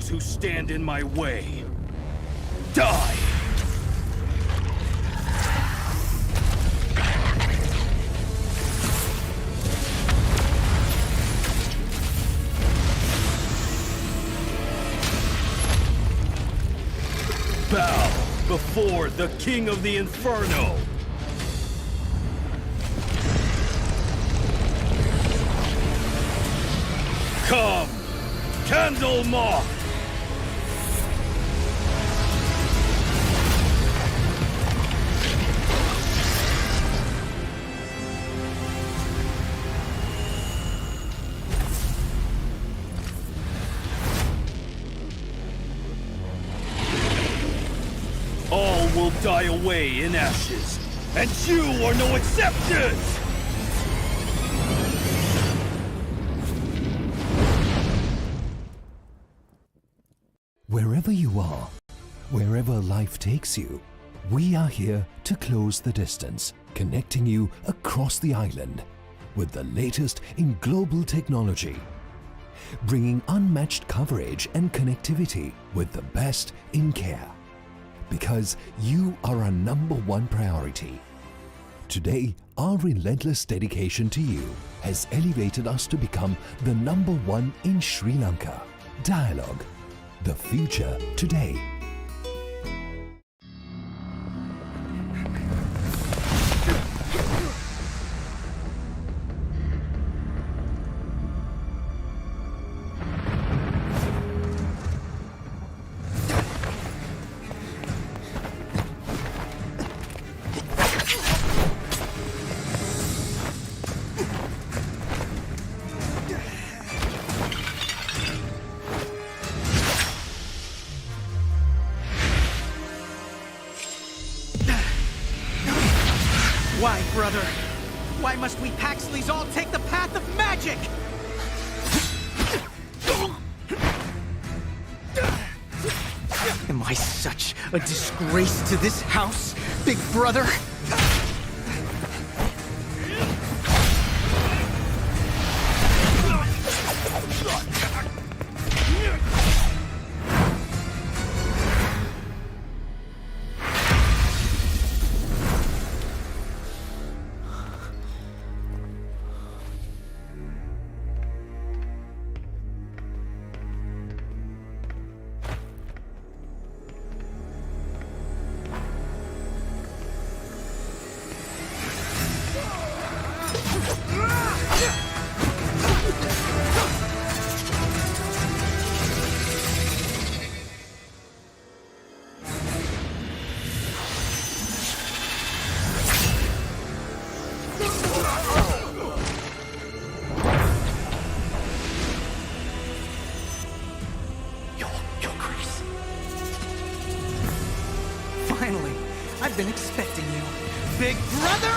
those who stand in my way. Die! Bow before the King of the Inferno! Come, Candle Moth! All will die away in ashes, and you are no exception! Wherever you are, wherever life takes you, we are here to close the distance, connecting you across the island with the latest in global technology, bringing unmatched coverage and connectivity with the best in care. Because you are our #1 priority. Today, our relentless dedication to you has elevated us to become the #1 in Sri Lanka. Dialogue. The future today. Why, brother? Why must we Paxleys all take the path of magic? Am I such a disgrace to this house, big brother? Finally, I've been expecting you. Big brother!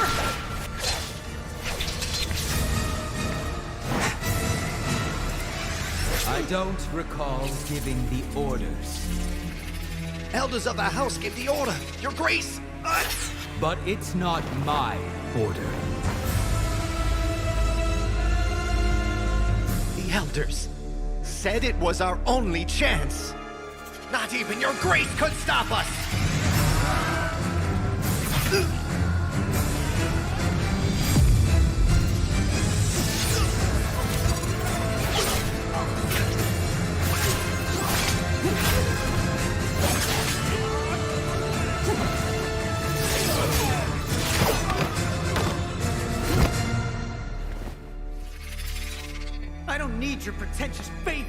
I don't recall giving the orders. Elders of the house give the order, Your Grace! But it's not my order. The elders said it was our only chance. Not even Your Grace could stop us! I don't need your pretentious favor.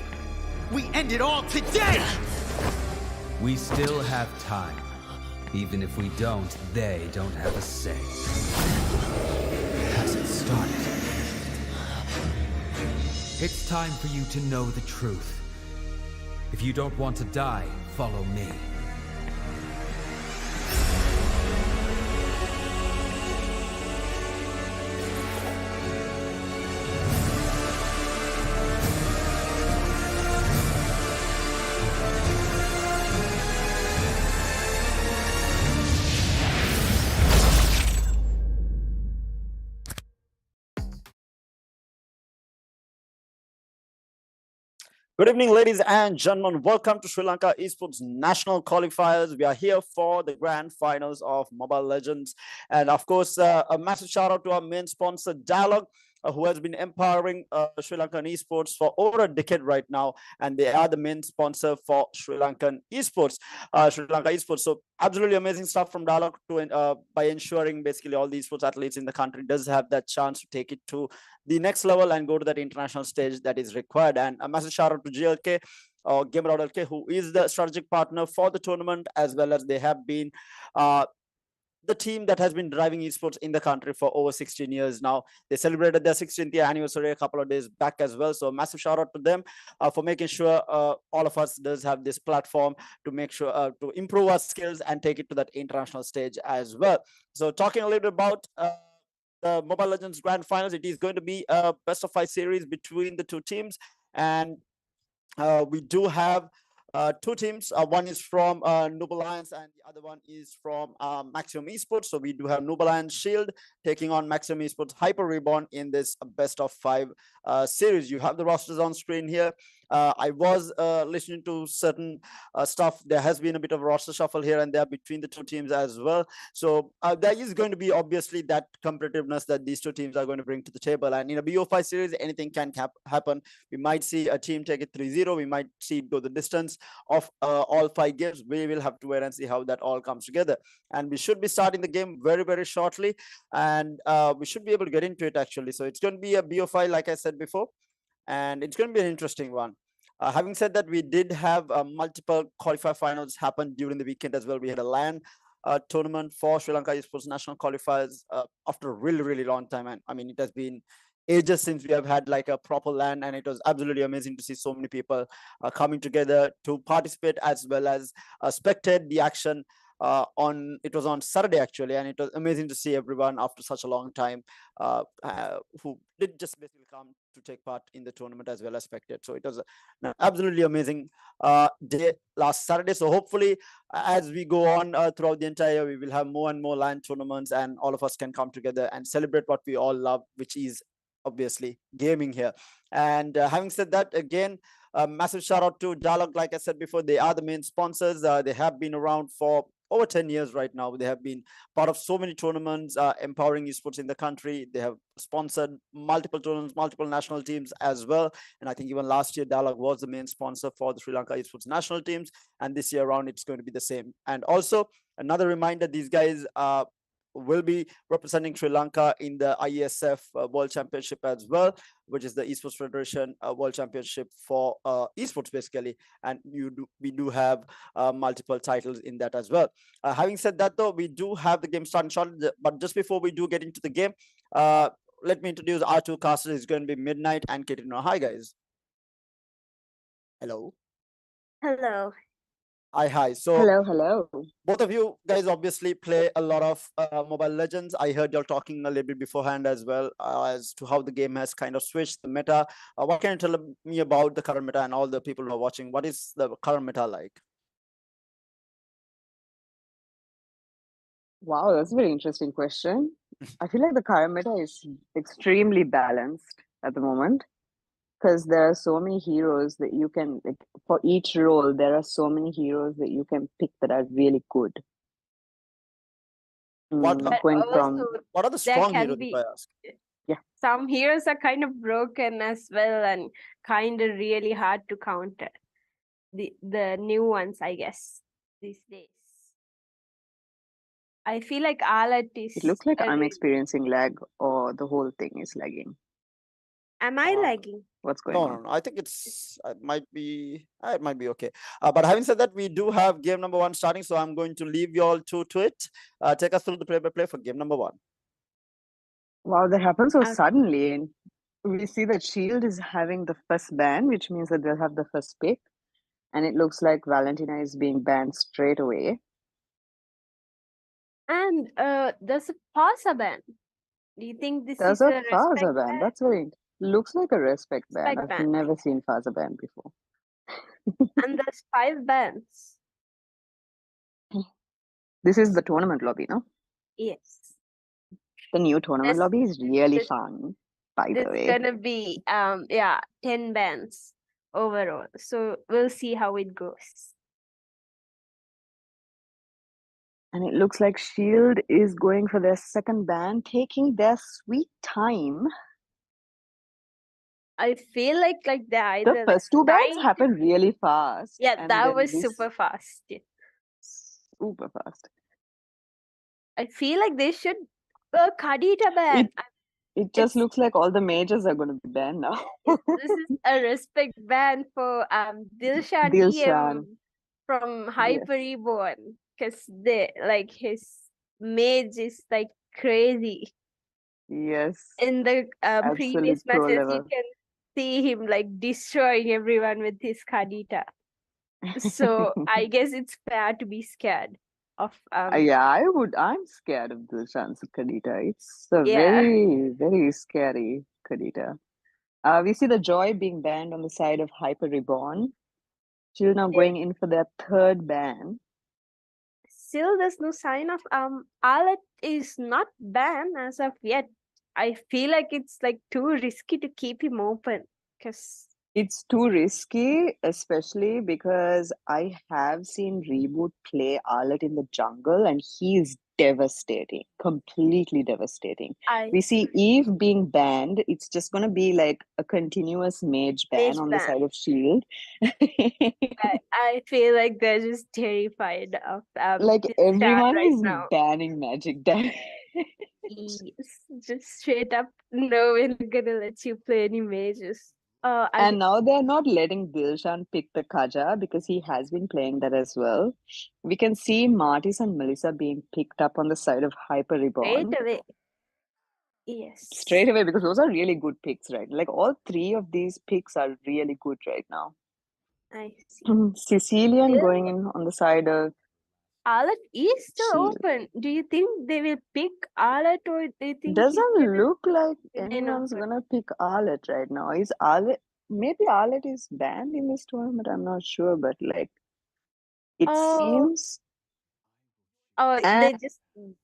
We end it all today! We still have time. Even if we don't, they don't have a say. Hasn't started. It's time for you to know the truth. If you don't want to die, follow me. Good evening, ladies and gentlemen. Welcome to Sri Lanka Esports National qualifiers. We are here for the grand finals of Mobile Legends. And of course, a massive shout out to our main sponsor, Dialog, who has been empowering Sri Lankan esports for over a decade right now. And they are the main sponsor for Sri Lankan esports, Sri Lanka esports. So absolutely amazing stuff from Dialog to by ensuring basically all the esports athletes in the country does have that chance to take it to the next level and go to that international stage that is required. And a massive shout out to GLK or Gamer.LK, who is the strategic partner for the tournament, as well as they have been the team that has been driving esports in the country for over 16 years now. They celebrated their 16th anniversary a couple of days back as well. So a massive shout out to them for making sure all of us does have this platform to make sure to improve our skills and take it to that international stage as well. So talking a little bit about the Mobile Legends Grand Finals, it is going to be a best of 5 series between the two teams. And we do have two teams. One is from Noob Alliance and the other one is from Maximum Esports. So we do have Noob Alliance Sheild taking on Maximum Esports Hyper Reborn in this best of 5 series. You have the rosters on screen here. I was listening to certain stuff. There has been a bit of roster shuffle here and there between the two teams as well. So there is going to be obviously that competitiveness that these two teams are going to bring to the table. And in a BO5 series, anything can happen. We might see a team take it 3-0. We might see it go the distance of all 5 games. We will have to wait and see how that all comes together. And we should be starting the game very, very shortly. And we should be able to get into it actually. So it's going to be a BO5, like I said before. And it's going to be an interesting one. Having said that, we did have multiple qualifier finals happen during the weekend as well. We had a LAN tournament for Sri Lanka Esports National qualifiers after a really, really long time. And I mean, it has been ages since we have had like a proper LAN, and it was absolutely amazing to see so many people coming together to participate as well as spectate the action. It was on Saturday actually, and it was amazing to see everyone after such a long time who did just basically come to take part in the tournament as well as spectate. So it was an absolutely amazing day last Saturday. So hopefully as we go on throughout the entire year, we will have more and more LAN tournaments and all of us can come together and celebrate what we all love, which is obviously gaming here. And having said that, again, a massive shout out to Dialog. Like I said before, they are the main sponsors. They have been around for over 10 years right now. They have been part of so many tournaments, empowering esports in the country. They have sponsored multiple tournaments, multiple national teams as well. And I think even last year, Dialog was the main sponsor for the Sri Lanka Esports National teams. And this year around, it's going to be the same. And also another reminder, these guys will be representing Sri Lanka in the IESF World Championship as well, which is the Esports Federation World Championship for esports basically. And we do have multiple titles in that as well. Having said that though, we do have the game starting shortly, but just before we do get into the game, let me introduce our two casters. It's going to be Midnight and Katrina. Hi guys. Hello. Hello. Hi. So hello. both of you guys obviously play a lot of Mobile Legends. I heard y'all talking a little bit beforehand as well as to how the game has kind of switched the meta. What can you tell me about the current meta and all the people who are watching? What is the current meta like? Wow, that's a very interesting question. I feel like the current meta is extremely balanced at the moment because there are so many heroes that you can, like, for each role, there are so many heroes that you can pick that are really good. What are the strong heroes, if I ask? Yeah. Some heroes are kind of broken as well and kind of really hard to counter. The new ones, I guess, these days. I feel like Alat is... It looks like I'm experiencing lag or the whole thing is lagging. Am I lagging? What's going on? No. I think it might be okay. But having said that, we do have game number 1 starting. So I'm going to leave you all to it. Take us through the play-by-play for game number 1. Wow, that happened so suddenly. And we see that Sheild is having the first ban, which means that they'll have the first pick. And it looks like Valentina is being banned straight away. And there's a Pasiya ban. Do you think this There's is a Pasiya ban? That's very... Looks like a respect ban. I've never seen Pasiya ban before. And there's 5 bans. This is the tournament lobby, no? Yes. The new tournament lobby is really fun, by the way. It's gonna be 10 bans. overall. So we'll see how it goes. And it looks like Sheild is going for their second ban, taking their sweet time. I feel like they're The either first two bans trying to- happened really fast. Yeah, and that then was this super fast. super fast. I feel like they should Kadita ban. It just looks like all the mages are going to be banned now. This is a respect ban for Dilshan Dilshan. from Hyper Reborn, because they like his mage is like crazy. Yes. In the previous Absolute pro matches, level. you can see him like destroying everyone with his Kadita. So I guess it's fair to be scared of Yeah, I'm scared of Dilshan's Kadita. It's a yeah. very, very scary Kadita. We see the Joy being banned on the side of Hyper Reborn. She's now going in for their third ban. Still there's no sign of Alet is not banned as of yet. I feel like it's like too risky to keep him open, because It's too risky, especially because I have seen ReBoOt play Arlet in the jungle, and he is devastating, completely devastating. We see Eve being banned. It's just going to be like a continuous mage ban on the side of Sheild. I feel like they're just terrified of Like this everyone right is now. banning magic damage. Yes, just straight up, no, we're not gonna let you play any mages. And now they're not letting Dilshan pick the Kaja because he has been playing that as well. We can see Martis and Melissa being picked up on the side of Hyper Reborn. Straight away. Yes. Straight away, because those are really good picks, right? Like all three of these picks are really good right now. I see. Sicilian going in on the side of Alet is still Sheild. open. Do you think they will pick Alet, or do you think Doesn't look like remain anyone's open? gonna pick Arlet right now. Is Arlet, maybe Arlet is banned in this tournament? I'm not sure, but like it seems. Oh, they just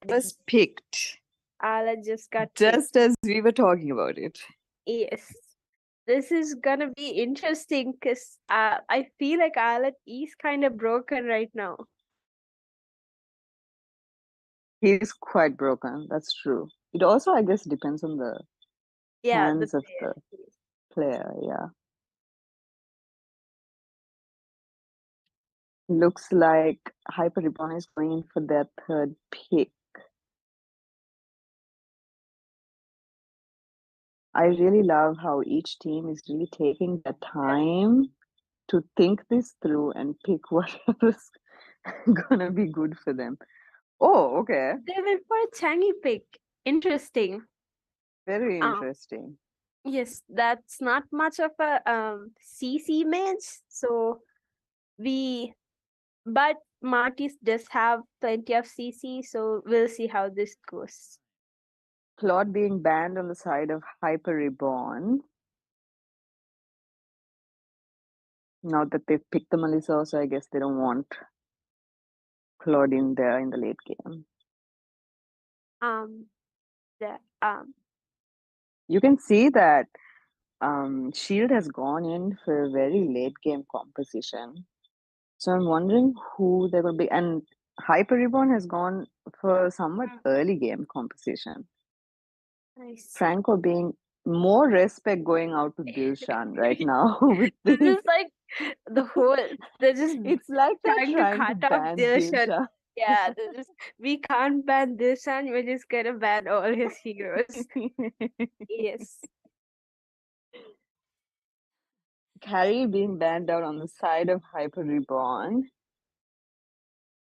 was picked. Alet just got just as we were talking about it. Yes. This is gonna be interesting because I feel like Alet is kind of broken right now. He's quite broken. That's true. It also, I guess, depends on the hands of the player. Yeah. Looks like Hyper Reborn is going in for their third pick. I really love how each team is really taking their time to think this through and pick whatever's gonna be good for them. Oh, okay. They went for a Changi pick. Interesting. Very interesting. Yes, that's not much of a CC mage. So but Martis does have plenty of CC, so we'll see how this goes. Claude being banned on the side of Hyper Reborn. Now that they've picked the Melissa, so I guess they don't want Claude in there in the late game. You can see that Sheild has gone in for a very late game composition. So I'm wondering who they're going to be. And Hyper Reborn has gone for somewhat early game composition. Franco being more respect going out to Dilshan right now with this. This is like the whole. They're just. It's like they're trying to cut ban off Dilshan. Dilshan. Yeah, we can't ban Dilshan. We're just gonna ban all his heroes. Yes. Carrie being banned out on the side of Hyper Reborn.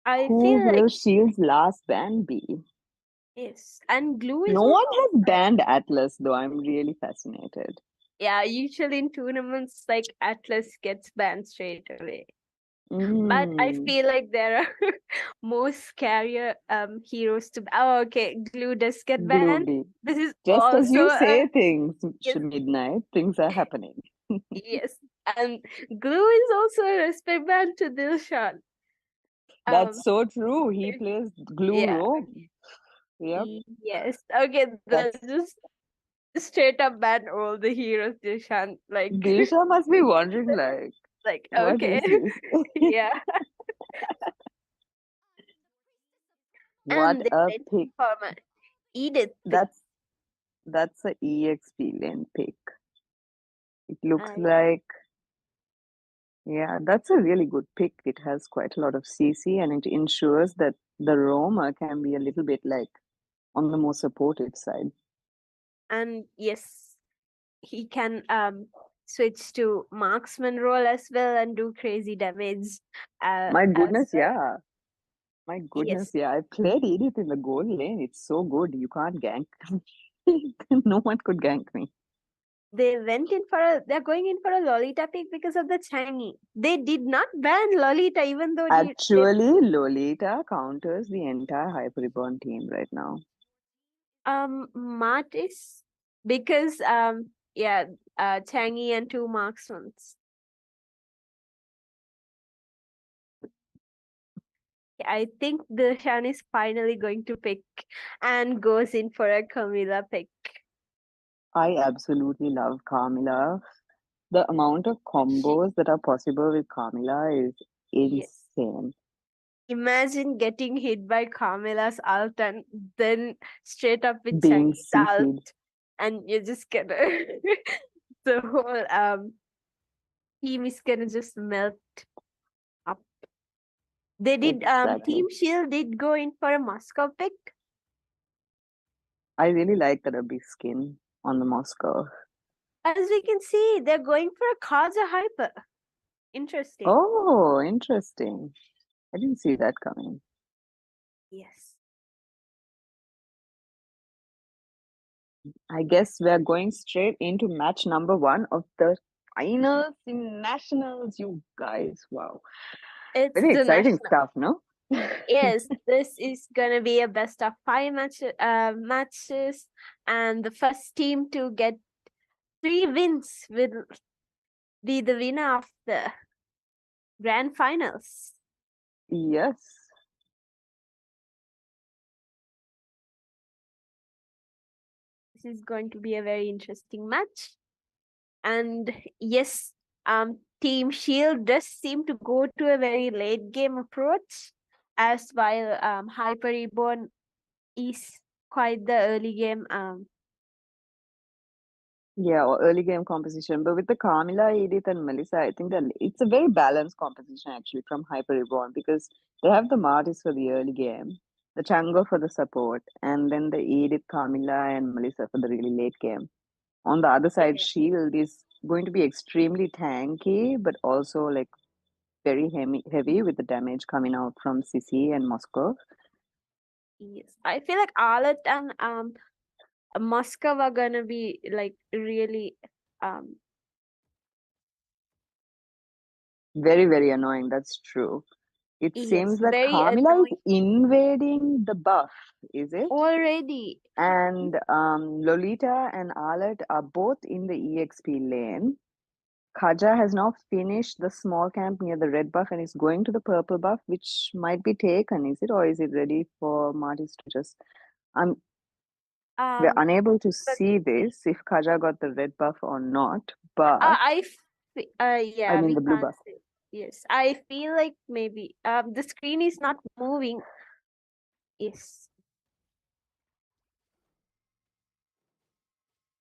Who feel will like Shield's last ban be? Yes, and Glue is No one has banned Atlas, though. I'm really fascinated. Yeah, usually in tournaments, like Atlas gets banned straight away. But I feel like there are more scarier heroes to. Oh, okay, Glue does get banned. Glue. This is Just also as you say things, yes. midnight, things are happening. Yes, and Glue is also a respect ban to Dilshan. That's so true. He plays Glue Rogue. Yep. Yes. Okay, that's just straight up ban all the heroes, Dilshan. Like, Dilshan must be wondering, like, what okay, is this? yeah. What And they a went pick. for my Edith pick. That's a EXP lane pick. It looks I like, yeah, that's a really good pick. It has quite a lot of CC and it ensures that the roamer can be a little bit like on the more supportive side. and yes, he can switch to marksman role as well and do crazy damage. My As goodness, well. yeah. My goodness, Yes, yeah. I played Edith in the gold lane. It's so good. You can't gank. No one could gank me. they're going in for a Lolita pick because of the Changi. They did not ban Lolita even though Actually, Lolita counters the entire Hyper team right now. Martis because yeah, Changi and two marksmen. I think Dilshan is finally going to pick and goes in for a Camilla pick. I absolutely love Carmilla. The amount of combos that are possible with Carmilla is Yes. insane. Imagine getting hit by Carmilla's ult and then straight up with Being Changi's ult, CC'd. and you're just gonna the whole team is gonna just melt up. They did Exactly. Team Shield did go in for a Moscow pick. I really like the Abyss skin on the Moscow. As we can see, they're going for a Kaja Hyper. Interesting. Oh, interesting. I didn't see that coming. Yes. I guess we're going straight into match number 1 of the finals in Nationals, you guys. Wow. It's Very the exciting national. stuff, no? Yes, this is gonna be a best of 5 matches, and the first team to get 3 wins will be the winner of the grand finals. Yes. This is going to be a very interesting match. And yes, Team Shield does seem to go to a very late game approach, as while Hyper Reborn is quite the early game. Yeah, or early game composition. But with the Carmilla, Edith, and Melissa, I think that it's a very balanced composition actually from Hyper Reborn because they have the Martis for the early game, the Chango for the support, and then the Edith, Carmilla, and Melissa for the really late game. On the other side, Yeah. Sheild is going to be extremely tanky, but also like very heavy with the damage coming out from Sisi and Moscow. Yes, I feel like Alat and Moscow are gonna be like really Very, very annoying. That's true. It yes, seems that very Carmilla is annoying invading the buff, is it? already. And Lolita and Alet are both in the EXP lane. Kaja has now finished the small camp near the red buff and is going to the purple buff, which might be taken, is it? Or is it ready for Martis to just... we're Um, unable to but see this, if Kaja got the red buff or not, but... I yeah, mean we the blue can't buff. see. Yes, I feel like maybe the screen is not moving. Yes.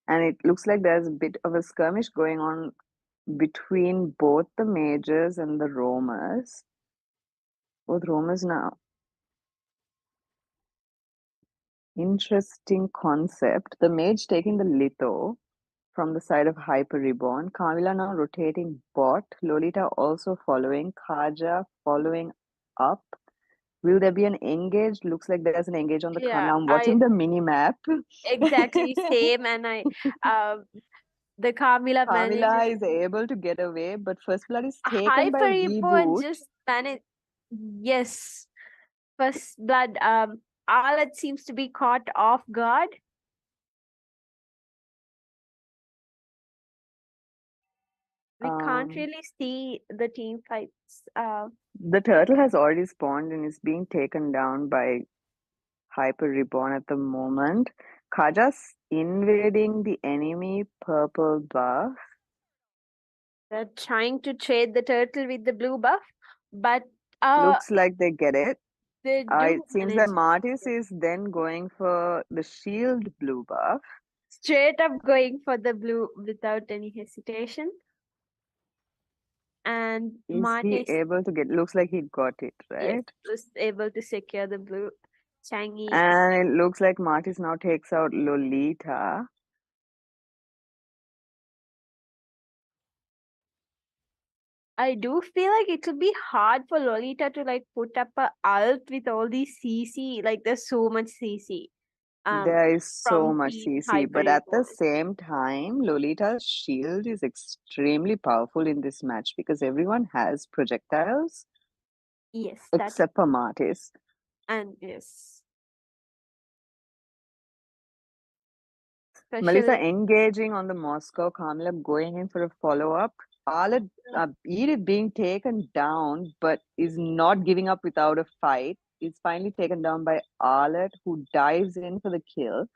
And it looks like there's a bit of a skirmish going on between both the majors and the roamers. Both roamers now. Interesting concept. The mage taking the litho from the side of Hyper Reborn. Camila now rotating bot. Lolita also following. Kaja following up. Will there be an engage? Looks like there's an engage on the Yeah, Camila. I'm watching the mini map. exactly same, and the Carmilla manages Camila is able to get away, but first blood is taken by Hyper Repo and ReBoOt. just manage. Yes, first blood. Alat seems to be caught off guard. We can't really see the team fights. The turtle has already spawned and is being taken down by Hyper Reborn at the moment. Kaja's invading the enemy purple buff. They're trying to trade the turtle with the blue buff, but Looks like they get it. they do It seems that manage Martis is then going for the shield blue buff. straight up going for the blue without any hesitation. And Is he Martis able to get? Looks like he got it, right? was able to secure the blue. Changi. And it looks like Martis now takes out Lolita. I do feel like it will be hard for Lolita to like put up a ult with all these CC. Like there's so much CC. There is so From much Team CC, but at the Hyper same time, Lolita's shield is extremely powerful in this match because everyone has projectiles Yes, that except for Martis. and yes. Melissa Especially engaging on the Moscow, Kamala going in for a follow-up. Edith being taken down, but is not giving up without a fight. Is finally taken down by Arlet, who dives in for the kill.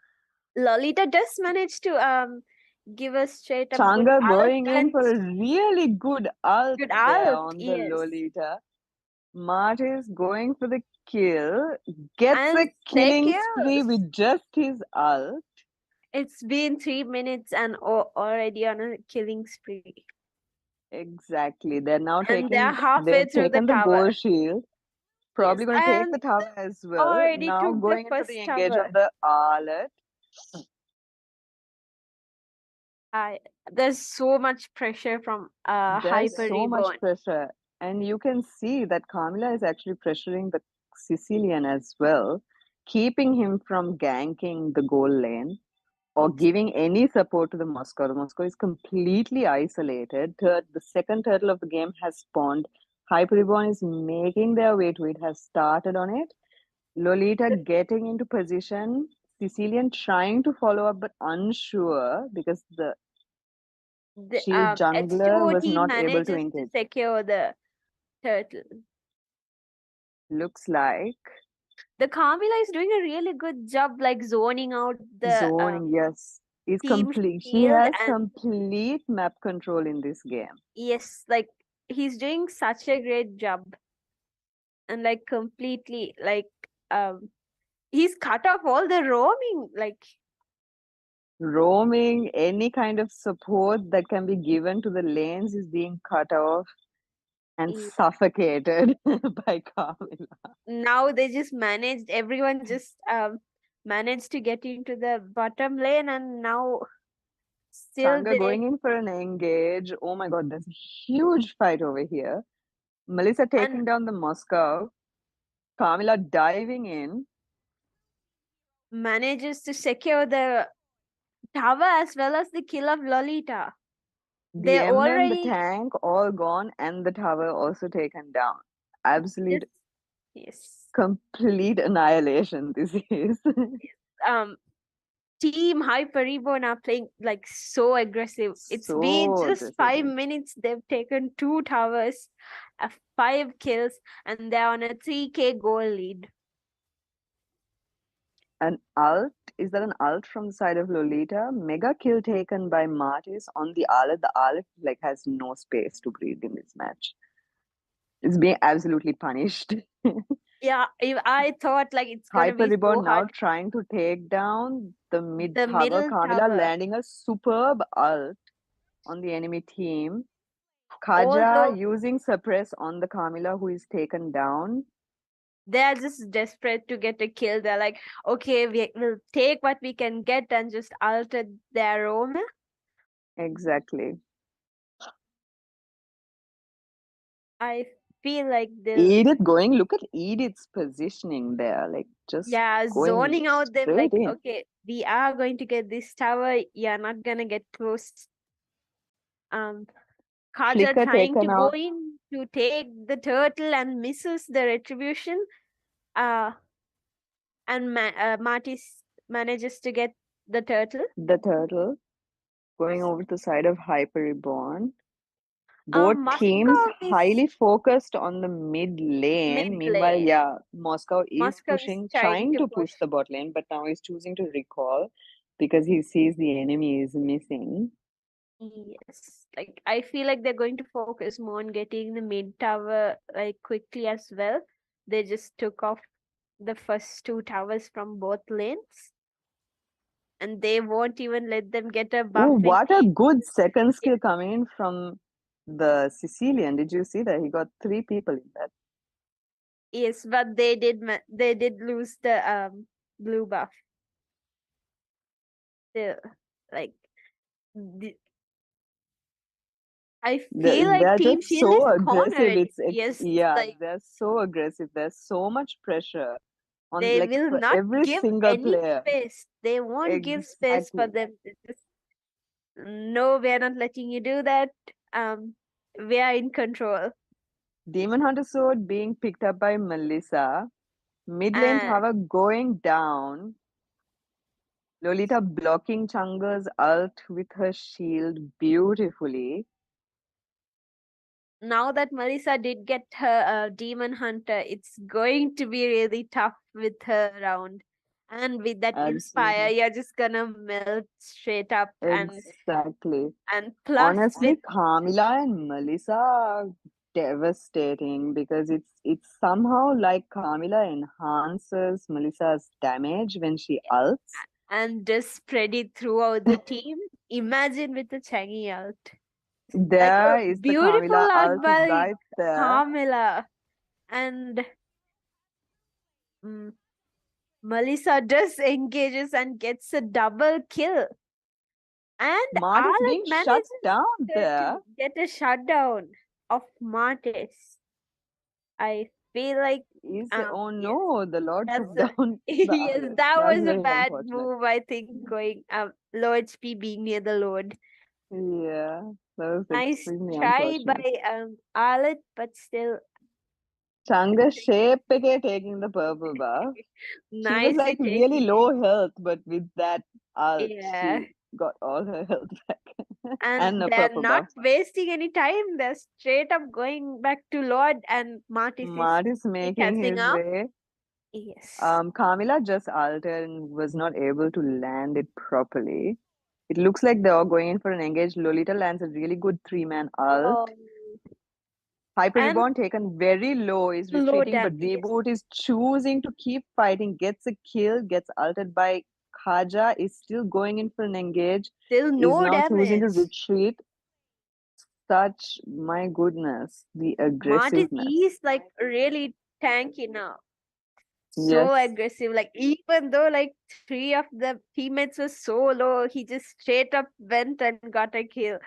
Lolita does manage to give a straight up good Changa ult going in and for a really good ult good there ult, on the yes. Lolita. Martis going for the kill, gets And a killing spree secures. with just his ult. It's been 3 minutes and already on a killing spree. Exactly. They're now And they're taking, halfway they've through the taken the tower. gold shield. Probably Yes, going to take the and tower as well. already Now took the going in for first the engage tower. on the Arlet. There's so much pressure from There's Hyper so much Reborn. pressure. And you can see that Kamila is actually pressuring the Sicilian as well, keeping him from ganking the goal lane or giving any support to the Moscow. The Moscow is completely isolated. The second turtle of the game has spawned. Hyper Reborn is making their way to it, has started on it. Lolita getting into position. Sicilian trying to follow up but unsure because the The shield jungler was H2OT not able to manages to engage. secure the turtle. Looks like The Kamila is doing a really good job, like zoning out the zoning, yes. Is team complete. She shield has and complete map control in this game. yes, like he's doing such a great job. And like completely he's cut off all the roaming, like Roaming, any kind of support that can be given to the lanes is being cut off and Yeah. suffocated by Kamila. Now they just managed, everyone just managed to get into the bottom lane and now still Changa going in for an engage. Oh my god, there's a huge fight over here. Melissa taking down the Moscow. Kamila diving in. manages to secure the tower as well as the kill of Lolita. The They emblem, the already tank, all gone, and the tower also taken down. Absolute, yes. complete annihilation. This is. Team Hyper Reborn are playing like so aggressive. It's been So just 5 aggressive. minutes. They've taken 2 towers, 5 kills, and they're on a 3k goal lead. An ult? Is that an ult from the side of Lolita? Mega kill taken by Martis on the Aleph. The Aleph like has no space to breathe in this match. It's being absolutely punished. Yeah, I thought like it's gonna Hyper be Reborn so now hard. trying to take down the mid The tower. middle Kamila tower. landing a superb ult on the enemy team. Kaja Although using suppress on the Kamila who is taken down. they're just desperate to get a kill. They're like, okay, we'll take what we can get and just alter their roam. Exactly. I feel like they'll Edith going, look at Edith's positioning there, like just going zoning out them like, straight in. okay, we are going to get this tower. You're not gonna get close. Kaja Flicker trying to taken go out. in to take the turtle and misses the retribution. And Martis manages to get the turtle. The turtle going over to the side of Hyper Reborn. Both teams Moscow is highly focused on the mid lane. mid Meanwhile, lane. yeah, Moscow is Moscow is trying trying to to push. push the bot lane, but now he's choosing to recall because he sees the enemy is missing. Yes, like I feel like they're going to focus more on getting the mid tower like quickly as well. They just took off the first two towers from both lanes, and they won't even let them get a Oh, buff in what a team. good second skill coming in from the Sicilian. Did you see that? He got 3 people in that. Yes, but they did lose the blue buff. Still, like the, I feel like They're Team just Shield is so aggressive. cornered. It's Yes, yeah, like they're so aggressive. There's so much pressure on they like will for not every give single any player. space. They won't give space for Exactly. them. It's just, no, we are not letting you do that. We are in control. Demon Hunter Sword being picked up by Melissa. Mid lane And tower going down. Lolita blocking Chunga's ult with her shield beautifully. now that Marisa did get her Demon Hunter, it's going to be really tough with her around. And with that Inspire, Absolutely. you're just gonna melt straight up. Exactly. And plus Honestly, with Kamila and Melissa are devastating because it's somehow like Kamila enhances Melissa's damage when she ults. and just spread it throughout the team. Imagine with the Changi ult. Like There a is the beautiful Kamila art ult by right there. Kamila. And Melissa just engages and gets a double kill. And Mart is Alan being shut manages down to there. get a shutdown of Martis. I feel like Oh yes, no, the Lord that's took down the yes, Aleph. that That's was a very bad unfortunate. move, I think, going low HP being near the Lord. Yeah, that was Nice extremely try by unfortunate. Alet, but still Changa shape taking the purple buff. She was nicely like really taken. low health, but with that ult, Yeah. she got all her health back and And a they're purple not buff. wasting any time. They're straight up going back to Lord, and Martis is Mart is making catching his up. way. Yes. Kamila just ulted and was not able to land it properly. It looks like they are going in for an engage. Lolita lands a really good 3-man ult. Oh, Hyper and Reborn taken very low, is low retreating, but damage. ReBoOt is choosing to keep fighting, gets a kill, gets ulted by Khaja, is still going in for an engage, Still is no now choosing to damage. retreat. Such, my goodness, the Martis aggressiveness. is like really tanky now. So Yes, aggressive. Like even though like 3 of the teammates were so low, he just straight up went and got a kill.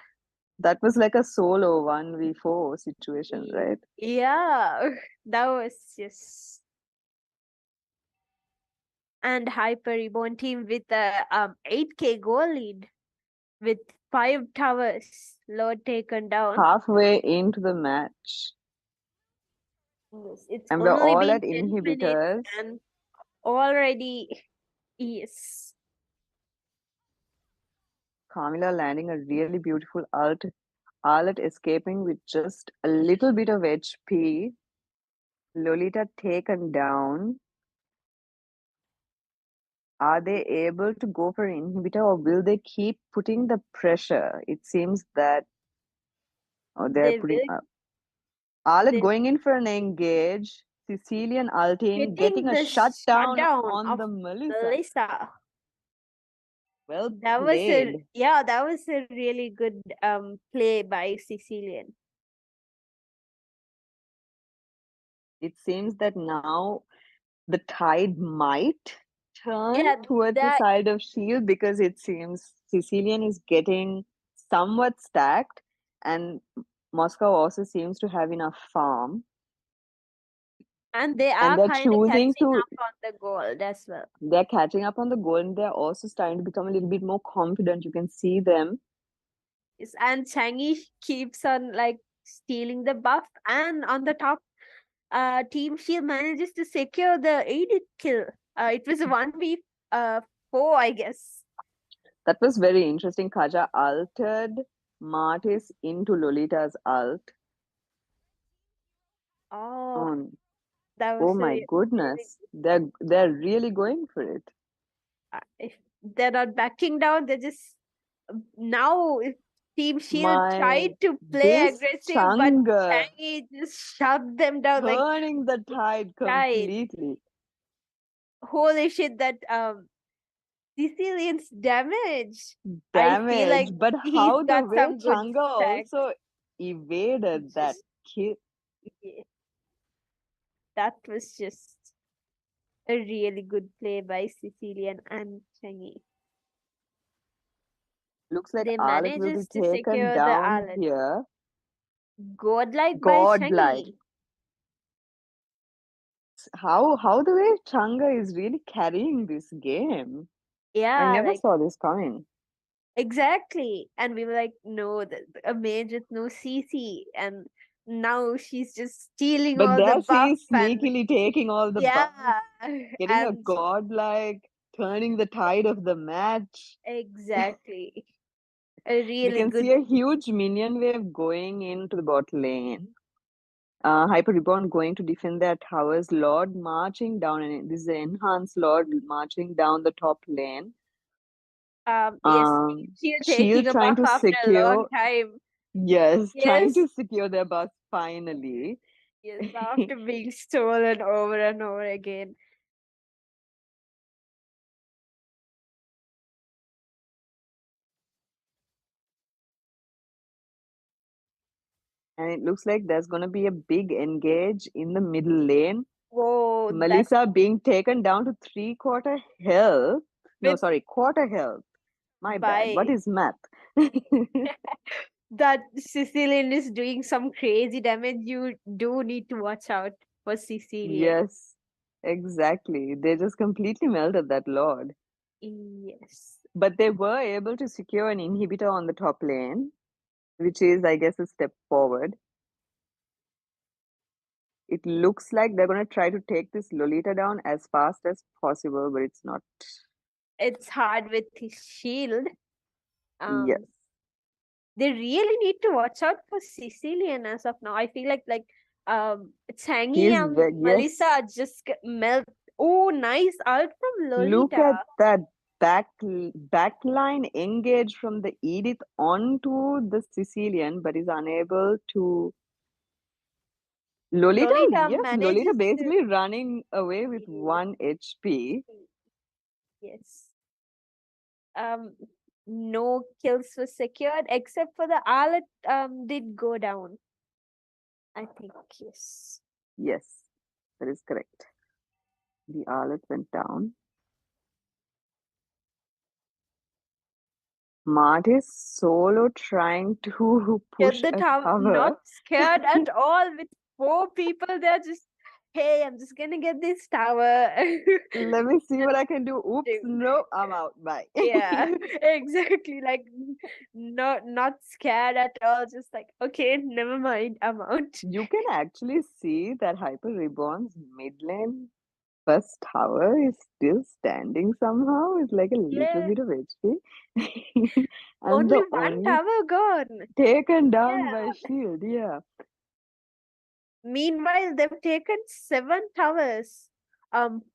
that was like a solo 1v4 situation, right? Yeah, that was just. And Hyper Reborn team with a 8k goal lead with 5 towers. Lord taken down. Halfway into the match. Yes, it's And we're only all been at 10 minutes inhibitors. and already yes. Kamila landing a really beautiful ult. Arlet escaping with just a little bit of HP. Lolita taken down. Are they able to go for an inhibitor or will they keep putting the pressure? It seems that they're They putting will Arlet they going in for an engage. Sicilian ulting, getting getting a the shutdown shutdown on of the Melissa. Melissa. Well That was played. that was a really good play by Sicilian. It seems that now the tide might turn Yeah, towards the that side of Shield because it seems Sicilian is getting somewhat stacked and Moscow also seems to have enough farm. and they And are they're kind of choosing catching to, up on the gold as well. they're catching up on the goal and they're also starting to become a little bit more confident. You can see them. Yes, and Changi keeps on like stealing the buff, and on the top, Team Shield manages to secure the aided kill. It was a 1v4, I guess. That was very interesting. Kaja altered Martis into Lolita's ult. Oh, Oh, that oh was my really goodness. They're really going for it. if they're not backing down, they're just now if Team Shield My tried to play this aggressive, but Changa Changi just shoved them down like turning the tide tide. completely. Holy shit, that Sicilian's damage. I feel Damage. like But he's how the got way some good Changa stack. also evaded that Just, kill. yeah, that was just a really good play by Sicilian and Changi. Looks like They Alet will be manages to taken secure the down Alet. here. Godlike by Godlike. Changi. How the way Changa is really carrying this game. I Yeah, never like saw this coming. exactly. And we were like, no, a mage with no CC. And now she's just stealing But all the there she buff is and sneakily taking all the buffs, yeah. getting a And godlike, turning the tide of the match. exactly. A We really can good see a huge minion wave going into the bot lane. Hyper Reborn going to defend their towers. Lord marching down, and this is an enhanced Lord marching down the top lane. yes, she's taking Shield a trying buff to after a long secure, time. yes, trying Yes. to secure their buff finally. Yes, after being stolen over and over again. And it looks like there's going to be a big engage in the middle lane. Whoa, that Melissa being taken down to 3/4 health. No, with sorry, quarter health. My bad. What by is math? that Sicilian is doing some crazy damage. You do need to watch out for Sicilian. Yes, exactly. They just completely melted that Lord. Yes. But they were able to secure an inhibitor on the top lane, which is, I guess, a step forward. It looks like they're going to try to take this Lolita down as fast as possible, but it's not. It's hard with his shield. Yes. They really need to watch out for Sicilian as of now. I feel like Changi He's and yes. Melissa just melt. Oh, nice ult from Look Lolita. at that backline engage from the Edith onto the Sicilian, but is unable to. Lolita, yes, Lolita manages basically running away with 1 HP. Yes. No kills were secured except for the Alet did go down. I think yes. Yes, that is correct. The Arlet went down. Martis solo trying to push Get the a tower, tower. not scared at all with 4 people there just hey, I'm just gonna get this tower. Let me see what I can do. Oops, do. no, I'm out. Bye. Yeah, exactly. Like not scared at all. Just like okay, never mind, I'm out. You can actually see that Hyper Reborn's mid lane first tower is still standing somehow. It's like a little Yeah, bit of HP. And only the one only tower gone. taken down Yeah. by Shield, yeah. Meanwhile, they've taken 7 towers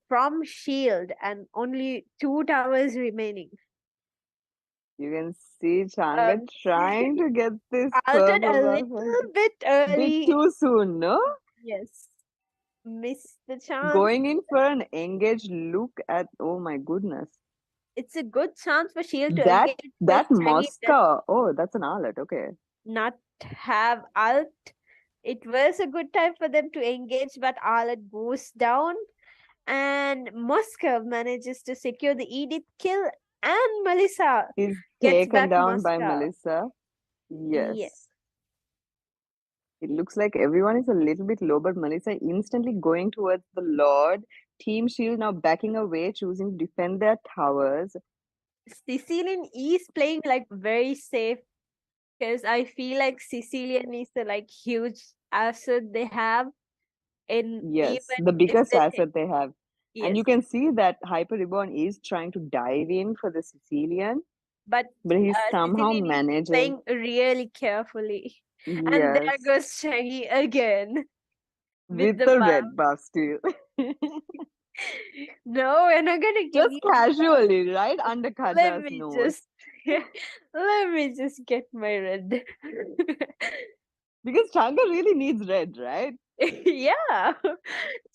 from Shield and only 2 towers remaining. You can see Changa trying to get this Altered a purple little buff. bit early. Bit too soon, no? Yes. Missed the chance. Going in for an engage look at, oh my goodness. It's a good chance for Shield to That engage. that because Changi does Moscow. Oh, that's an outlet. Okay. not have ult. It was a good time for them to engage, but Alet goes down and Moscow manages to secure the Edith kill and Melissa Is gets taken back down by Moscow. Melissa. Yes. Yes. It looks like everyone is a little bit low, but Melissa instantly going towards the Lord. Team Shield now backing away, choosing to defend their towers. Sicilian is playing like very safe because I feel like Sicilian is the like huge asset they have in Yes, even the if biggest they asset they have. yes. And you can see that Hyper Reborn is trying to dive in for the Sicilian. but he's somehow Sicilian is managing. playing really carefully. And there Yes, goes Shaggy again with the the buff. red buff still. No, we're not gonna give Just you. casually, right under Let Kaja's me nose. just let me just get my red. Because Changa really needs red, right? Yeah,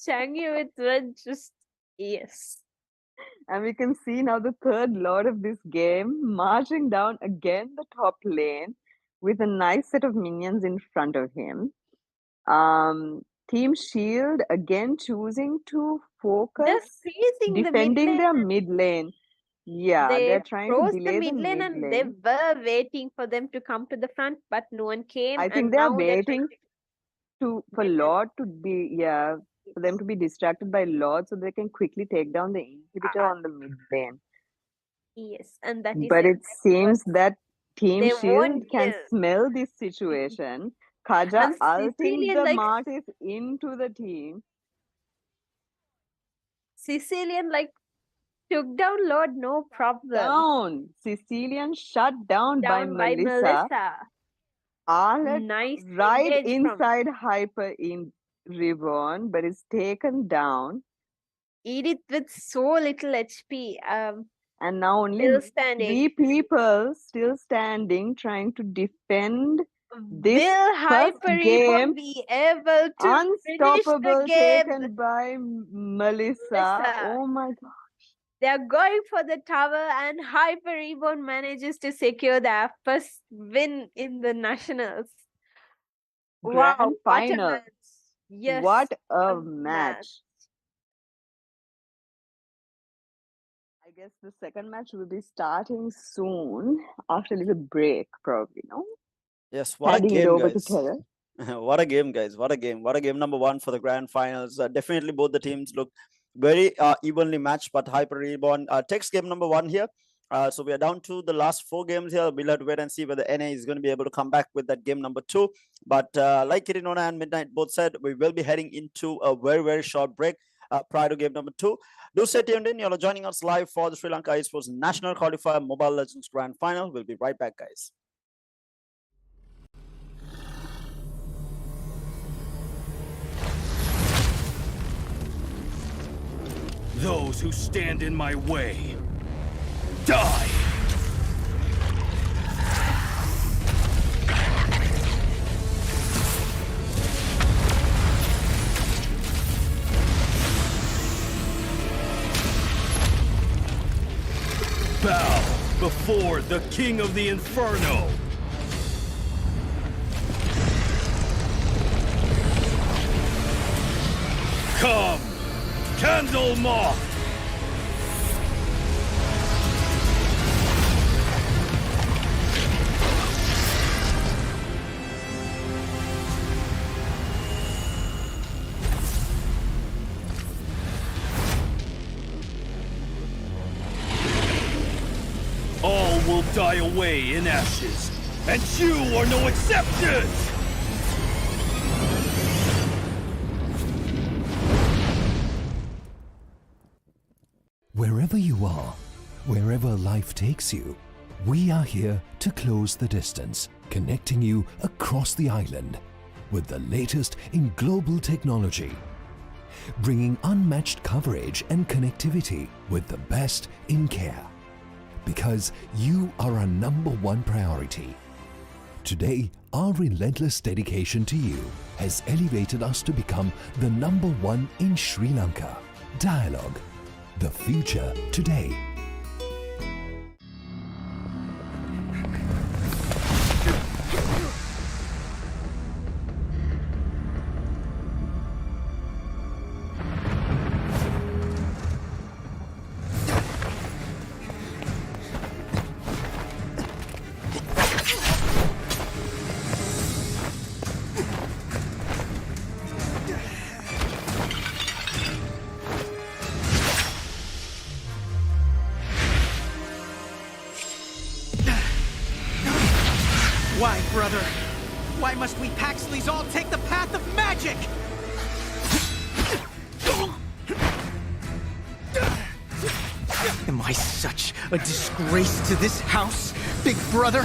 Changi with red, just yes. And we can see now the third lord of this game marching down again the top lane with a nice set of minions in front of him. Team Shield again choosing to They're focus freezing the mid defending lane. their mid lane. Yeah, They they're trying to froze the delay the mid lane mid and they lane. were waiting for them to come to the front, but no one came. I think And they are now they're trying waiting for get Lord to be for them to be distracted by Lord so they can quickly take down the inhibitor on the mid lane. yes, and that is But it exactly what seems that Team they Shield won't can give. smell this situation. Kaja And ulting Sicilian, the like Martis into the team. Sicilian, like took down Lord, no problem. Down. Sicilian shut down by Down by Melissa. Melissa. Arlet Nice right engage from inside Hyper in Reborn, but is taken down. Edith with so little HP. And now only Still standing. 3 people still standing, trying to defend this Will first Hyper game. be able to Unstoppable, finish the game? taken by Melissa. Oh my god. They're going for the tower, and Hyper Reborn manages to secure their first win in the Nationals. Wow, Grand what a final. match. Yes. What a match. I guess the second match will be starting soon after a little break, probably, no? Yes, what Handing a game, it over guys. to Kara. What a game, guys. What a game. What a game number 1 for the grand finals. Definitely both the teams look very evenly matched, but Hyper Reborn takes game number 1 here. So we are down to the last 4 games here. We'll have to wait and see whether NA is going to be able to come back with that game number 2. But like Kirinona and Midnight both said, we will be heading into a very, very short break prior to game number 2. Do stay tuned in. You're joining us live for the Sri Lanka Esports National Qualifier Mobile Legends Grand Final. We'll be right back, guys. Those who stand in my way, die! Bow before the King of the Inferno! Come, Candle Moth! All will die away in ashes, and you are no exception! Wherever you are, wherever life takes you, we are here to close the distance, connecting you across the island with the latest in global technology, bringing unmatched coverage and connectivity with the best in care. Because you are our #1 priority. Today, our relentless dedication to you has elevated us to become the #1 in Sri Lanka. Dialogue. The future today. Why, brother? Why must we Paxleys all take the path of magic? Am I such A disgrace to this house, big brother?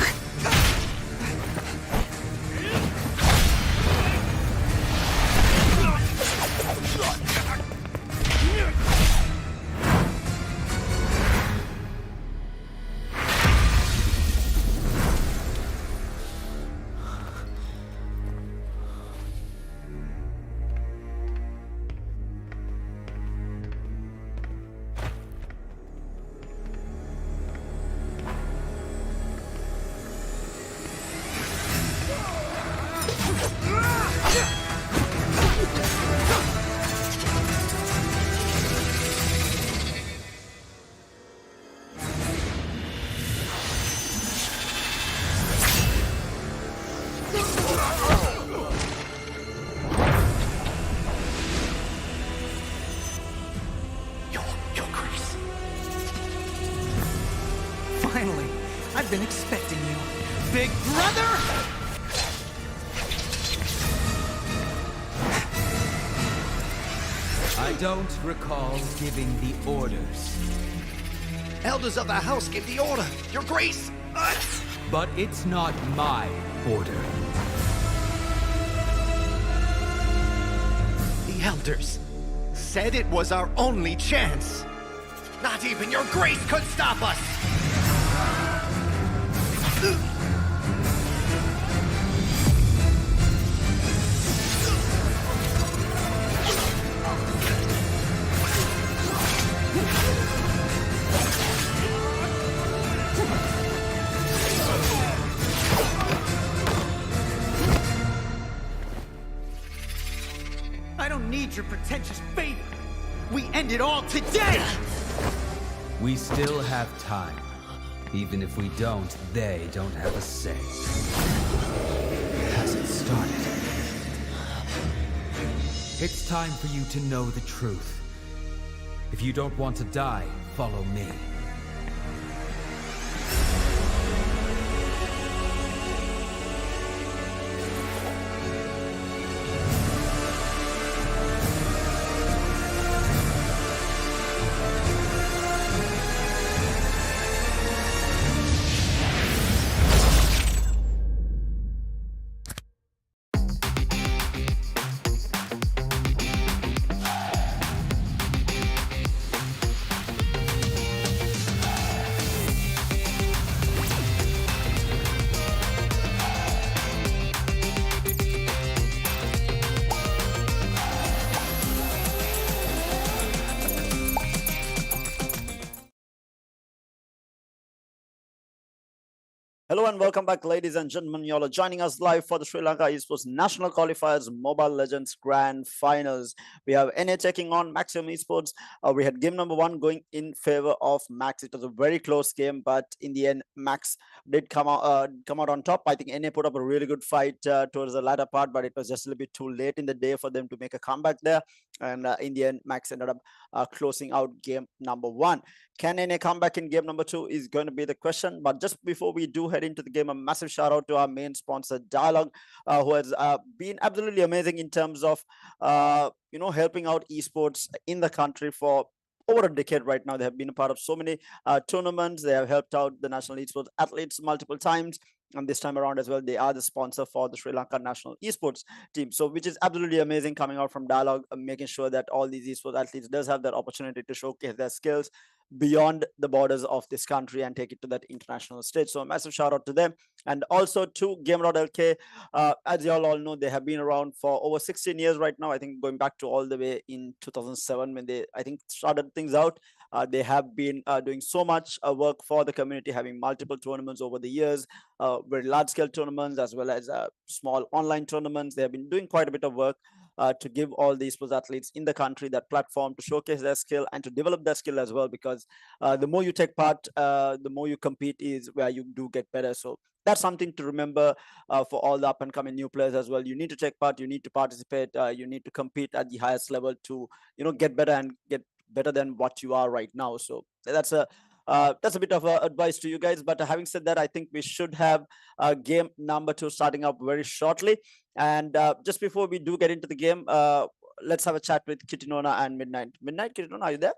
Finally, I've been expecting you. Big brother! I don't recall giving the orders. Elders of the house give the order, Your Grace! But it's not my order. The elders said it was our only chance. Not even Your Grace could stop us! I don't need your pretentious favor. We end it all today! We still have time. Even if we don't, they don't have a say. Has it started? It's time for you to know the truth. If you don't want to die, follow me. Hello and welcome back, ladies and gentlemen. You all are joining us live for the Sri Lanka Esports National Qualifiers Mobile Legends Grand Finals. We have NA taking on Maximum Esports. We had game number 1 going in favor of Max. It was a very close game, but in the end, Max did come out on top. I think NA put up a really good fight towards the latter part, but it was just a little bit too late in the day for them to make a comeback there. And in the end, Max ended up closing out game number 1. Can NA come back in game number 2 is going to be the question. But just before we do head into the game, a massive shout out to our main sponsor, Dialogue, who has been absolutely amazing in terms of helping out esports in the country for over a decade right now. They have been a part of so many tournaments. They have helped out the national esports athletes multiple times. And this time around as well, they are the sponsor for the Sri Lanka national esports team. So, which is absolutely amazing coming out from Dialogue, making sure that all these esports athletes does have that opportunity to showcase their skills beyond the borders of this country and take it to that international stage. So a massive shout out to them. And also to Gamer.LK. As you all know, they have been around for over 16 years right now. I think going back to all the way in 2007 when they, I think, started things out. They have been doing so much work for the community, having multiple tournaments over the years, very large-scale tournaments as well as small online tournaments. They have been doing quite a bit of work to give all these sports athletes in the country that platform to showcase their skill and to develop their skill as well, because the more you take part, the more you compete is where you do get better. So that's something to remember for all the up and coming new players as well. You need to take part, you need to participate, you need to compete at the highest level to, get better and get better than what you are right now. So that's a bit of advice to you guys. But having said that, I think we should have game number 2 starting up very shortly. And just before we do get into the game, let's have a chat with Kitinona and Midnight. Midnight, Kitinona, are you there?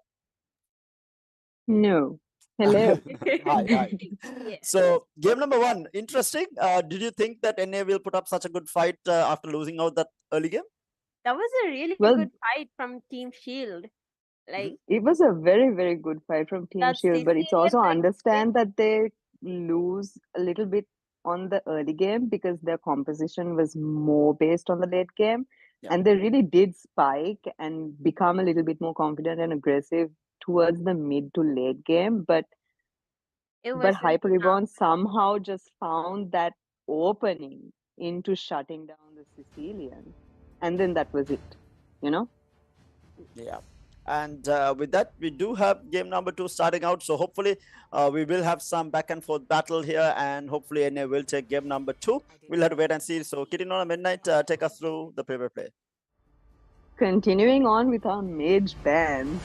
No. Hello. Hi. Yeah. So game number 1, interesting. Did you think that NA will put up such a good fight after losing out that early game? That was a really Well, good fight from Team Shield. Like it was a very, very good fight from Team that Shield, but it's Sicilian, also like understand that they lose a little bit on the early game because their composition was more based on the late game. Yeah. And they really did spike and become a little bit more confident and aggressive towards the mid to late game. But it but wasn't Hyper enough. Reborn somehow just found that opening into shutting down the Sicilian. And then that was it, you know? Yeah. And with that, we do have game number 2 starting out. So hopefully we will have some back and forth battle here, and hopefully NA will take game number 2. We'll have to wait and see. So Kitty on Midnight, take us through the play-by-play. Continuing on with our mage bands,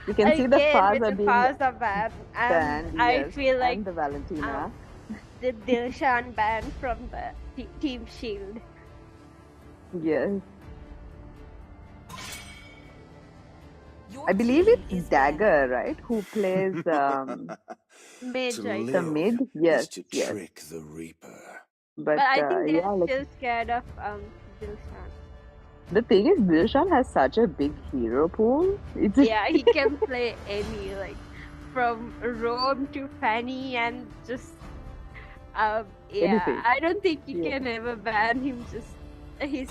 you can see the Again, Fars with are the being Fars are banned, and banned, I yes, feel like and the Valentina. the Dilshan ban from the Team Shield. Yes. I believe it's Dagger, right? Who plays Mage, I the think. mid? Yes, to yes. trick the Reaper. But I think they're yeah, like still scared of Dilshan. the thing is, Dilshan has such a big hero pool. It's Yeah, he can play any, like from Rome to Fanny, and just yeah. Anything. I don't think you Yeah. can ever ban him. Just his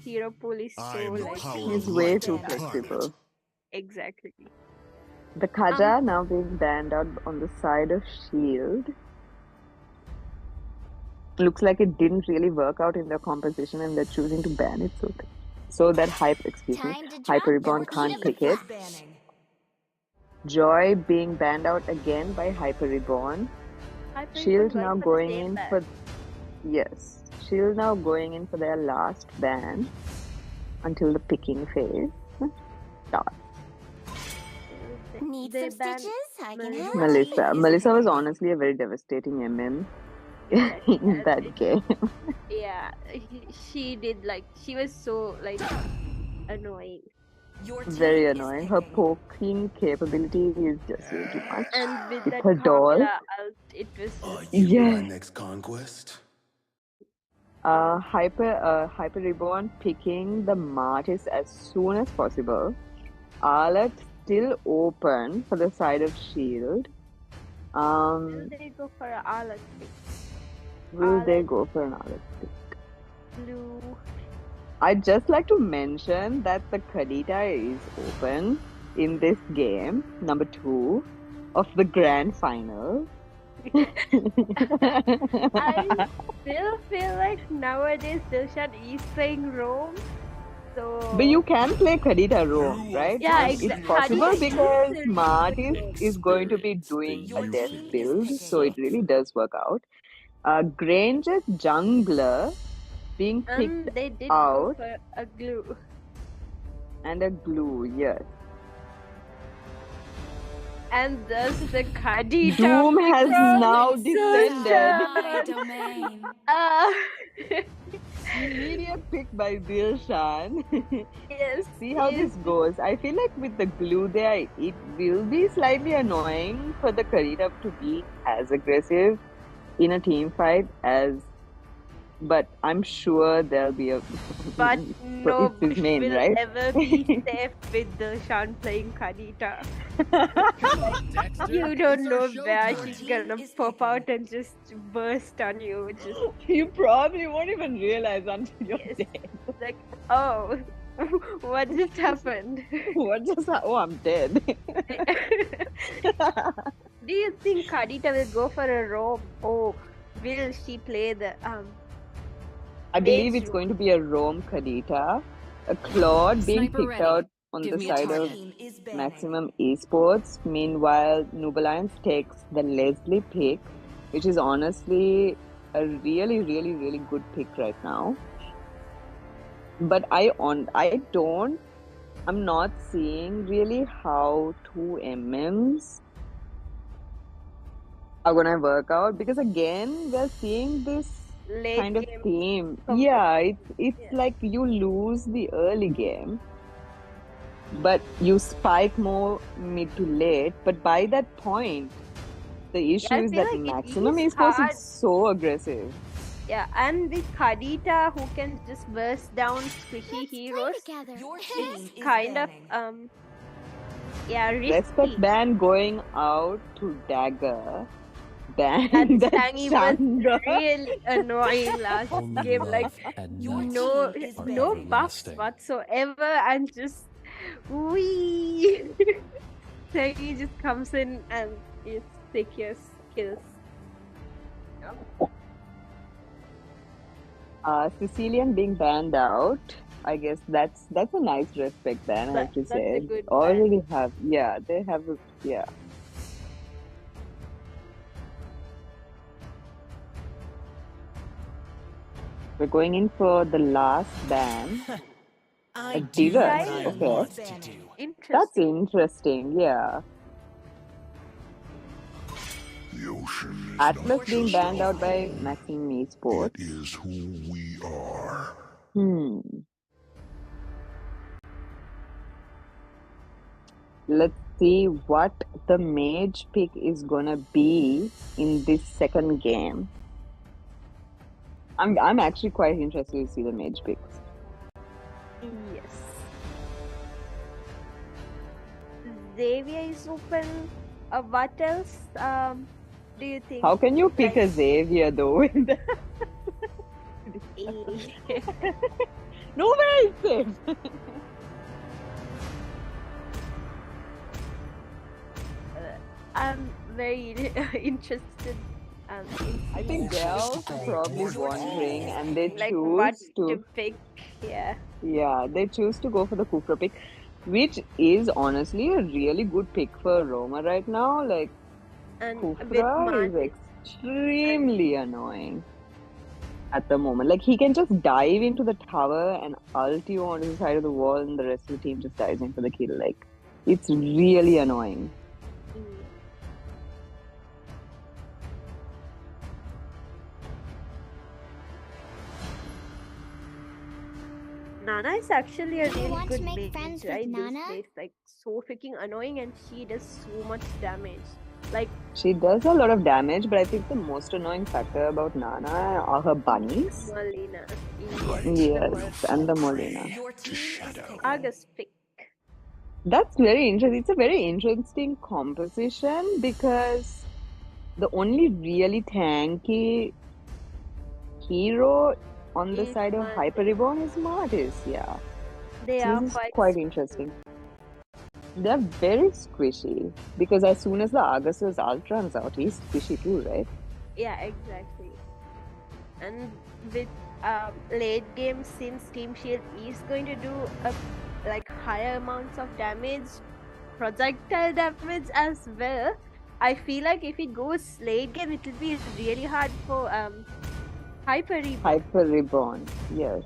hero pool is so like He's way too flexible. exactly. The Kaja now being banned out on the side of Shield. Looks like it didn't really work out in their composition and they're choosing to ban it so that Hyper Reborn can't pick it. Joy being banned out again by Hyper Reborn. Shield now going in for Shield now going in for their last ban until the picking phase starts. Need some stitches? I can help. Melissa was honestly a very devastating MM in that game. Yeah, she did, like, she was so like annoying. Very annoying. Her poking capability is just way too much. And with that her doll. Kamala ult, it was My next conquest? Hyper Reborn picking the Martis as soon as possible. Arlet still open for the side of Shield. Will they go for an Arlet pick? Will they go for an Arlet pick? Blue. I'd just like to mention that the Kadita is open in this game, number 2 of the grand final. I still feel like nowadays Dilshan is playing Rome. So... But you can play Kadita Rome, right? Yeah, It's exactly. possible because Martis is going to be doing a death build, so it really does work out. Granger's jungler being picked they did out. go for a glue. And a glue, yes. And thus the Kadita Doom has from now Dilshan. descended. Immediate pick by Dilshan. Yes. See how this goes. I feel like with the glue there, it will be slightly annoying for the Karita to be as aggressive in a team fight but I'm sure there'll be a But no it's his main, will right? ever be safe with Dilshan playing Kadita. You don't know where she's gonna pop out and just burst on you. You probably won't even realize until you're dead. Like, oh, what just happened? Oh, I'm dead. Do you think Kadita will go for a roam, or will she play the I believe it's going to be a Rome Kadita, a Claude being picked out on the side of Maximum Esports. Meanwhile, Noob Alliance takes the Leslie pick, which is honestly a really, really, really good pick right now. But I'm not seeing really how 2 MMs are gonna work out, because again, we're seeing this late kind of game theme. Yeah, it's like you lose the early game but you spike more mid to late. But by that point, the issue I is feel that like it Maximum is Esports hard. is so aggressive. Yeah, and with Khadita who can just burst down squishy heroes, Your it's kind of yeah, Respect risky. ban going out to Dagger. Ban That that Stangy was Changa. really annoying last Only game. Like love and no nurture are no buffs everlasting. whatsoever, and just wee. Stangy just comes in and is secures kills. Sicilian being banned out. I guess that's a nice respect ban, I have to That's say. a good Already have, yeah, they have, yeah. We're going in for the last ban. A Digger. Okay. Interesting. That's interesting, yeah. The ocean is Atlas not being just banned a out by home. Maximum It Esports. is who we are. Let's see what the mage pick is gonna be in this second game. I'm actually quite interested to see the mage picks. Yes. Xavier is open. What else? Do you think? How can you pick a Xavier though? No way it's safe. I'm very interested. I think they're probably wondering, and they like choose what to pick. Yeah. Yeah, they choose to go for the Kufra pick, which is honestly a really good pick for Roma right now. Like And Kufra is extremely annoying at the moment. Like he can just dive into the tower and ult you onto the side of the wall, and the rest of the team just dives in for the kill. Like it's really annoying. Nana is actually a really want to good make mage, friends with right? Nana? These days, like so freaking annoying, and she does so much damage. Like She does a lot of damage, but I think the most annoying factor about Nana are her bunnies. Molina. Yes, and the Molina. August pick. That's very interesting. It's a very interesting composition because the only really tanky hero on the side of Hyper Reborn is Martis, yeah. They So are this is quite interesting. They're very squishy because as soon as the Argus's ult runs out, he's squishy too, right? Yeah, exactly. And with late game, since Team Shield is going to do like higher amounts of damage, projectile damage as well, I feel like if it goes late game, it will be really hard for Hyper Reborn. Hyper Reborn, yes.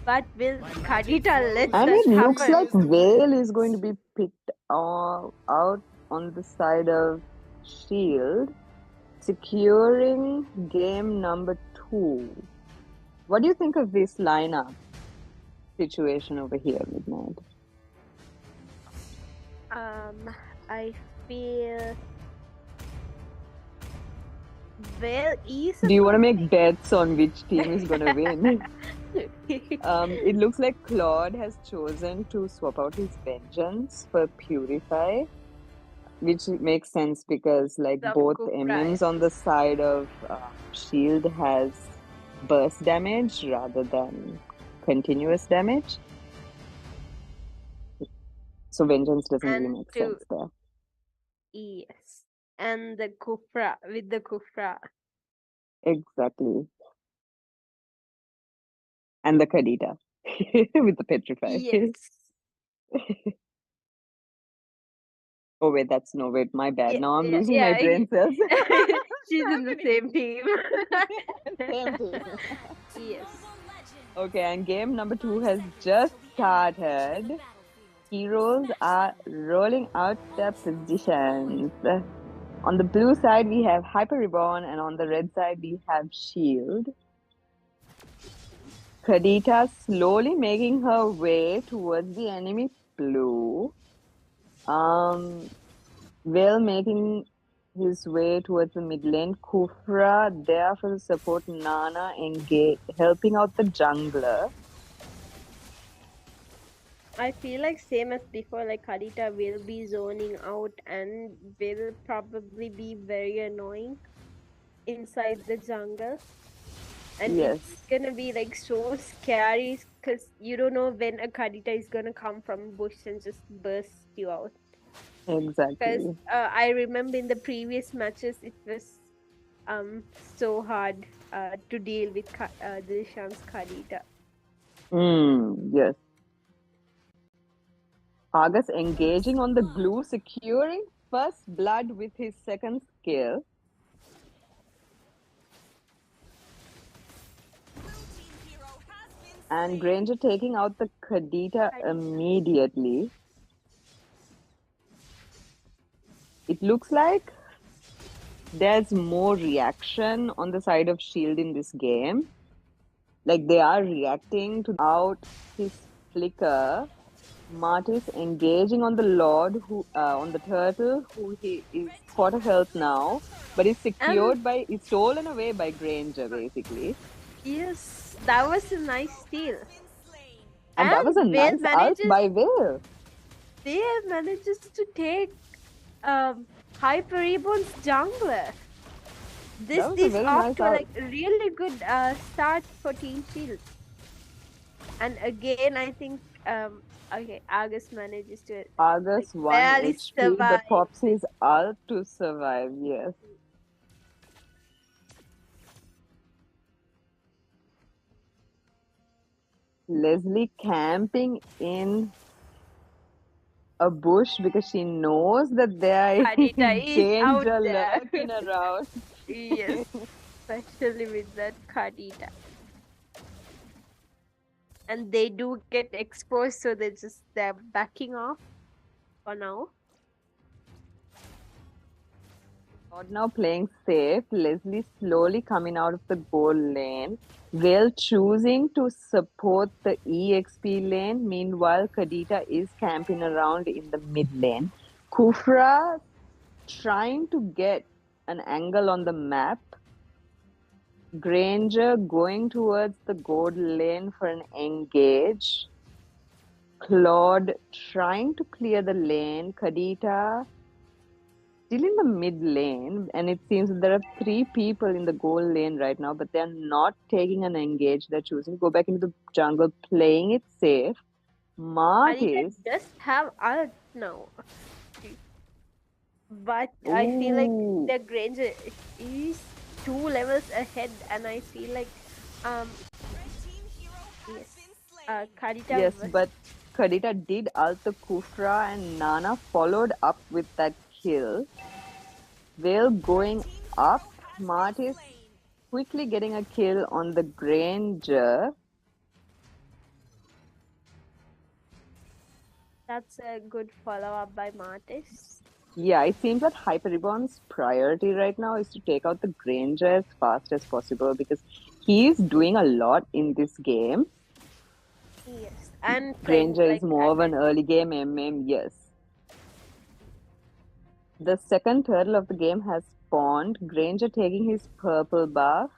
But will Khadita let And that it looks happen? like Vale is going to be picked out on the side of Shield, securing game number 2. What do you think of this lineup situation over here, Midnight? I feel Vale is. Do you want to make bets on which team is going to win? It looks like Claude has chosen to swap out his Vengeance for Purify, which makes sense because like both MMs on the side of Shield has burst damage rather than continuous damage. So Vengeance doesn't really make sense there. Yes. And the Kufra, with the Kufra. Exactly. And the Khadita with the Petrify. Yes. Oh wait, my bad. Yeah, Now I'm losing my brain cells. She's in the same team. Same team. Yes. Okay, and game number 2 has just started. Heroes are rolling out their positions. On the blue side, we have Hyper Reborn, and on the red side, we have Shield. Khadita slowly making her way towards the enemy blue. Vale making his way towards the mid lane. Kufra there for the support. Nana helping out the jungler. I feel like same as before, like Kadita will be zoning out and will probably be very annoying inside the jungle. And Yes, it's gonna be like so scary because you don't know when a Kadita is gonna come from bush and just burst you out. Because exactly. I remember in the previous matches it was so hard to deal with Dilshan's Kadita. Yes. Argus engaging on the glue, securing first blood with his second skill. And Granger taking out the Kadita immediately. It looks like there's more reaction on the side of Sheild in this game. Like they are reacting to out his flicker. Martis engaging on the Lord, who on the turtle, who he is quarter health now, but is secured is stolen away by Granger basically. Yes, that was a nice steal. And that was a nice ult by Will. They manages to take Hyper Reborn's jungler. This is off to like a really good start for Team Shield. And again, I think okay, Argus manages to Argus like, 1 HP, but pops his ult to survive. Yes. Leslie camping in a bush because she knows that there is danger lurking around. Yes, especially with that Kadita. And they do get exposed, so they're backing off for now. Not now playing safe. Leslie slowly coming out of the goal lane. Vale choosing to support the EXP lane. Meanwhile, Kadita is camping around in the mid lane. Kufra trying to get an angle on the map. Granger going towards the gold lane for an engage. Claude trying to clear the lane. Kadita still in the mid lane, and it seems there are 3 people in the gold lane right now, but they're not taking an engage. They're choosing to go back into the jungle, playing it safe. Martis just have ult now. But I feel like the Granger is 2 levels ahead, and I feel like Kadita yes, but Kadita did ult the Kufra, and Nana followed up with that kill. Vale going up. Martis quickly getting a kill on the Granger. That's a good follow-up by Martis. Yeah, it seems that Hyper Reborn's priority right now is to take out the Granger as fast as possible because he is doing a lot in this game. Yes, and Granger is more of an early game MM, yes. The second turtle of the game has spawned. Granger taking his purple buff.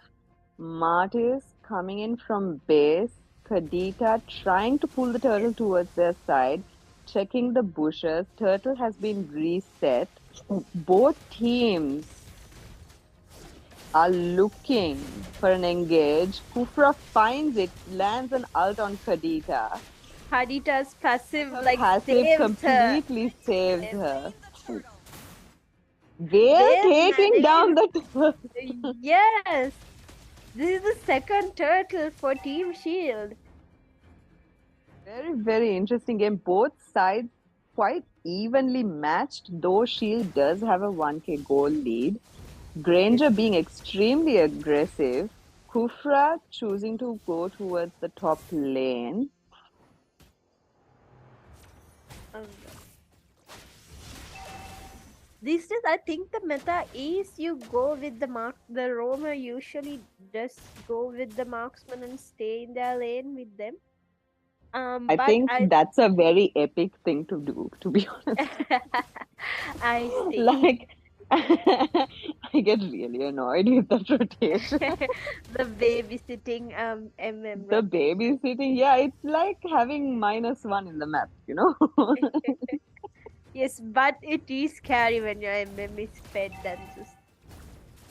Martis coming in from base. Kadita trying to pull the turtle towards their side. Checking the bushes. Turtle has been reset. Both teams are looking for an engage. Kufra finds it, lands an ult on Kadita. Kadita's passive completely saves her. They're taking down the turtle. Yes! This is the second turtle for Team Shield. Very, very interesting game. Both sides quite evenly matched, though Shield does have a 1k goal lead. Granger being extremely aggressive. Kufra choosing to go towards the top lane. These days, I think the meta is you go with the roamer usually just go with the marksman and stay in their lane with them. I But think I that's a very epic thing to do, to be honest. I see. Like, I get really annoyed with that rotation. The babysitting The rotation. babysitting, yeah, it's like having -1 in the math, you know? Yes, but it is scary when your MM is fed and just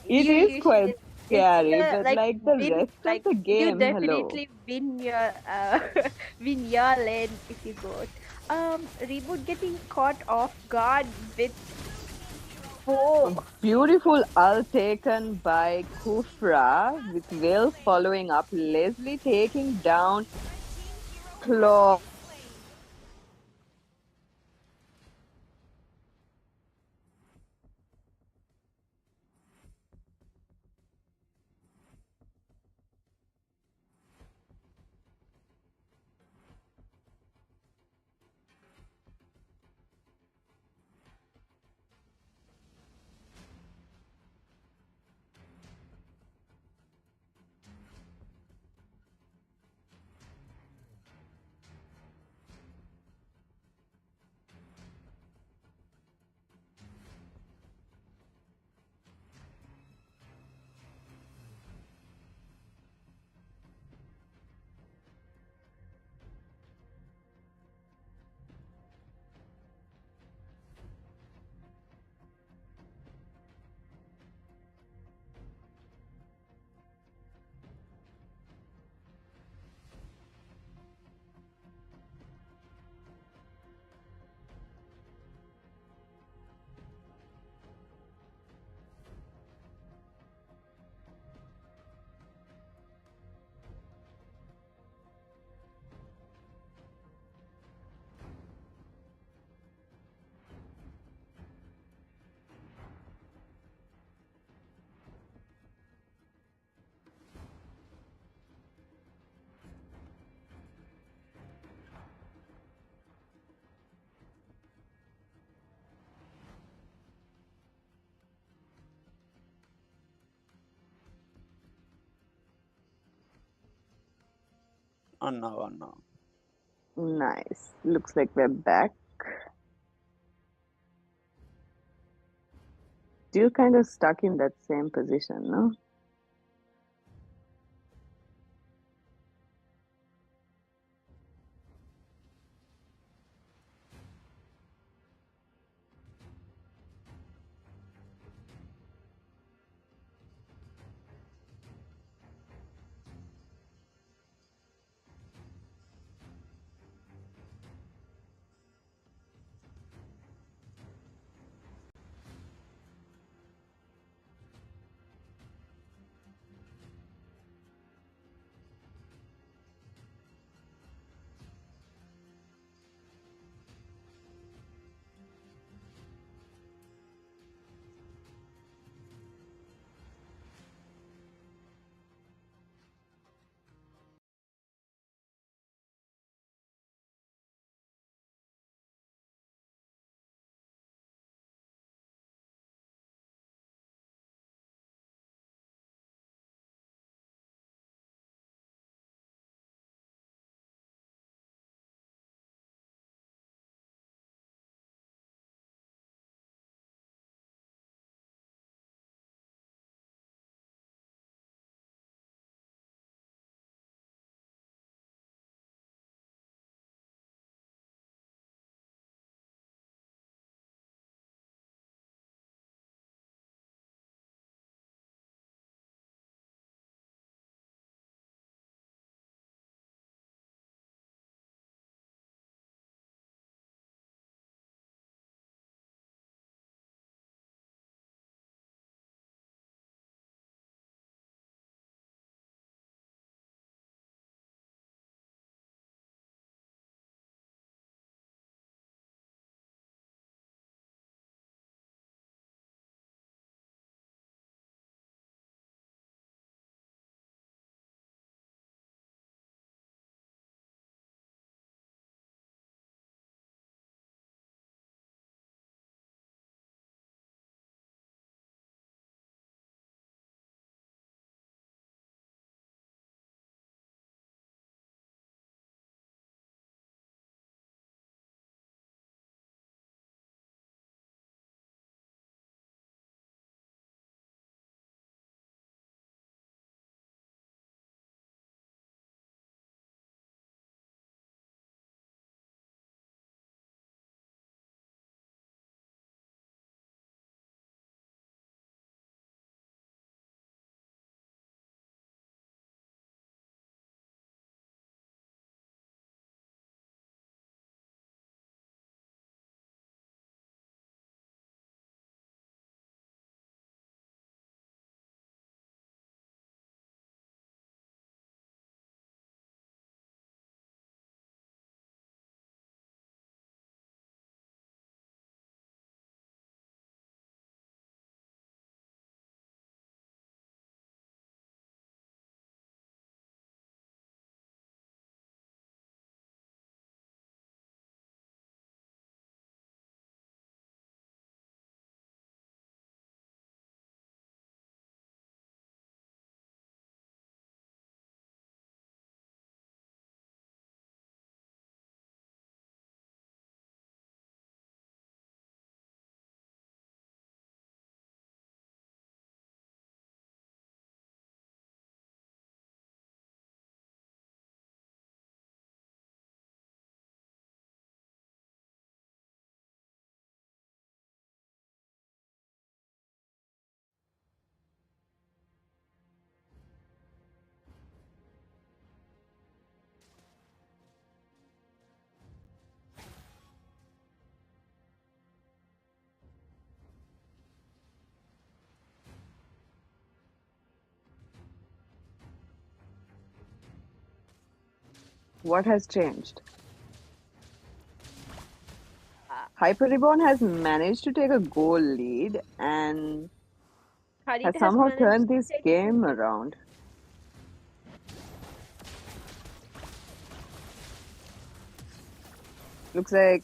It you is usually quite scary, the but like like the win rest of like the you game, hello. definitely win your win your lane if you go. Reboot getting caught off guard with A four. beautiful ult taken by Kufra with Will following up, Leslie taking down Claw. Oh no, oh no. Nice. Looks like we're back. Still kind of stuck in that same position, no? What has changed? Reborn has managed to take a goal lead and has somehow turned this game around. Looks like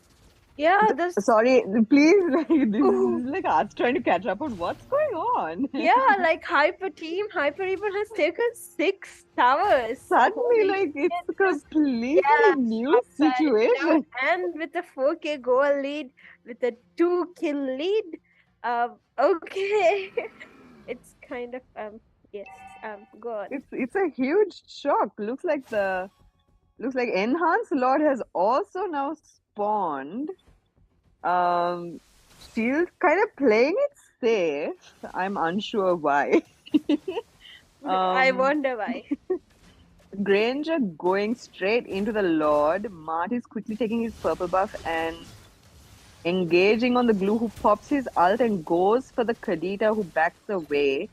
sorry, please, like this is like us trying to catch up on what's going on. Yeah, like Hyper Reborn has taken 6 towers. Suddenly, like it's a completely new situation. And with a 4K goal lead, with a 2-kill lead, okay, it's kind of yes, go on. It's a huge shock. Looks like Enhanced Lord has also now spawned. Sheild kind of playing it safe. I'm unsure why. I wonder why. Granger going straight into the Lord. Mart is quickly taking his purple buff and engaging on the Glue, who pops his ult and goes for the Kadita, who backs away.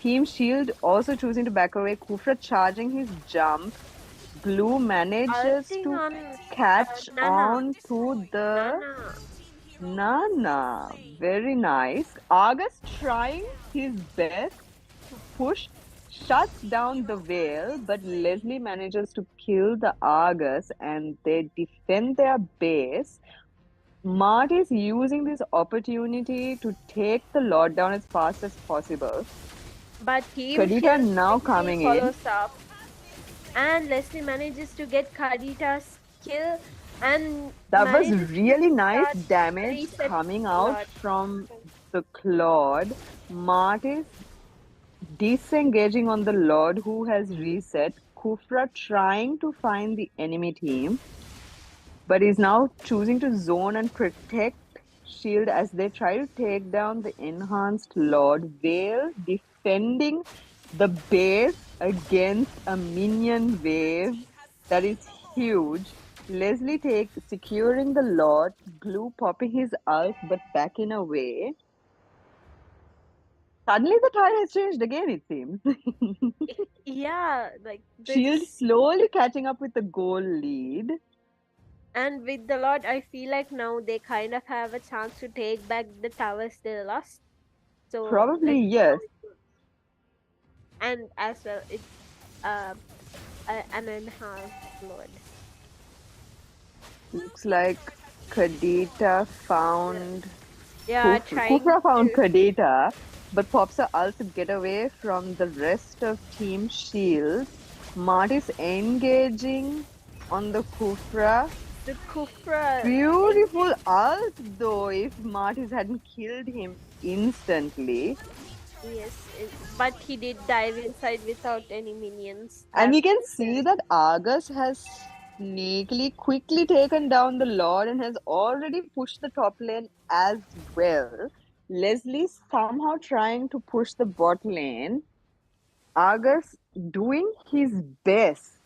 Team Sheild also choosing to back away. Kufra charging his jump. Glue manages to catch on to the Nana. Very nice. Argus trying his best to push, shuts down the Veil, but Leslie manages to kill the Argus and they defend their base. Mart is using this opportunity to take the Lord down as fast as possible. But Team Kadita Sheild now coming in. follows up. And Leslie manages to get Kadita's kill, and that was really nice damage coming out from the Claude. Mart is disengaging on the Lord, who has reset. Kufra trying to find the enemy team, but is now choosing to zone and protect Sheild as they try to take down the Enhanced Lord. Veil defending the base against a minion wave that is huge. Leslie securing the Lord, Glue popping his ult but backing away. Suddenly the tide has changed again, it seems. Yeah, like Sheild slowly catching up with the goal lead. And with the Lord, I feel like now they kind of have a chance to take back the towers they lost. So probably yes. And as well, it's an enhanced Lord. Looks like Kadita found. Yeah, Kufra found Kadita, but pops her ult to get away from the rest of Team Sheild. Mart is engaging on the Kufra. The Kufra. Beautiful ult though, if Martis hadn't killed him instantly. Yes, but he did dive inside without any minions. And we can see that Argus has sneakily quickly taken down the Lord and has already pushed the top lane as well. Leslie somehow trying to push the bot lane. Argus doing his best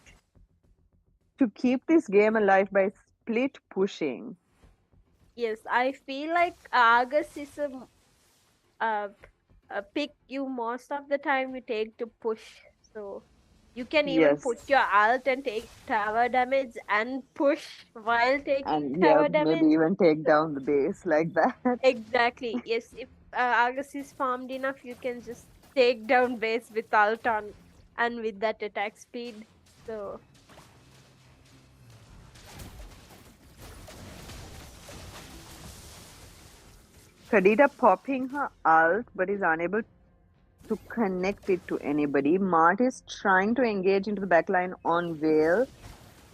to keep this game alive by split pushing. Yes, I feel like Argus is a pick you most of the time you take to push. So you can even put your ult and take tower damage and push while taking tower damage. Maybe even take down the base like that. Exactly. Yes, if Argus is farmed enough, you can just take down base with ult on and with that attack speed. So Kadita popping her ult but is unable to connect it to anybody. Mart is trying to engage into the backline on Veil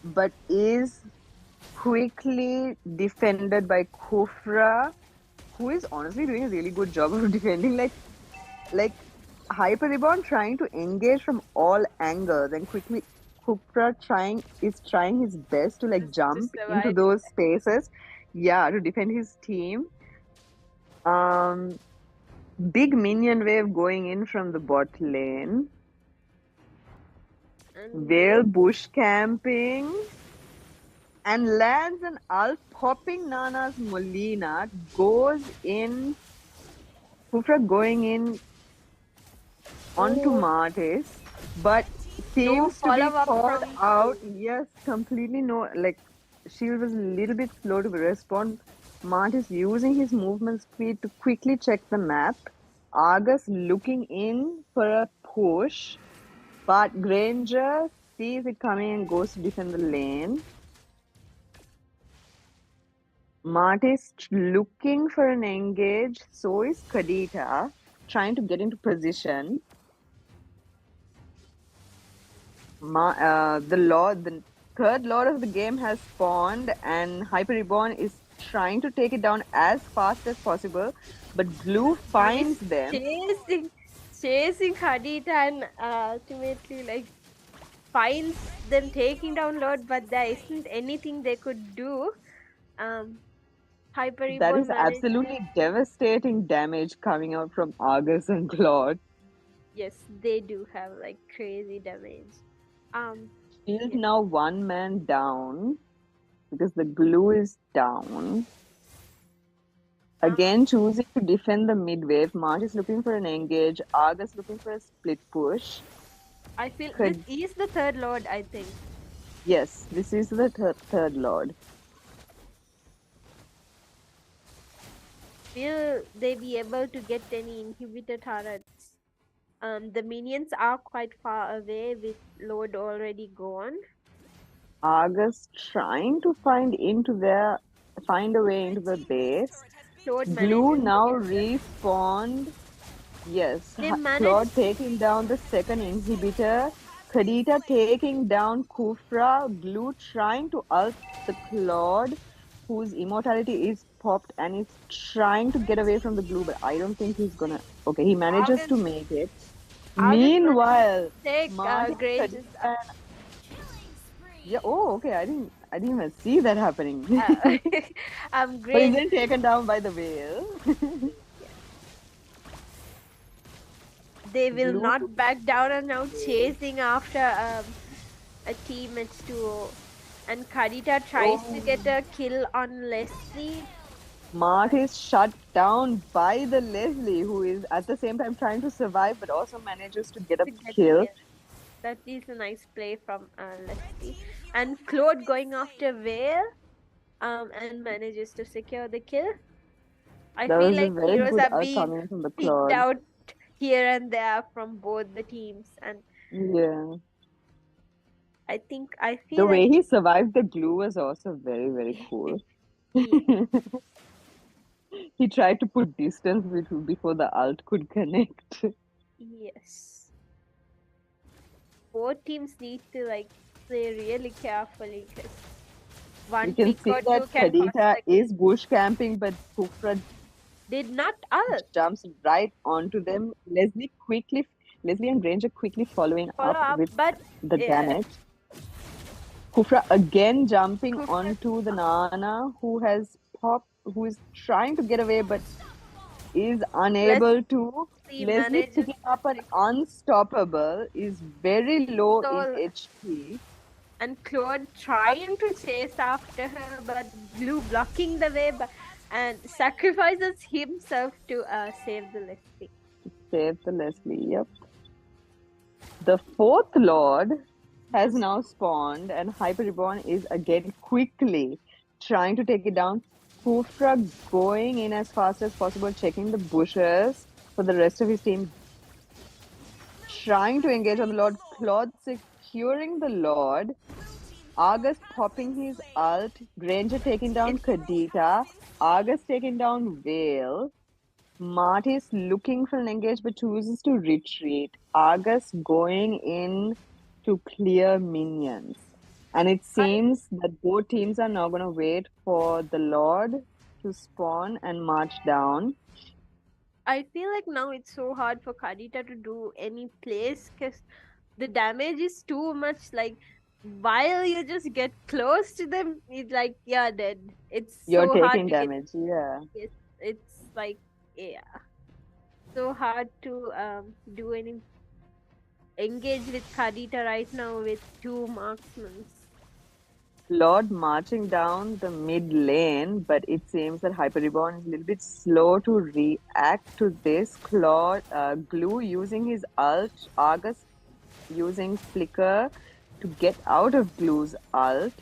but is quickly defended by Kufra, who is honestly doing a really good job of defending. Like Hyper Reborn trying to engage from all angles and quickly Kufra is trying his best to like jump into those spaces. Yeah, to defend his team. Big minion wave going in from the bot lane. Veil bush camping and lands an ult popping Nana's Molina, goes in. Kufra going in onto Martis, but seems to be follow-up called from out. Yes, completely no. Like, Shield was a little bit slow to respond. Mart is using his movement speed to quickly check the map. Argus looking in for a push, but Granger sees it coming and goes to defend the lane. Mart is looking for an engage. So is Kadita, trying to get into position. The third lord of the game has spawned, and Reborn is trying to take it down as fast as possible, but Glue finds them. Chasing Hadita and ultimately like finds them taking down Lord, but there isn't anything they could do. Hyper That Reborn is managed. absolutely devastating damage coming out from Argus and Claude. Yes, they do have like crazy damage. Shield now one man down because the Glue is down. Again, choosing to defend the mid wave. Mart is looking for an engage. Argus looking for a split push. I feel this is the third Lord, I think. Yes, this is the third Lord. Will they be able to get any inhibitor turrets? The minions are quite far away with Lord already gone. Argus trying to find a way into the base. Glue now respawned. Yes, Claude taking down the second inhibitor. Kadita taking down Kufra. Glue trying to ult the Claude, whose immortality is popped and is trying to get away from the Glue, but I don't think he's gonna. Okay, he manages to make it. Meanwhile, Martin, yeah. Oh, okay. I didn't even see that happening. But he's then taken down by the whale. They will not back down and now chasing after a team H2O. And Kadita tries to get a kill on Leslie. Mart is shut down by the Leslie, who is at the same time trying to survive but also manages to get a kill. That is a nice play from Leslie. And Claude going after Vale and manages to secure the kill. I feel like heroes are being picked out here and there from both the teams, and yeah, I feel the way like he survived the glue was also very, very cool. He tried to put distance before the ult could connect. Yes, both teams need to like play really carefully because one you can see that Kadita is bush camping, but Kufra did not ult. Jumps right onto them. Leslie and Granger quickly following up with the damage. Kufra again jumping onto the Nana, who is trying to get away but is unable to. Leslie picking up an unstoppable, is very low in HP. And Claude trying to chase after her, but Blue blocking the way and sacrifices himself to save the Leslie. Save the Leslie, yep. The fourth Lord has now spawned, and Reborn is again quickly trying to take it down. Kufra going in as fast as possible, checking the bushes for the rest of his team. Trying to engage on the Lord. Claude securing the Lord. Argus popping his ult. Granger taking down Kadita. Argus taking down Vale. Martis looking for an engage but chooses to retreat. Argus going in to clear minions. And it seems that both teams are now going to wait for the Lord to spawn and march down. I feel like now it's so hard for Kadita to do any plays because the damage is too much. Like, while you just get close to them, it's like you're dead. You're so taking hard to damage, yeah. It's like, yeah. So hard to do any engage with Kadita right now with two marksmen. Lord marching down the mid lane, but it seems that Reborn is a little bit slow to react to this. Glue using his ult. Argus using Flicker to get out of Glue's ult.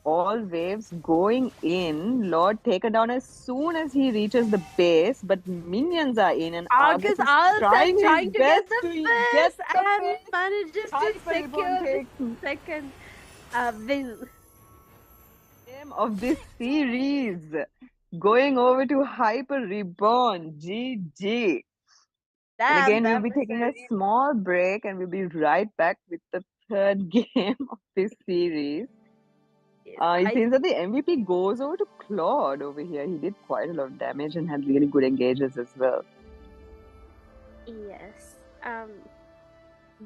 All waves going in. Lord taken down as soon as he reaches the base, but minions are in and Argus is Ult trying trying his to get best the to base get the and base. manages to Hyper Reborn secure takes the second win. game of this series. Going over to Hyper Reborn. GG. And Damn, again, we'll that be was taking a a small break and we'll be right back with the third game of this series. It seems that the MVP goes over to Claude over here. He did quite a lot of damage and had really good engages as well. Yes.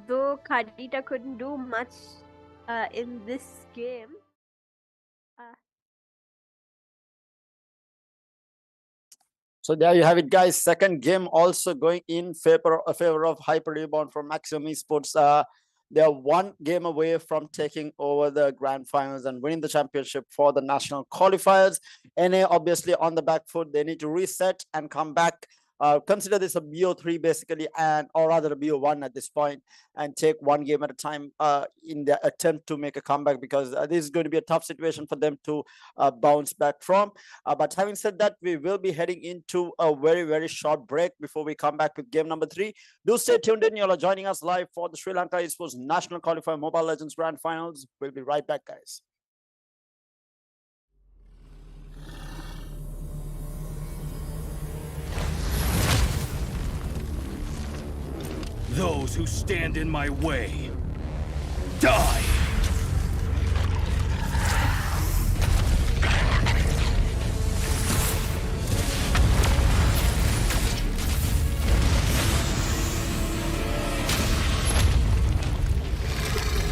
Though Kadita couldn't do much in this game. So there you have it, guys. Second game also going in favor of Hyper Reborn from Maximum Esports. They are one game away from taking over the grand finals and winning the championship for the national qualifiers. NA obviously on the back foot. They need to reset and come back. Consider this a BO3 basically, or rather a BO1 at this point, and take one game at a time in their attempt to make a comeback, because this is going to be a tough situation for them to bounce back from. But having said that, we will be heading into a very, very short break before we come back with game number 3. Do stay tuned in. You all are joining us live for the Sri Lanka Esports National Qualifier Mobile Legends Grand Finals. We'll be right back, guys. Those who stand in my way, die!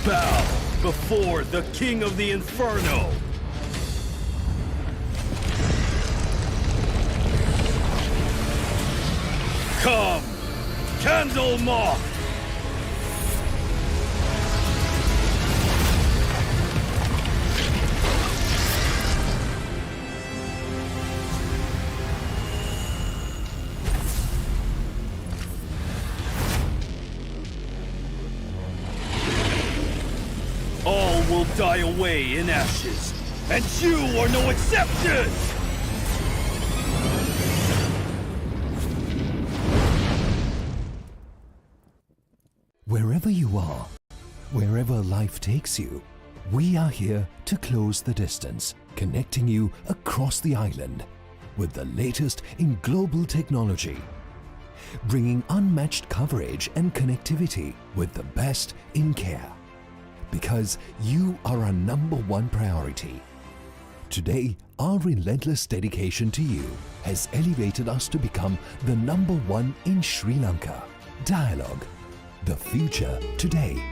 Bow before the King of the Inferno! Come! Candle Moth! All will die away in ashes, and you are no exception! Wherever you are, wherever life takes you, we are here to close the distance, connecting you across the island with the latest in global technology, bringing unmatched coverage and connectivity with the best in care. Because you are our #1 priority. Today, our relentless dedication to you has elevated us to become the #1 in Sri Lanka. Dialogue. The future today.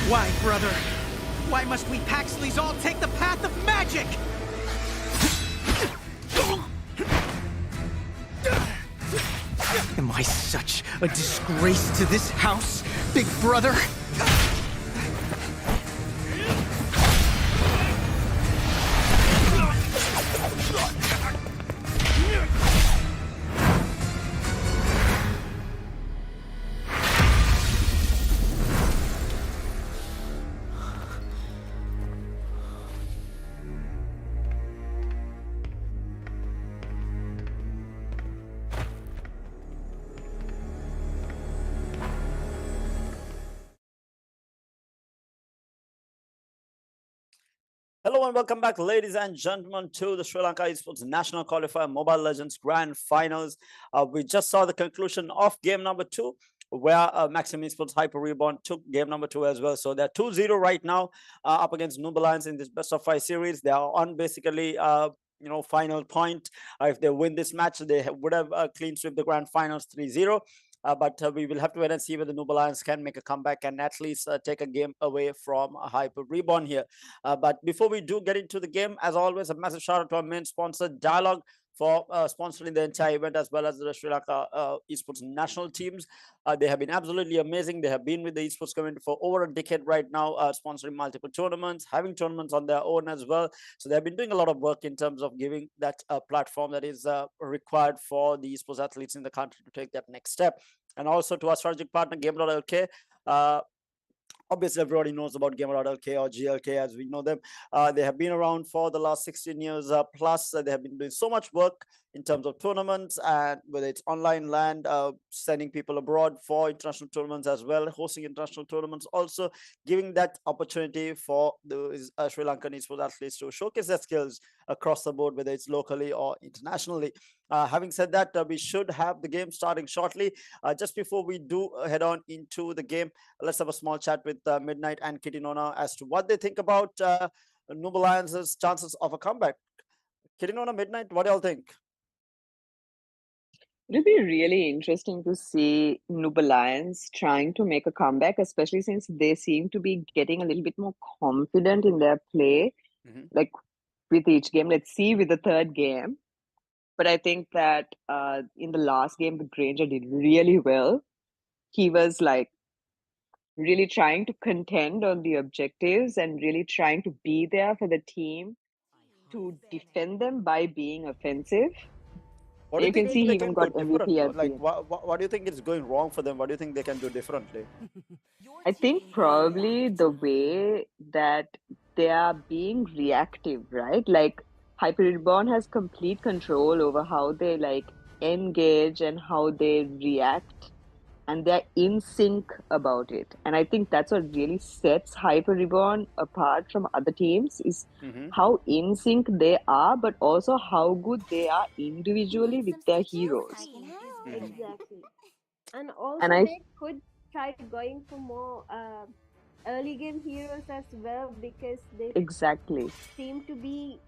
Why, brother? Why must we Paxleys all take the path of magic? Am I such a disgrace to this house, big brother? Hello and welcome back, ladies and gentlemen, to the Sri Lanka Esports National Qualifier Mobile Legends Grand Finals. We just saw the conclusion of game number 2, where Maximum Esports Hyper Reborn took game number 2 as well. So they're 2-0 right now up against Noob Alliance in this best of 5 series. They are on basically final point. If they win this match, they would have clean sweep the grand finals 3-0. But we will have to wait and see whether Noob Alliance can make a comeback and at least take a game away from Hyper Reborn here. But before we do get into the game, as always, a massive shout out to our main sponsor, Dialogue, for sponsoring the entire event, as well as the Sri Lanka Esports National teams. They have been absolutely amazing. They have been with the esports community for over a decade right now, sponsoring multiple tournaments, having tournaments on their own as well. So they have been doing a lot of work in terms of giving that platform that is required for the esports athletes in the country to take that next step. And also to our strategic partner, Gamer.LK. Obviously, everybody knows about Gamer.LK or GLK as we know them. They have been around for the last 16 years plus. They have been doing so much work in terms of tournaments, and whether it's online land, sending people abroad for international tournaments as well, hosting international tournaments, also giving that opportunity for the Sri Lankan esports athletes to showcase their skills across the board, whether it's locally or internationally. Having said that, we should have the game starting shortly. Just before we do head on into the game, let's have a small chat with Midnight and Kitinona as to what they think about Noob Alliance's chances of a comeback. Kitinona, Midnight, what do y'all think? It'll be really interesting to see Noob Alliance trying to make a comeback, especially since they seem to be getting a little bit more confident in their play, like with each game. Let's see with the third game. But I think that in the last game, the Granger did really well. He was like really trying to contend on the objectives and really trying to be there for the team to defend them by being offensive. What do you can see he they even can got do MVP different? at the Like, end. what do you think is going wrong for them? What do you think they can do differently? I think probably the way that they are being reactive, right? Like Hyper Reborn has complete control over how they like engage and how they react, and they're in sync about it. And I think that's what really sets Hyper Reborn apart from other teams is how in sync they are, but also how good they are individually with their heroes. Exactly. And also And I they could try going for more early game heroes as well, because they exactly seem to be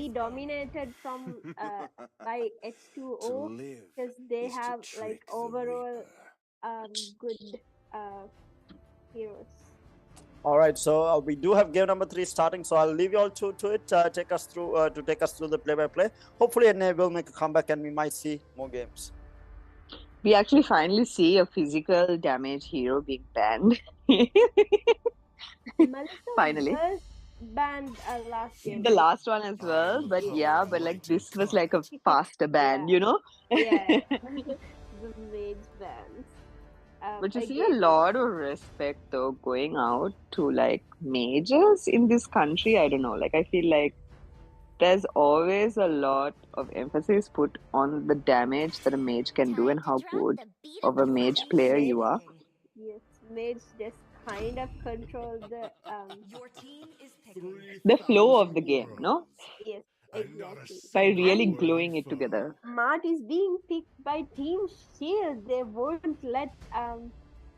dominated from by H2O, because they have like overall good heroes. All right, so we do have game number 3 starting. So I'll leave you all to it. Take us through the play-by-play. Hopefully, NA will make a comeback and we might see more games. We actually finally see a physical damage hero being banned. Finally. Was banned last game. The last one as well, but yeah, but like this was like a faster ban, you know? Yeah. The mage bans. But you see a lot of respect though going out to like mages in this country. I don't know, like I feel like there's always a lot of emphasis put on the damage that a mage can do and how good of a mage player you are. Yes, mage just kind of control the the flow of the game, no? Yes, exactly. By really gluing it together. Mart is being picked by Team Sheild. They won't let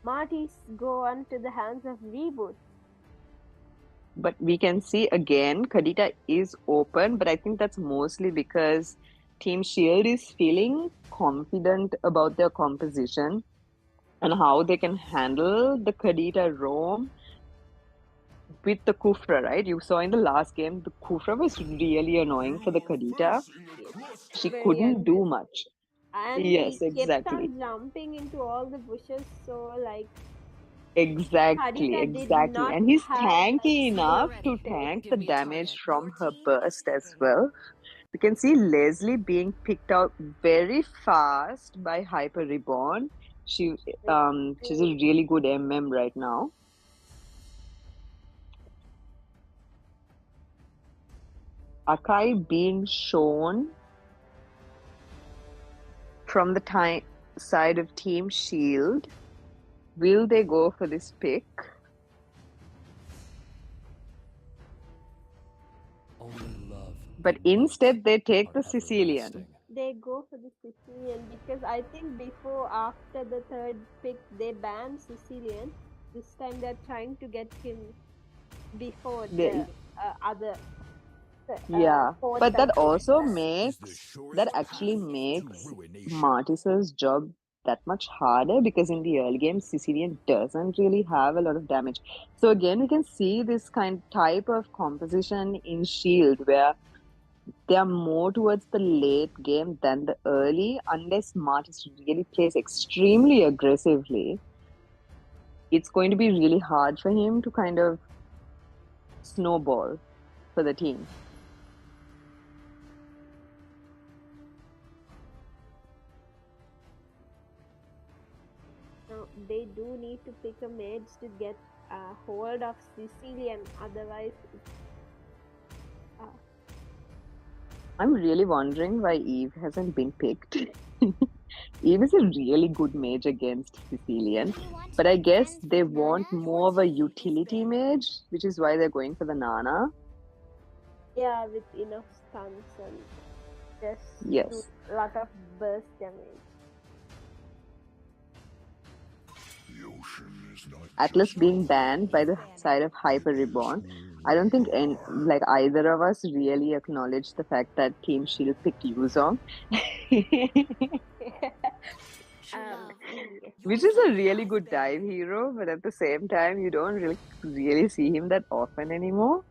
Martis go onto the hands of ReBoOt. But we can see again, Kadita is open, but I think that's mostly because Team Sheild is feeling confident about their composition and how they can handle the Kadita roam with the Kufra, right? You saw in the last game, the Kufra was really annoying for the Kadita. She couldn't do much. And yes, he exactly. kept on jumping into all the bushes, so like Exactly. And he's tanky enough to tank the damage from her burst as well. You can see Leslie being picked out very fast by Hyper Reborn. She's a really good MM right now. Akai being shown from the side of Team Sheild. Will they go for this pick? But instead they take the Sicilian. They go for the Sicilian because I think after the third pick, they banned Sicilian. This time they're trying to get him before the other Yeah, for but that also that. that actually makes Martis's job that much harder because in the early game, Sicilian doesn't really have a lot of damage. So again, we can see this kind type of composition in Shield where they are more towards the late game than the early, unless Martis really plays extremely aggressively. It's going to be really hard for him to kind of snowball for the team. Now, they do need to pick a mage to get a hold of Sicilian, otherwise I'm really wondering why Eve hasn't been picked. Eve is a really good mage against Sicilian, but I guess they want more of a utility mage, which is why they're going for the Nana. yeah, with enough stuns and just Yes. a lot of burst damage. Atlas being banned by the side of Hyper Reborn. I don't think like either of us really acknowledged the fact that Team Shield picked Yuzong. Which is a really good dive hero, but at the same time, you don't really see him that often anymore.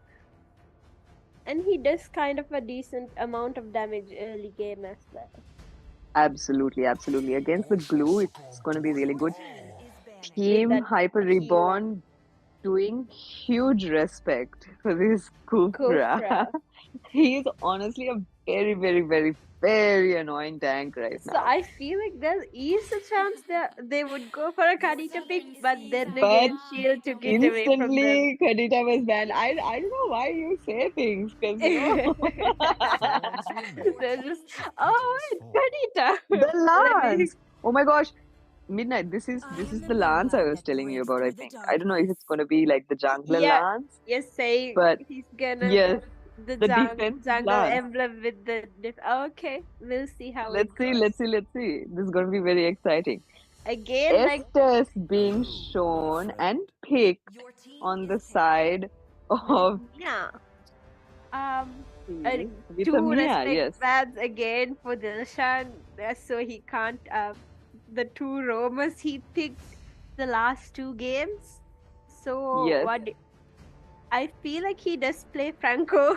And he does kind of a decent amount of damage early game as well. Absolutely, absolutely. Against the glue, it's going to be really good. Team Hyper Reborn doing huge respect for this Kufra. He's honestly a very, very, very, very annoying tank right now. So I feel like there is a chance that they would go for a Kadita pick, but then again, Shield took it away from them. Instantly, Kadita was banned. I don't know why you say things, because you know. They're just, oh, it's Kadita. The Lance! Oh my gosh. Midnight, this is the Lance I was telling you about, I think. I don't know if it's going to be like the jungler Lance. Yes, say but he's gonna yes, the defense jungle Lance. emblem with the okay, we'll see how Let's see. This is going to be very exciting. Again, Estes being shown and picked on the side of with two Mia, respect bans again for Dilshan, so he can't the two roamers he picked the last two games. So what I feel like he does play Franco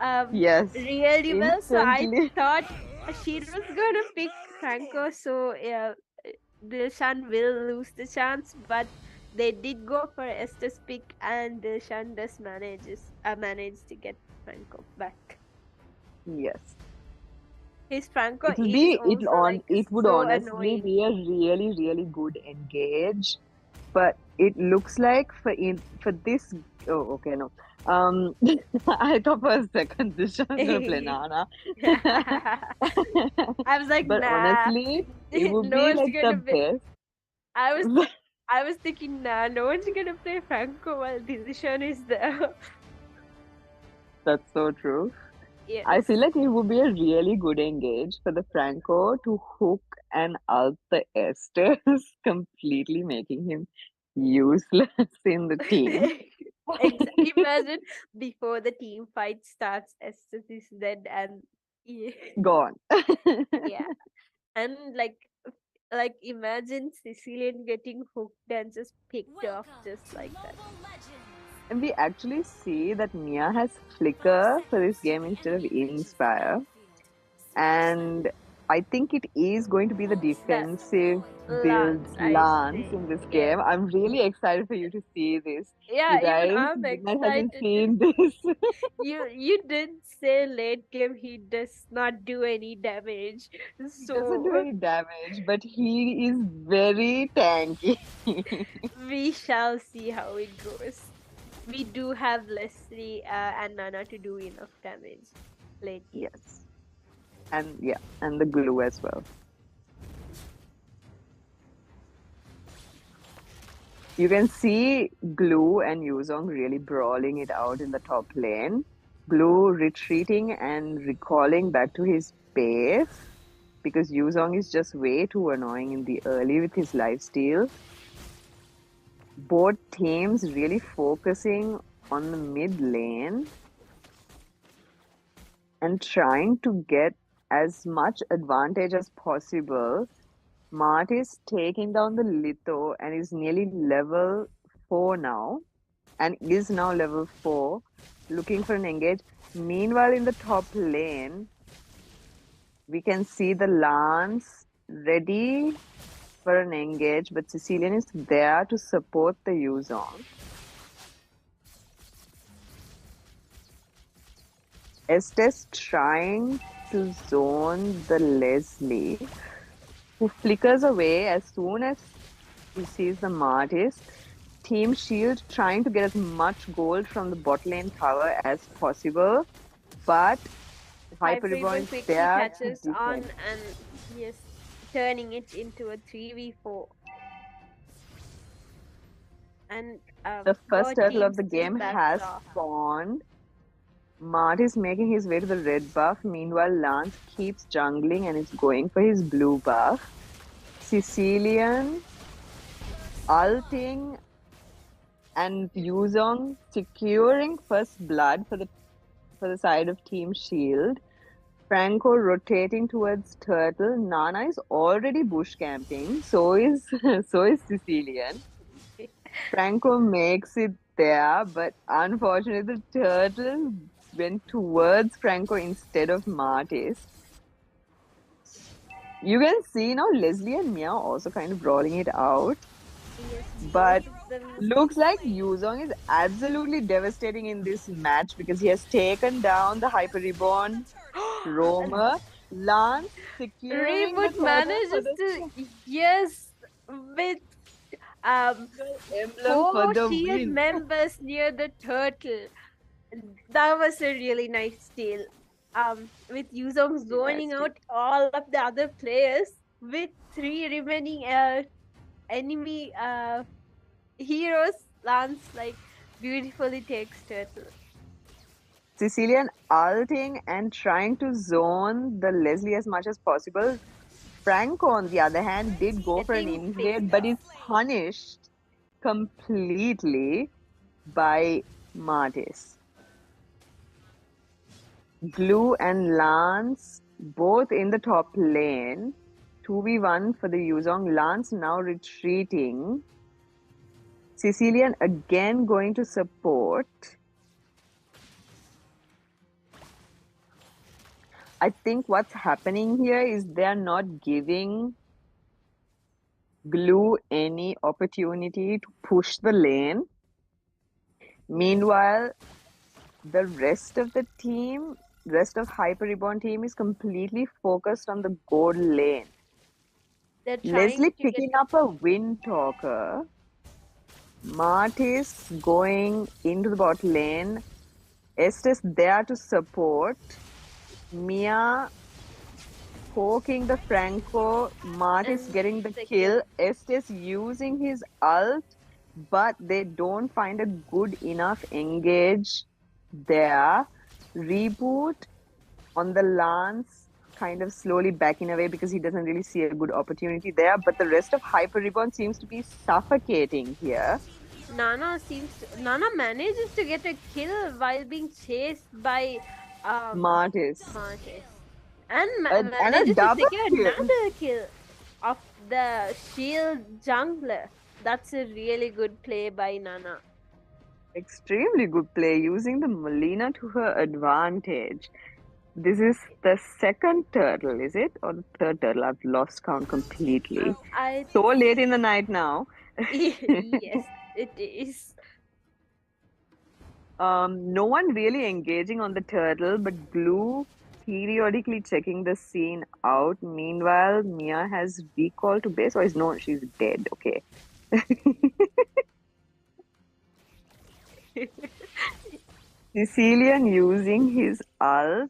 really well. So I thought she was gonna pick Franco, so Dilshan will lose the chance, but they did go for Estes pick, and Dilshan does manage to get Franco back. Yes. His Franco it would so honestly annoying. be a really, really good engage, but it looks like for this. Oh, okay, no. I thought for a second this was gonna play Nana. I was like, but nah. Honestly, it would be like the best. I was thinking, nah, no one's gonna play Franco while Dilshan is there. That's so true. Yes. I feel like it would be a really good engage for the Franco to hook and ult the Estes, completely making him useless in the team. Imagine before the team fight starts, Estes is dead and gone. Yeah, and like imagine Sicilian getting hooked and just picked off just like that. And we actually see that Mia has Flicker for this game instead of Inspire. And I think it is going to be the defensive build Lance in this game. I'm really excited for you to see this. Yeah, you guys, I'm excited. I haven't seen this. you did say late game he does not do any damage. So he doesn't do any damage, but he is very tanky. We shall see how it goes. We do have Leslie and Nana to do enough damage late. Yes. And the glue as well. You can see Glue and Yuzong really brawling it out in the top lane. Glue retreating and recalling back to his base because Yuzong is just way too annoying in the early with his lifesteal. Both teams really focusing on the mid lane. and trying to get as much advantage as possible. Mart is taking down the Litho and is nearly level 4 now, and is now level 4, looking for an engage. Meanwhile, in the top lane, we can see the Lance ready for an engage, but Sicilian is there to support the Yuzong. Estes trying to zone the Leslie, who flickers away as soon as he sees the Martis. Team Sheild trying to get as much gold from the bot lane tower as possible, but Hyper Reborn is quickly there catches to on defend. and yes, turning it into a 3v4. And The first both turtle of teams the still game backs has off. spawned. Mart is making his way to the red buff. Meanwhile, Lance keeps jungling and is going for his blue buff. Sicilian ulting and Yuzong securing first blood for the side of Team Shield. Franco rotating towards Turtle. Nana is already bush camping. So is Sicilian. Franco makes it there, but unfortunately the Turtle went towards Franco instead of Martis. You can see now Leslie and Mia also kind of rolling it out. Yes, But both of them looks like Yuzong is absolutely devastating in this match because he has taken down the Hyper Reborn roamer. Lance securing the ReBoOt totem for manages the to, yes, with emblem for 4 the shield win. members near the turtle. That was a really nice steal. With Yuzong zoning out all of the other players with 3 remaining enemy heroes, Lance beautifully takes turtle. Sicilian ulting and trying to zone the Leslie as much as possible. Franco, on the other hand, did go for an invade, but is punished completely by Martis. Glue and Lance both in the top lane. 2v1 for the Yuzong. Lance now retreating. Sicilian again going to support. I think what's happening here is they're not giving Glue any opportunity to push the lane. Meanwhile, the rest of the team, rest of Hyper Reborn team is completely focused on the gold lane. Leslie picking up a Wind Talker. Martis going into the bot lane. Estes there to support. Mia poking the Franco. Martis getting the kill. Estes using his ult, but they don't find a good enough engage there. ReBoOt on the Lance, kind of slowly backing away because he doesn't really see a good opportunity there. But the rest of Hyper Reborn seems to be suffocating here. Nana manages to get a kill while being chased by Martis. And And a manages to double secure kill. another kill of the Shield jungler. That's a really good play by Nana. Extremely good play, using the Molina to her advantage. This is the second turtle, is it? Or the third turtle? I've lost count completely. So late in the night now. Yes, it is. No one really engaging on the turtle, but Glue periodically checking the scene out. Meanwhile, Mia has recall to base. Or no, she's dead. Okay. Sicilian using his ult.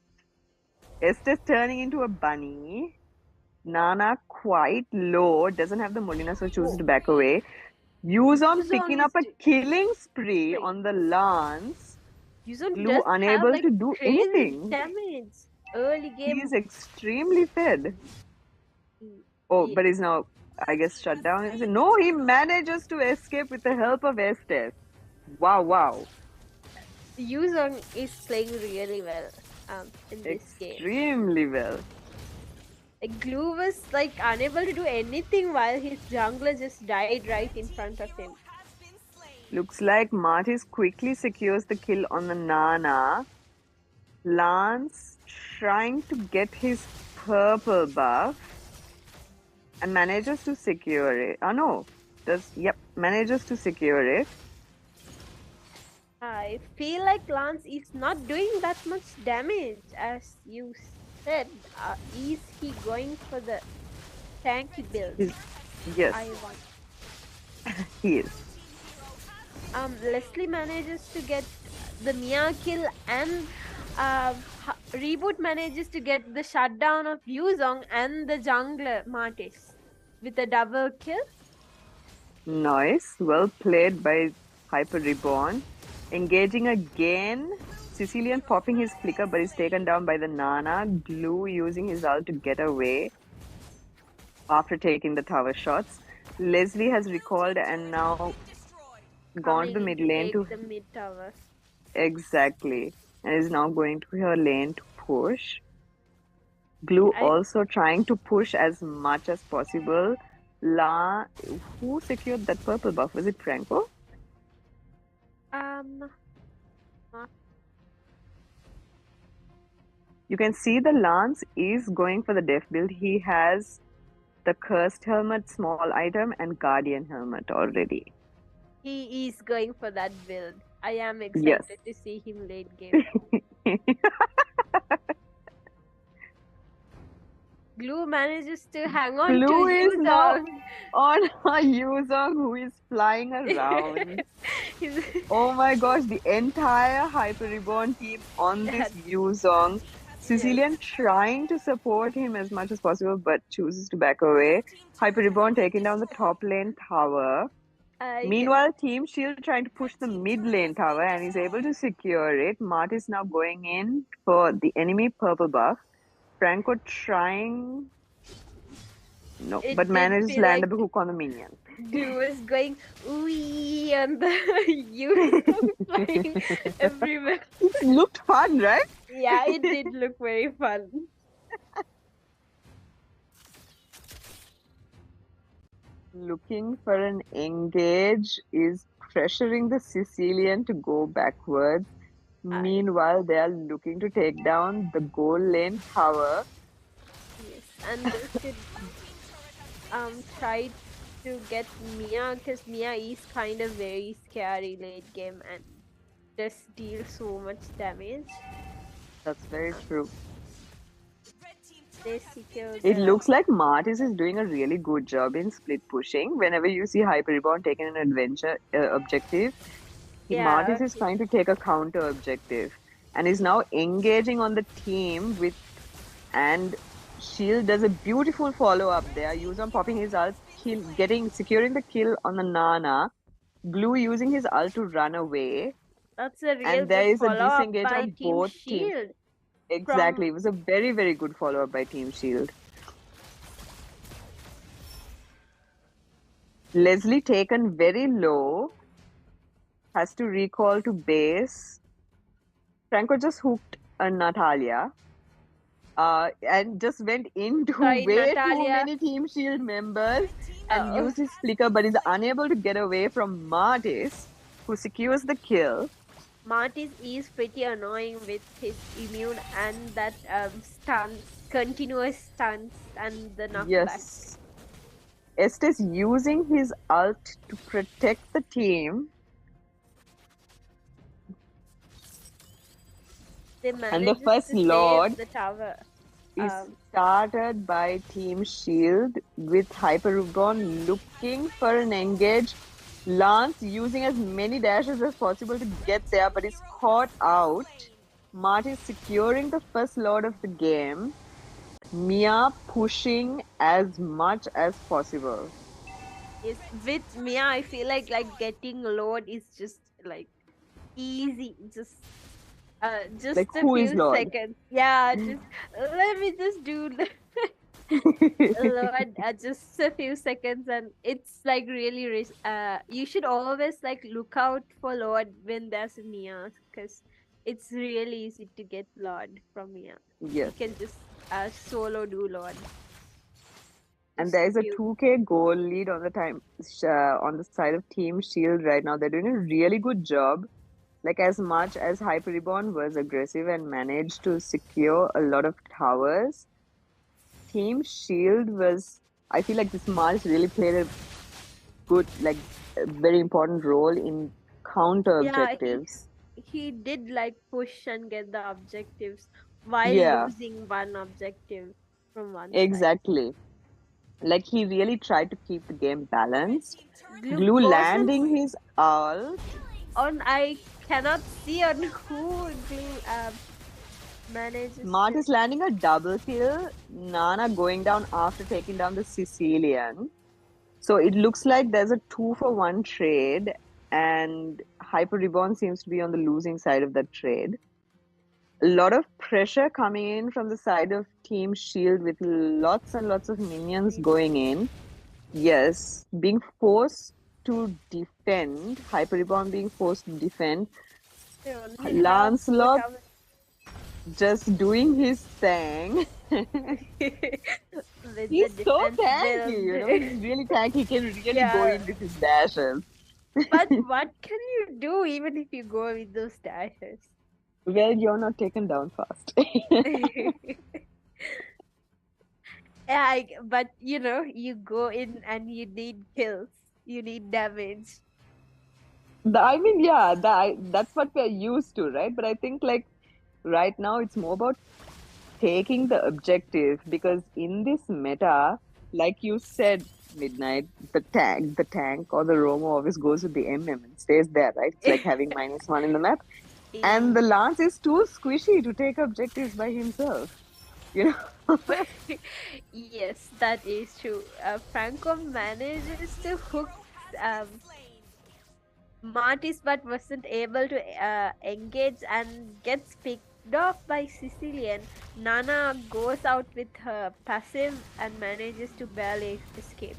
Estes turning into a bunny. Nana quite low, doesn't have the Molina, so chooses to back away. Yuzong picking up a killing spree on the Lance. Glue unable to do anything. Damage early game. He's extremely fed. Oh, but he's now, I guess, shut down. Is it? No, he manages to escape with the help of Estes. Wow, wow. Yuzong is playing really well. in this game. Extremely well. Like, Glue was like unable to do anything while his jungler just died right in front of him. Looks like Martis quickly secures the kill on the Nana. Lance trying to get his purple buff and manages to secure it. Oh no, manages to secure it. I feel like Lance is not doing that much damage as you said. Is he going for the tanky build? Yes, I want. he is. Leslie manages to get the Mia kill and ReBoOt manages to get the shutdown of Yuzong and the jungler Martis with a double kill. Nice, well played by Hyper Reborn. Engaging again. Sicilian popping his flicker but is taken down by the Nana. Glue using his ult to get away after taking the tower shots. Leslie has recalled and now gone to the mid lane to the mid tower. Exactly, and is now going to her lane to push. Glue also trying to push as much as possible. Who secured that purple buff? Was it Franco? You can see the Lance is going for the def build. He has the cursed helmet, small item, and guardian helmet already. He is going for that build. I am excited to see him late game. Glue manages to hang on Glue to is Yuzong. now on a Yuzong who is flying around. Oh my gosh, the entire Hyper Reborn team on this Yuzong. Sicilian trying to support him as much as possible but chooses to back away. Hyper Reborn taking down the top lane tower. Meanwhile, Team Sheild trying to push the mid lane tower and is able to secure it. Mart is now going in for the enemy purple buff. Franco trying... No, but manages to land a hook on the minion. Glue was going wee and the Yuzong flying everywhere. It looked fun, right? Yeah, it did look very fun. Looking for an engage is pressuring the Sicilian to go backwards. Meanwhile, they are looking to take down the goal lane tower. Yes, and they should try to get Mia because Mia is kind of very scary late game and just deals so much damage. That's very true. It looks like Martis is doing a really good job in split pushing. Whenever you see Hyper Reborn taking an adventure objective, Martis is trying to take a counter objective and is now engaging on the team with, and Sheild does a beautiful follow up there. Yuzong popping his ult, securing the kill on the Nana. Glue using his ult to run away. That's a real and there is a disengage by on Team both Sheild. teams. Exactly. It was a very, very good follow-up by Team Sheild. Leslie taken very low. Has to recall to base. Franco just hooked a Natalia. And just went into way too many Team Sheild members and used his flicker but is unable to get away from Martis, who secures the kill. Martis is pretty annoying with his immune and that continuous stunts and the knockback. Yes. Estes using his ult to protect the team. And the first Lord is started by Team Sheild with Hyper Reborn looking for an engage. Lance using as many dashes as possible to get there, but is caught out. Martis securing the first Lord of the game. Mia pushing as much as possible. Yes, with Mia, I feel like getting Lord is just like easy. Just like a who few is Lord? seconds. Yeah, just let me just do Lord, just a few seconds, and it's like really you should always like look out for Lord when there's a Mia, because it's really easy to get Lord from here. Yes. You can just solo do Lord. And Just there is a you. 2K goal lead on the side of Team Shield right now. They're doing a really good job. Like as much as Hyper Reborn was aggressive and managed to secure a lot of towers, Team Shield was. I feel like this March really played a good, like, a very important role in counter Yeah, objectives. he did like push and get the objectives while Yeah, losing one objective from one side. exactly. Like he really tried to keep the game balanced. Glue Glucose landing his ult. on I cannot see on who Glue manages Smart to. is landing a double kill. Nana going down after taking down the Sicilian. So it looks like there's a 2-for-1 trade, and Hyper Reborn seems to be on the losing side of that trade. A lot of pressure coming in from the side of Team Shield with lots and lots of minions going in. Yes, being forced to defend, Hyper Reborn being forced to defend. They only have Lancelot whatever. just doing his thing. With He's the so defense tanky, build. you know, he's really tanky. He can really go Yeah, in with his dashes. but what can you do even if you go with those dashes? Well, you're not taken down fast. Yeah, but you know, you go in and you need kills, you need damage. I mean, yeah, that's what we're used to, right? But I think like right now it's more about taking the objective because in this meta, like you said, Midnight, the tank or the Romo always goes with the MM and stays there, right? It's like having -1 in the map. And the Yeah. Lance is too squishy to take objectives by himself. You know? Yes, that is true. Franco manages to hook um, Martis but wasn't able to engage and gets picked off by Sicilian. Nana goes out with her passive and manages to barely escape.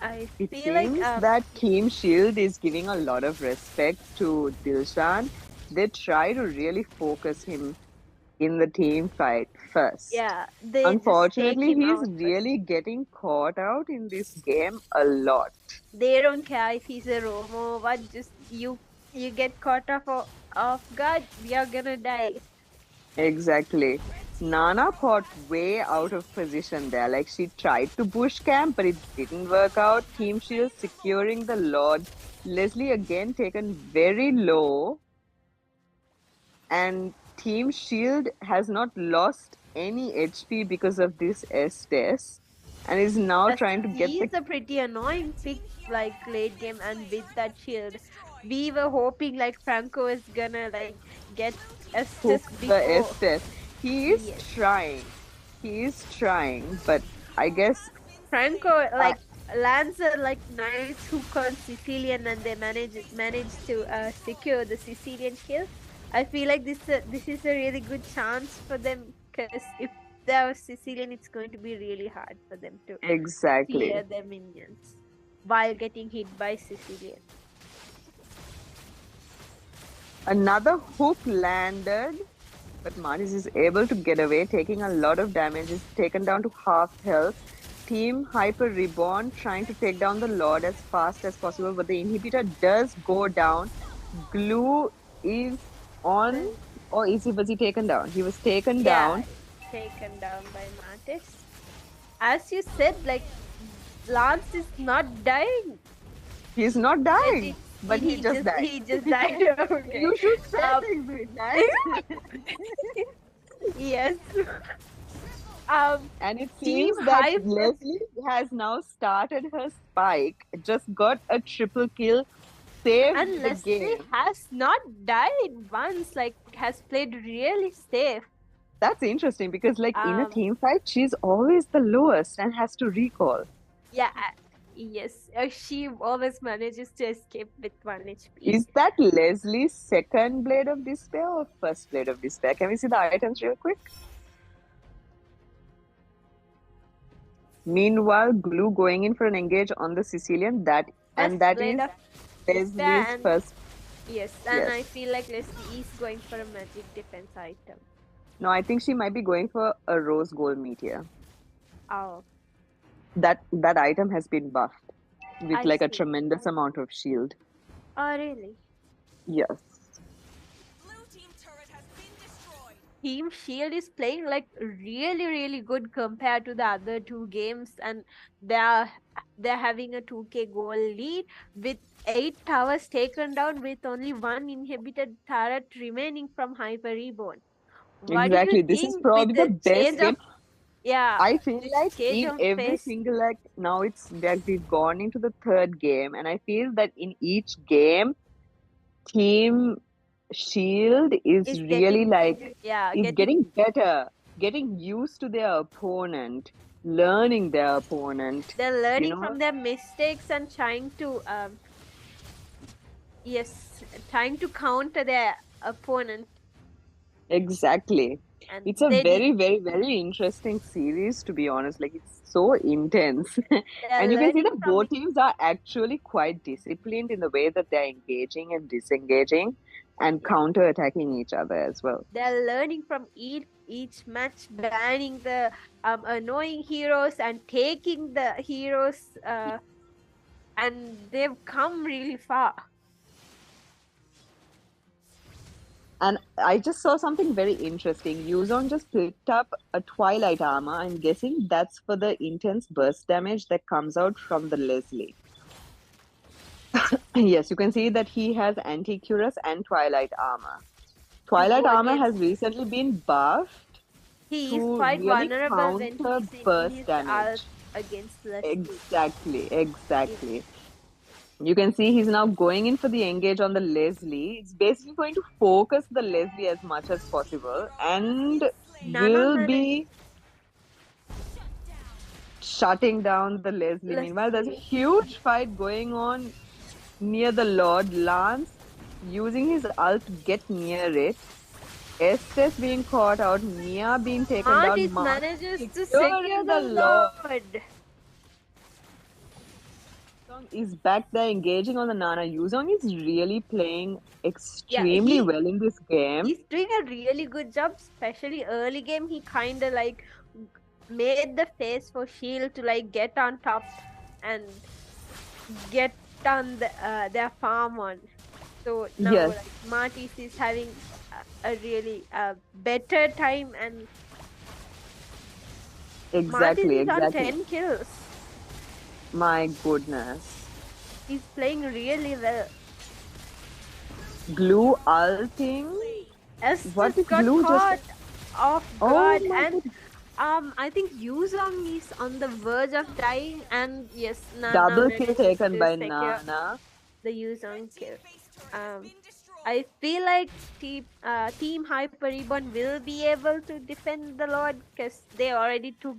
I It feel like seems that Team Shield is giving a lot of respect to Dilshan. They try to really focus him in the team fight first. yeah, they just take Unfortunately, him he's out first. really getting caught out in this game a lot. They don't care if he's a Romo, but just you get caught off guard, we are gonna die. Exactly. Nana caught way out of position there. Like she tried to bush camp, but it didn't work out. Team Shield securing the Lord. Leslie again taken very low. And Team Shield has not lost any HP because of this Estes and is now Yes, trying to get the he's a pretty annoying pick like late game, and with that shield, we were hoping like Franco is gonna like get hook assist the before. Estes. He is Yes. trying. He is trying, but I guess Franco like lands a like nice hook on Sicilian, and they manage to secure the Sicilian kill. I feel like this is a really good chance for them, because if there was Sicilian, it's going to be really hard for them to clear exactly. their minions while getting hit by Sicilian. Another hook landed, but Maris is able to get away, taking a lot of damage. Is taken down to half health. Team Hyper Reborn trying to take down the Lord as fast as possible, but the inhibitor does go down. Glue is on, or was he taken down? He was taken down. Taken down by Martis. As you said, like Lance is not dying. He's not dying, but he just died. He just died. Okay. You should say things like that. Yes. And it Team seems that Hype Leslie has now started her spike, just got a triple kill, saved and the Leslie game. has not died once, like has played really safe. That's interesting because, like, in a team fight, she's always the lowest and has to recall. Yeah, yes. She always manages to escape with 1 HP. Is that Leslie's second Blade of Despair or first Blade of Despair? Can we see the items real quick? Meanwhile, Glue going in for an engage on the Sicilian. That is Leslie's first. Yes, and Yes. I feel like Leslie is going for a magic defense item. No, I think she might be going for a rose gold meteor. Oh, That item has been buffed with I like a see. tremendous amount of shield. Oh, really? Yes. Team Shield is playing like really good compared to the other two games, and they're having a 2k goal lead with 8 towers taken down with only one inhibited turret remaining from Hyper Reborn. What do you Exactly. This is think with probably the the best change of game. I feel this like change in of every pace? single like now we've gone into the third game, and I feel that in each game, Team Shield is Is really getting like is getting getting better, getting used to their opponent, learning their opponent. they're You learning know, from their mistakes and trying to yes, trying to counter their opponent. exactly. And It's a they did. very interesting series, to be honest. Like, it's so intense. They're And you can see learning that from both it. teams are actually quite disciplined in the way that they're engaging and disengaging and Yeah, counter-attacking each other as well. they're learning from each match, banning the annoying heroes and taking the heroes, and they've come really far. And I just saw something very interesting. Yuzong just picked up a Twilight armor. I'm guessing that's for the intense burst damage that comes out from the Leslie. Yes, you can see that he has Anti-Cuirass and Twilight armor. To Twilight go armor has against, recently been buffed he is to quite really vulnerable when counter he's in burst his ult damage. against Leslie. Exactly. You can see he's now going in for the engage on the Leslie. It's basically going to focus the Leslie as much as possible and Nana will managed be shutting down the Leslie. Meanwhile, there's a Leslie. huge fight going on near the Lord. Lance using his ult to get near it. Estes being caught out, Mia being taken down, Martis Mark manages to secure securing the the Lord. Lord. Yuzong is back there engaging on the Nana. Yuzong is really playing Yeah, extremely well in this game. he's doing a really good job, especially early game. He kind of like made the face for Shield to like get on top and get on their farm on. So now Yes, like Martis is having a really better time, and Martis exactly. is on 10 kills. My goodness. He's playing really well. Glue ulting. Estes What did got Glue caught just... off Oh guard, my and goodness. I think Yuzong is on the verge of dying, and yes, Nana Double kill manages taken to by secure Nana. the Yuzong kill. I feel like Team Hyper Reborn will be able to defend the Lord because they already took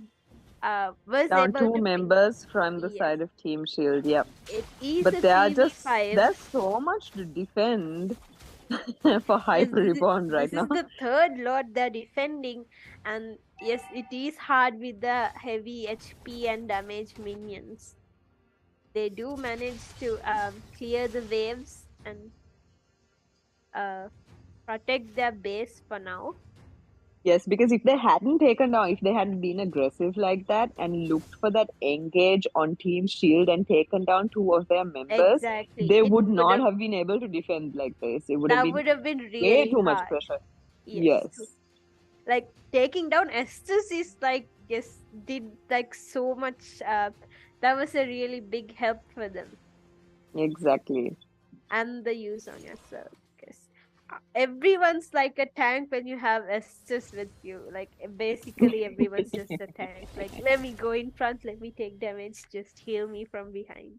was Down able two to pick. members from the Yes, side of Team Shield. Yep. it is But a they are just... 3v5. There's so much to defend for Yes, Hyper Reborn right this is now. the third Lord they're defending, and yes, it is hard with the heavy HP and damage minions. They do manage to clear the waves and protect their base for now. Yes, because if they hadn't taken down, if they hadn't been aggressive like that and looked for that engage on Team Shield and taken down two of their members, Exactly, they it would would not have have been able to defend like this. It would have that been would have been way really too much hard. pressure. Yes, Yes, like taking down Estes is like yes did like so much. That was a really big help for them exactly. and the use on yourself. Because everyone's like a tank when you have Estes with you. Like basically everyone's just a tank. Like let me go in front, let me take damage, just heal me from behind.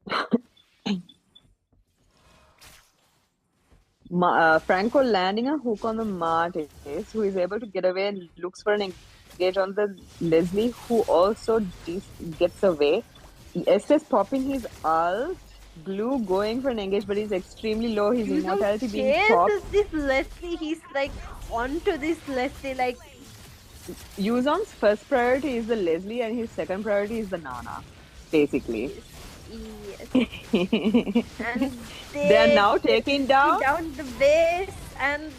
Franco landing a hook on the Martis, who is able to get away and looks for an engage on the Leslie, who also gets away. Estes popping his ult. Blue going for an engage, but he's extremely low. His immortality being popped. This Leslie, he's like onto this Leslie, like Yuzong's first priority is the Leslie and his second priority is the Nana, basically. Yes. And They are now taking down. the base, and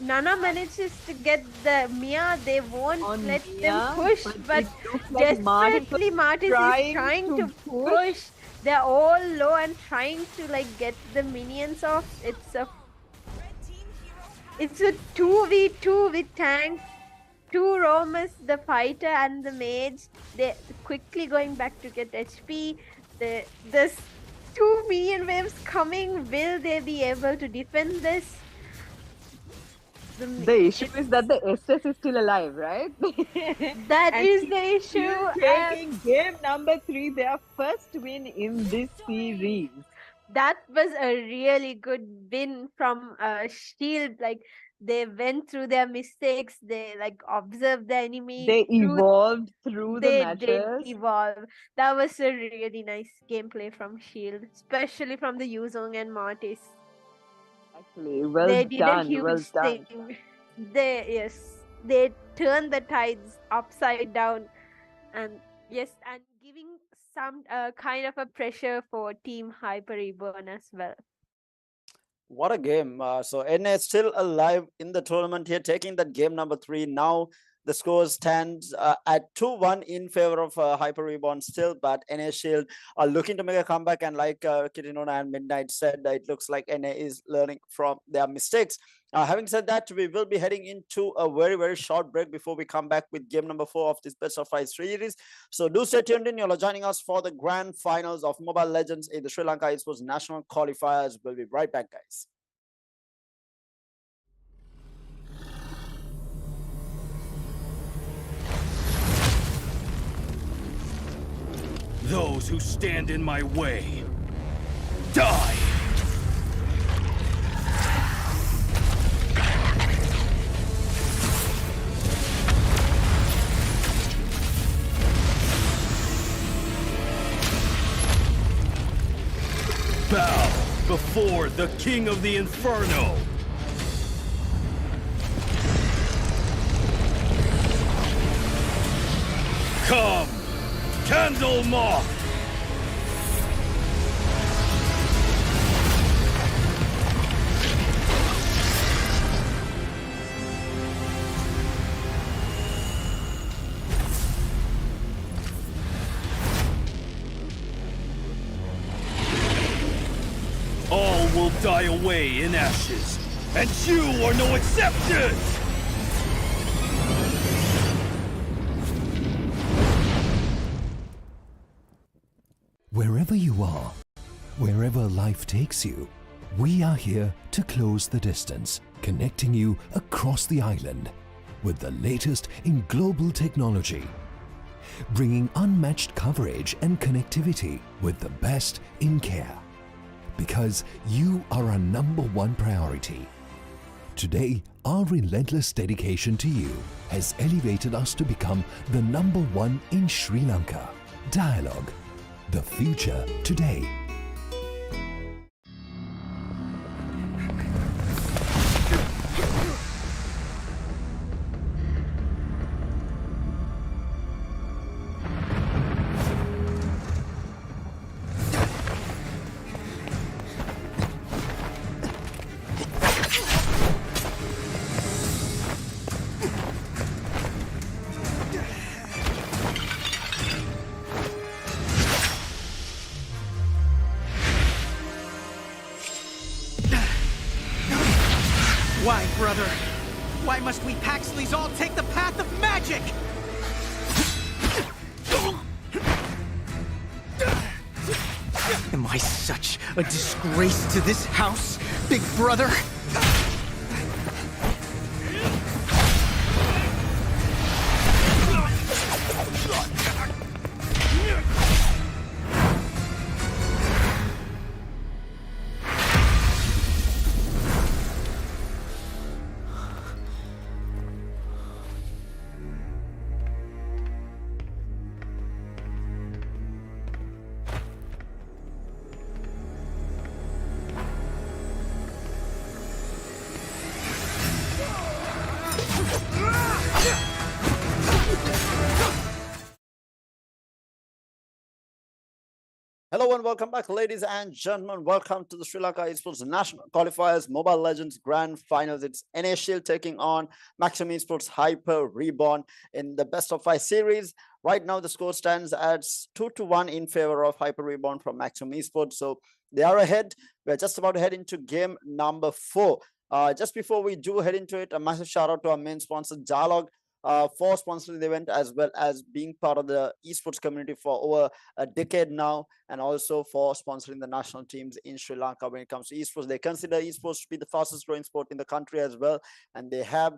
Nana manages to get the Mia. They won't On let Mia, them push, but it looks like desperately Martis is trying to push. They're all low and trying to like get the minions off. It's a 2v2 with tank, two roamers, the fighter and the mage. They quickly going back to get HP. There's two minion waves coming. Will they be able to defend this? The issue is that the SS is still alive, right? That And is the issue. Taking game number 3, their first win in this series. That was a really good win from Sheild. Like they went through their mistakes. They like observed the enemy. They evolved through the They matches. did evolve. That was a really nice gameplay from Sheild, especially from the Yuzong and Mortis. Exactly. Well They did done. a huge Well done. thing. They turned the tides upside down, and and giving some kind of a pressure for Team Hyper Reborn as well. What a game. So NA still alive in the tournament here, taking that game number 3. Now the score stands at 2-1 in favor of Hyper Reborn still, but NA Sheild are looking to make a comeback. And like Kirinona and Midnight said, it looks like NA is learning from their mistakes. Having said that, we will be heading into a very, very short break before we come back with game number 4 of this best of 5 series. So do stay tuned in. You're joining us for the grand finals of Mobile Legends in the Sri Lanka Esports National qualifiers. We'll be right back, guys. Those who stand in my way, die! Bow before the King of the Inferno! Come! Candle Moth! All will die away in ashes, and you are no exception! Wherever you are, wherever life takes you, we are here to close the distance, connecting you across the island with the latest in global technology, bringing unmatched coverage and connectivity with the best in care. Because you are our #1 priority. Today, our relentless dedication to you has elevated us to become the #1 in Sri Lanka. Dialogue. The future today. Why, brother? Why must we Paxleys all take the path of magic? Am I such a disgrace to this house, big brother? Hello and welcome back, ladies and gentlemen. Welcome to the Sri Lanka Esports National Qualifiers Mobile Legends Grand Finals. It's NA Sheild taking on Maximum Esports Hyper Reborn in the best of 5 series. Right now, the score stands at 2-1 in favor of Hyper Reborn from Maximum Esports. So they are ahead. We're just about to head into game number 4. Just before we do head into it, a massive shout out to our main sponsor, Dialogue, for sponsoring the event, as well as being part of the esports community for over a decade now, and also for sponsoring the national teams in Sri Lanka when it comes to esports. They consider esports to be the fastest growing sport in the country as well, and they have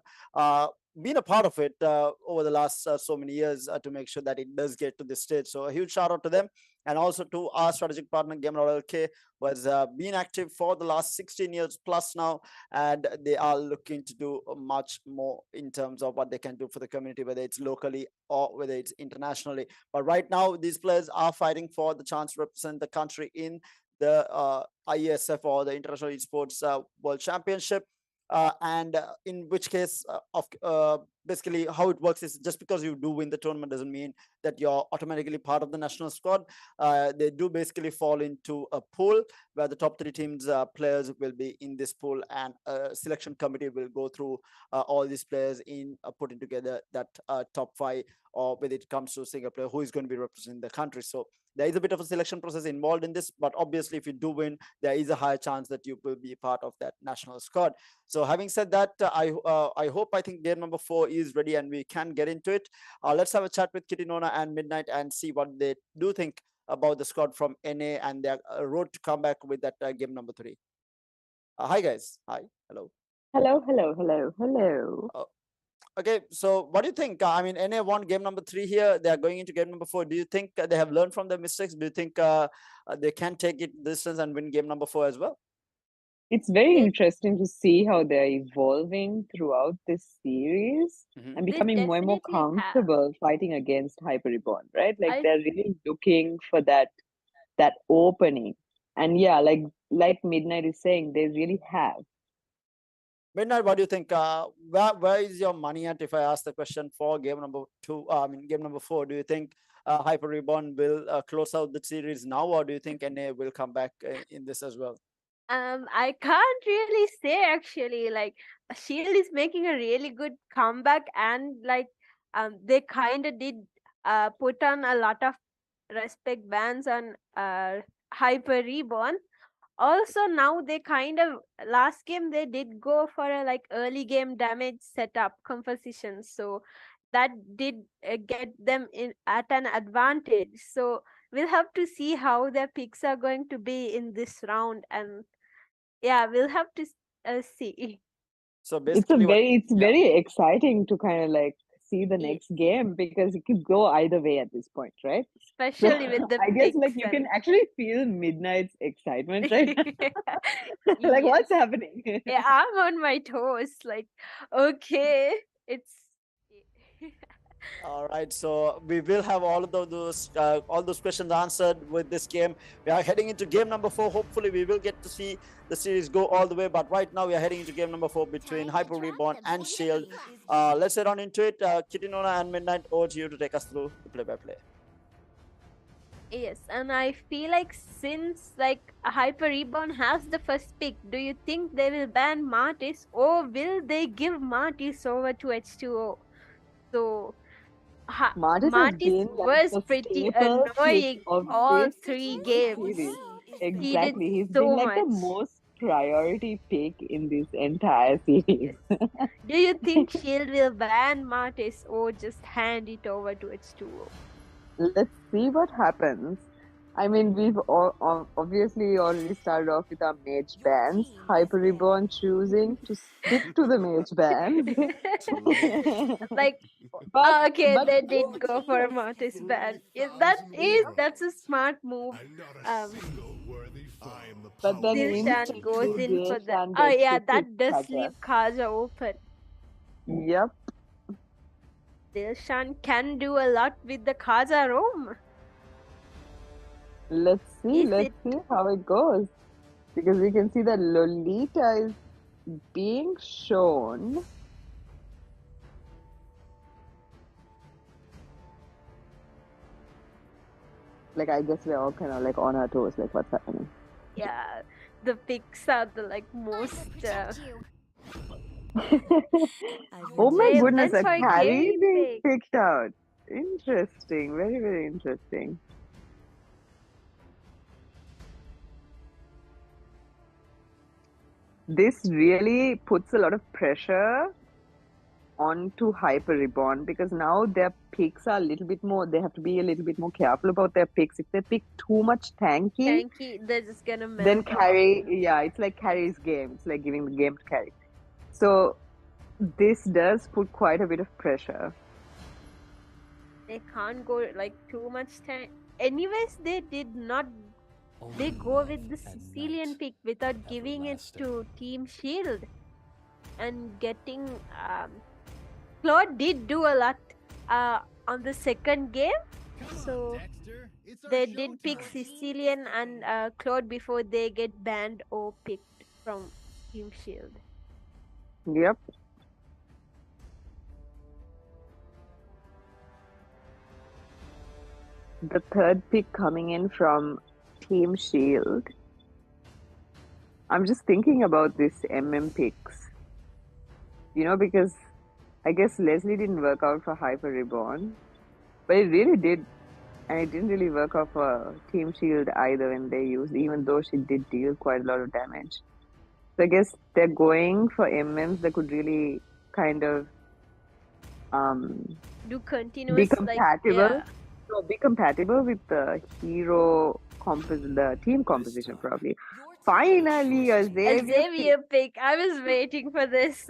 been a part of it over the last so many years to make sure that it does get to this stage. So a huge shout out to them, and also to our strategic partner Gamer.LK, who has been active for the last 16 years plus now, and they are looking to do much more in terms of what they can do for the community, whether it's locally or whether it's internationally. But right now, these players are fighting for the chance to represent the country in the IESF, or the International Esports World Championship. And in which case, basically how it works is, just because you do win the tournament doesn't mean that you're automatically part of the national squad. They do basically fall into a pool where the top 3 teams players will be in this pool, and a selection committee will go through all these players in putting together that top 5, or when it comes to a single player who is going to be representing the country. So there is a bit of a selection process involved in this, but obviously if you do win, there is a higher chance that you will be part of that national squad. So having said that, I think game number 4 is ready and we can get into it. Let's have a chat with Kitinona and Midnight and see what they do think about the squad from NA and their road to come back with that game number 3. Hi guys. Hi. Hello. Hello. Okay, so what do you think? I mean, NA won game number 3 here. They are going into game number 4. Do you think they have learned from their mistakes? Do you think they can take it distance and win game number 4 as well? It's very interesting to see how they're evolving throughout this series and becoming more and more comfortable fighting against Hyper Reborn, right? Like they're really looking for that opening. And yeah, like Midnight is saying, they really have. Midnight, what do you think? Where is your money at? If I ask the question for game number 2, game number 4, do you think Hyper Reborn will close out the series now, or do you think NA will come back in this as well? I can't really say actually. Like, Sheild is making a really good comeback, and like they kind of did put on a lot of respect bans on Hyper Reborn. Also, now they kind of, last game they did go for a like early game damage setup composition, so that did get them in at an advantage. So we'll have to see how their picks are going to be in this round, and yeah, we'll have to see. So basically, it's very exciting to kind of like see the next game, because it could go either way at this point, right? Especially with the I guess like you can actually feel Midnight's excitement, right? Like what's happening? Yeah, I'm on my toes. Like, okay, it's all right, so we will have all those questions answered with this game. We are heading into game number 4. Hopefully we will get to see the series go all the way, but right now we are heading into game number 4 between Hyper Reborn and Sheild. Let's head on into it. Kitinona and Midnight, over to you to take us through the play-by-play. Yes, and I feel like since like Hyper Reborn has the first pick, do you think they will ban Martis, or will they give Martis over to H2O? So Martis was pretty annoying all 3 games. Exactly, he's so been like much. the most priority pick in this entire series. Do you think Sheild will ban Martis or just hand it over to H2O? Let's see what happens. I mean, we've obviously already started off with our mage bans. Hyper Reborn choosing to stick to the mage bans. Like, okay, they did go for a Martis ban. That's a smart move. But then Dilshan goes in for the. Oh yeah, that does leave Kaja open. Yep. Dilshan can do a lot with the Kaja roam. Let's see how it goes. Because we can see that Lolita is being shown. Like, I guess we're all kind of like on our toes, like what's happening. Yeah, the picks are the like most. Oh my They goodness, went a for a carry gaming being pick. picked out. Interesting. Very, very interesting. This really puts a lot of pressure onto Hyper Reborn because now their picks are a little bit more, they have to be a little bit more careful about their picks. If they pick too much tanky, They're just gonna melt then off. carry, yeah, it's like carry's game. It's like giving the game to carry. So this does put quite a bit of pressure. They can't go like too much time. Anyways, they did not. They go with the Sicilian pick without giving it to Team Shield and getting. Claude did do a lot on the second game, so they did pick Sicilian and Claude before they get banned or picked from Team Shield. Yep. The third pick coming in from Team Shield. I'm just thinking about this picks. You know, because I guess Leslie didn't work out for Hyper Reborn, but it really did, and it didn't really work out for Team Shield either when they used, even though she did deal quite a lot of damage. So I guess they're going for MMs that could really kind of do continuous be compatible. Like, yeah. No, be compatible with the hero the team composition probably. Finally, a Xavier pick. I was waiting for this.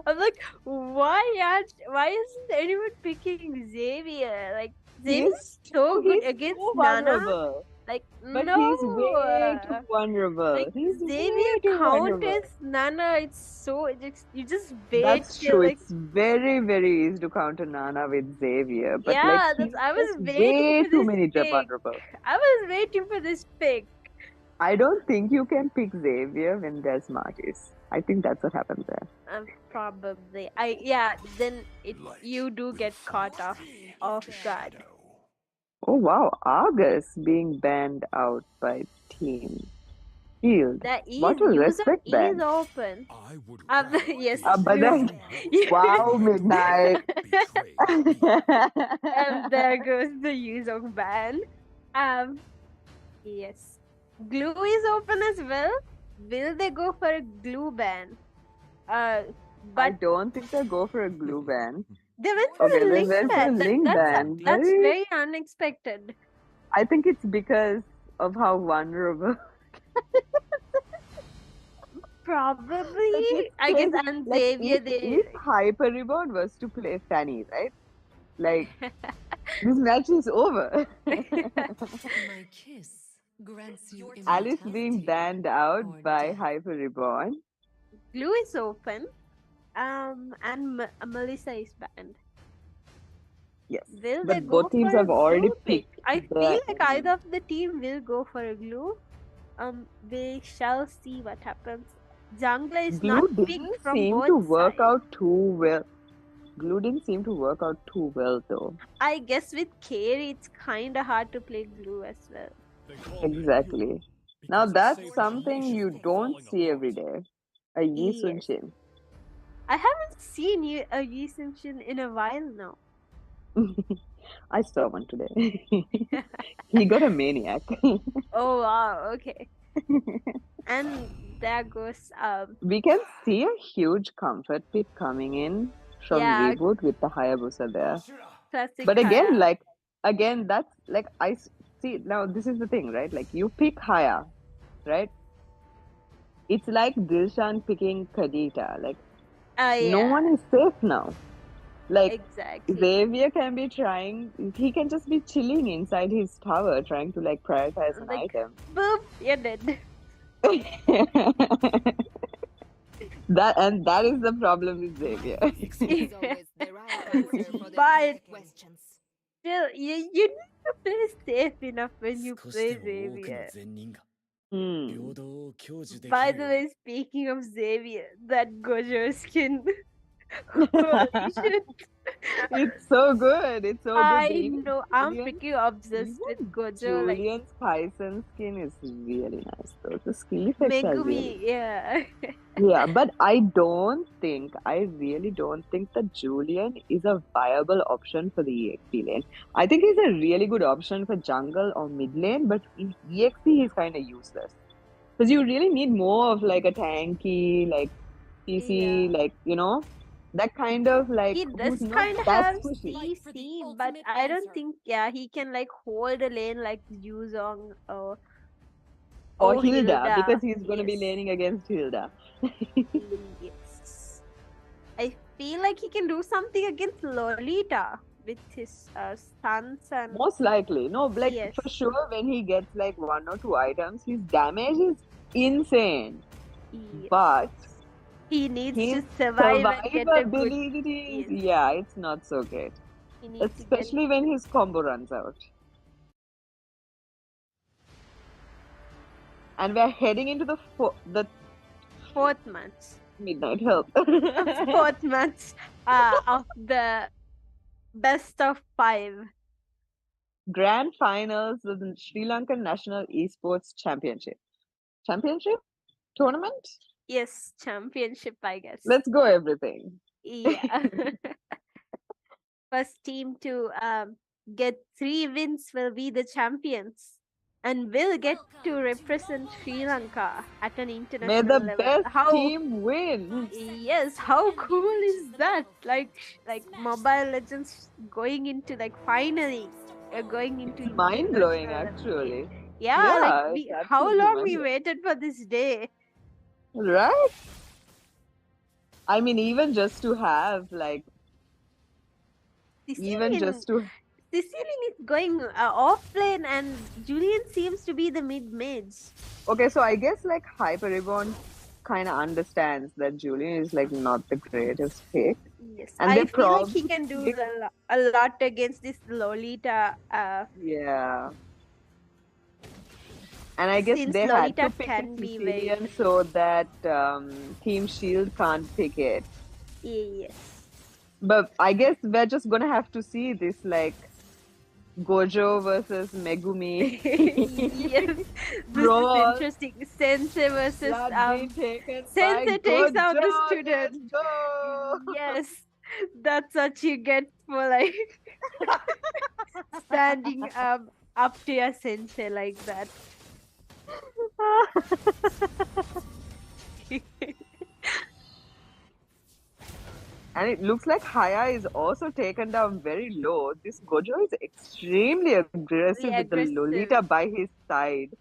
I'm like, why isn't anyone picking Xavier? Like, Xavier's so good against Nana. Vulnerable. Like, but no, he's way too vulnerable. Like, he's Xavier counters Nana. It's so you just wait. That's true. Like, it's very, very easy to counter Nana with Xavier. But yeah, like, I was waiting way for too this many pick. vulnerable. I was waiting for this pick. I don't think you can pick Xavier when there's Martis. I think that's what happened there. Probably. Then you do get caught off guard. Oh wow, Argus being banned out by Team Shield. What a respect ban. Is open. Yes. But then, wow, Midnight. And there goes the Yuzong ban. Yes. Glue is open as well. Will they go for a glue ban? But I don't think they'll go for a glue ban. They went for a link ban. That's very unexpected. I think it's because of how vulnerable. Probably. I guess and like Xavier if Hyper Reborn was to play Fanny, right? Like this match is over. My kiss grants you Alice being banned out by Hyper Reborn. Glue is open. And Melissa is banned. Yes. Will but they both go teams for have a already glue picked. I feel like either of the team will go for a glue. We shall see what happens. Jungler is Glue not didn't picked from seem both to work sides. out too well. Glue didn't seem to work out too well though. I guess with carry it's kinda hard to play glue as well. Exactly. Now that's something you don't see every day. A Yi Sun Shin. I haven't seen a Yi Sun Shin in a while now. I saw one today. He got a maniac. Oh wow, okay. And there goes we can see a huge comfort pick coming in from ReBoOt with the Hayabusa there. Classic but again that's like I see now this is the thing, right? Like you pick Haya, right? It's like Dilshan picking Kadita. Like no one is safe now. Like exactly. Xavier can be trying, he can just be chilling inside his tower trying to like prioritize an item. Boop, you're dead. That is the problem with Xavier. But still, you need to play safe enough when you play Xavier. By the way, speaking of Xavier, that Gojo skin Holy shit. It's so good. It's so good. I Even know. I'm Julian, freaking obsessed with even Gojo. Like Julian's Kaisen skin is really nice though. The skill effects are really Megumi. Yeah. yeah, but I really don't think that Julian is a viable option for the EXP lane. I think he's a really good option for jungle or mid lane, but in EXP he's kind of useless. Because you really need more of like a tanky, like PC, Yeah. like, that kind of like He who's does not kind of that have squishy. CC, but I don't think, yeah, he can like hold a lane like Yuzong Or or Hilda, because Hilda. he's going to be Yes. laning against Hilda. Yes. I feel like he can do something against Lolita with his stunts and Most likely. No, like yes. for sure when he gets like 1 or 2 items, his damage is insane. Yes. But he needs his to survive and get a good. survivability, Yes. yeah, it's not so great. He needs to get Especially when his combo runs out. And we're heading into the fourth match. Midnight Help. Fourth match of the best of 5. Grand finals of the Sri Lanka National Esports Championship. Championship? Tournament? Yes, championship, I guess. Let's go everything. Yeah. First team to get 3 wins will be the champions and will get to represent Sri Lanka at an international May the level. best team win. Yes, how cool is that? Like Mobile Legends going into like finally going into Mind blowing, international level. actually. Yeah, like it's how absolutely long we mind-blowing. waited for this day. Right? I mean, even just to have like, Sicilian is going off lane and Julian seems to be the mid. okay, so I guess like Hyper Reborn kind of understands that Julian is like not the greatest pick. Yes, And I they feel like he probably can do a lot against this Lolita. yeah. And I guess Since they Lolita had to pick can a be very Sicilian so that Team Shield can't pick it. yes. But I guess we're just gonna have to see this like Gojo versus Megumi. Yes, this Brawl. is interesting. Sensei versus Blood being taken Sensei by takes out the Gojo. student. Let's go. Yes, that's what you get for like standing up to your sensei like that. And it looks like Haya is also taken down very low. This Gojo is extremely aggressive with the Lolita by his side.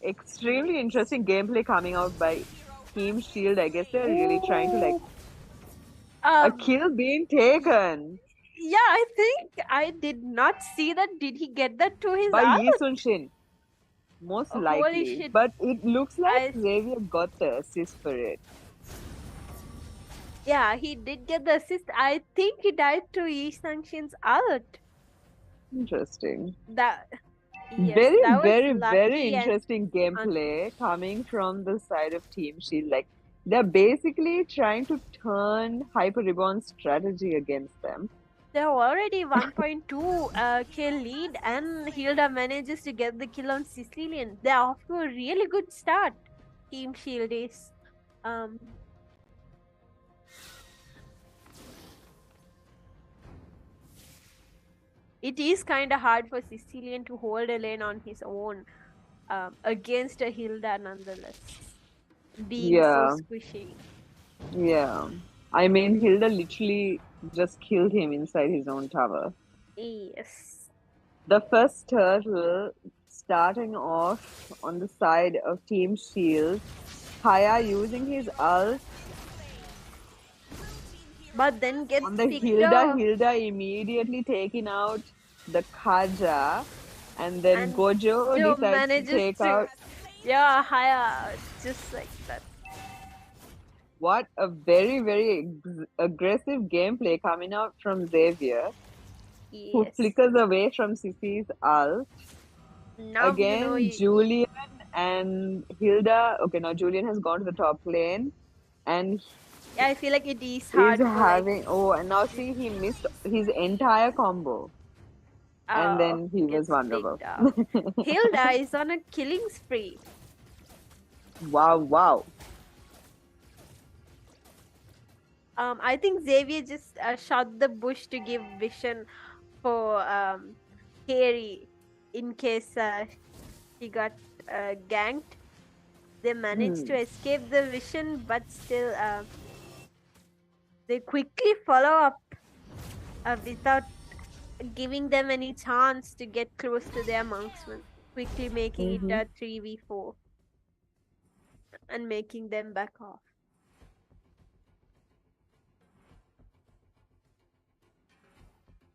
Extremely interesting gameplay coming out by Team Shield. I guess they're really trying to like a kill being taken. Yeah, I think I did not see that. Did he get that to his by ult? Yi Sun Shin. Most Holy likely. shit. But it looks like Xavier got the assist for it. Yeah, he did get the assist. I think he died to Yi Sang-shin's ult. Interesting. That yes, very, that was very, lucky very and interesting gameplay coming from the side of Team Shield. Like, they're basically trying to turn Hyper Reborn's strategy against them. they're already 1.2 kill lead, and Hilda manages to get the kill on Sicilian. They're off to a really good start. Team Shield is. It is kind of hard for Sicilian to hold a lane on his own against a Hilda nonetheless. Being so squishy. Yeah. I mean, Hilda literally just killed him inside his own tower. Yes. The first turtle starting off on the side of Team Shield. Haya using his ult. But then gets on the picked Hilda, off. Hilda immediately taking out the Kaja, and then Gojo decides to manages take to, out. Yeah, Haya, just like that. What a very, very aggressive gameplay coming out from Xavier, who flickers away from Sissy's ult. Now, Again, Julian and Hilda. Okay, now Julian has gone to the top lane, and Yeah, I feel like it is Is hard for like having and now see he missed his entire combo and then he was gets vulnerable. picked up. Hilda is on a killing spree. Wow. I think Xavier just shot the bush to give vision for Harry in case he got ganked. They managed to escape the vision, but still they quickly follow up without giving them any chance to get close to their marksman, quickly making it a 3v4 and making them back off.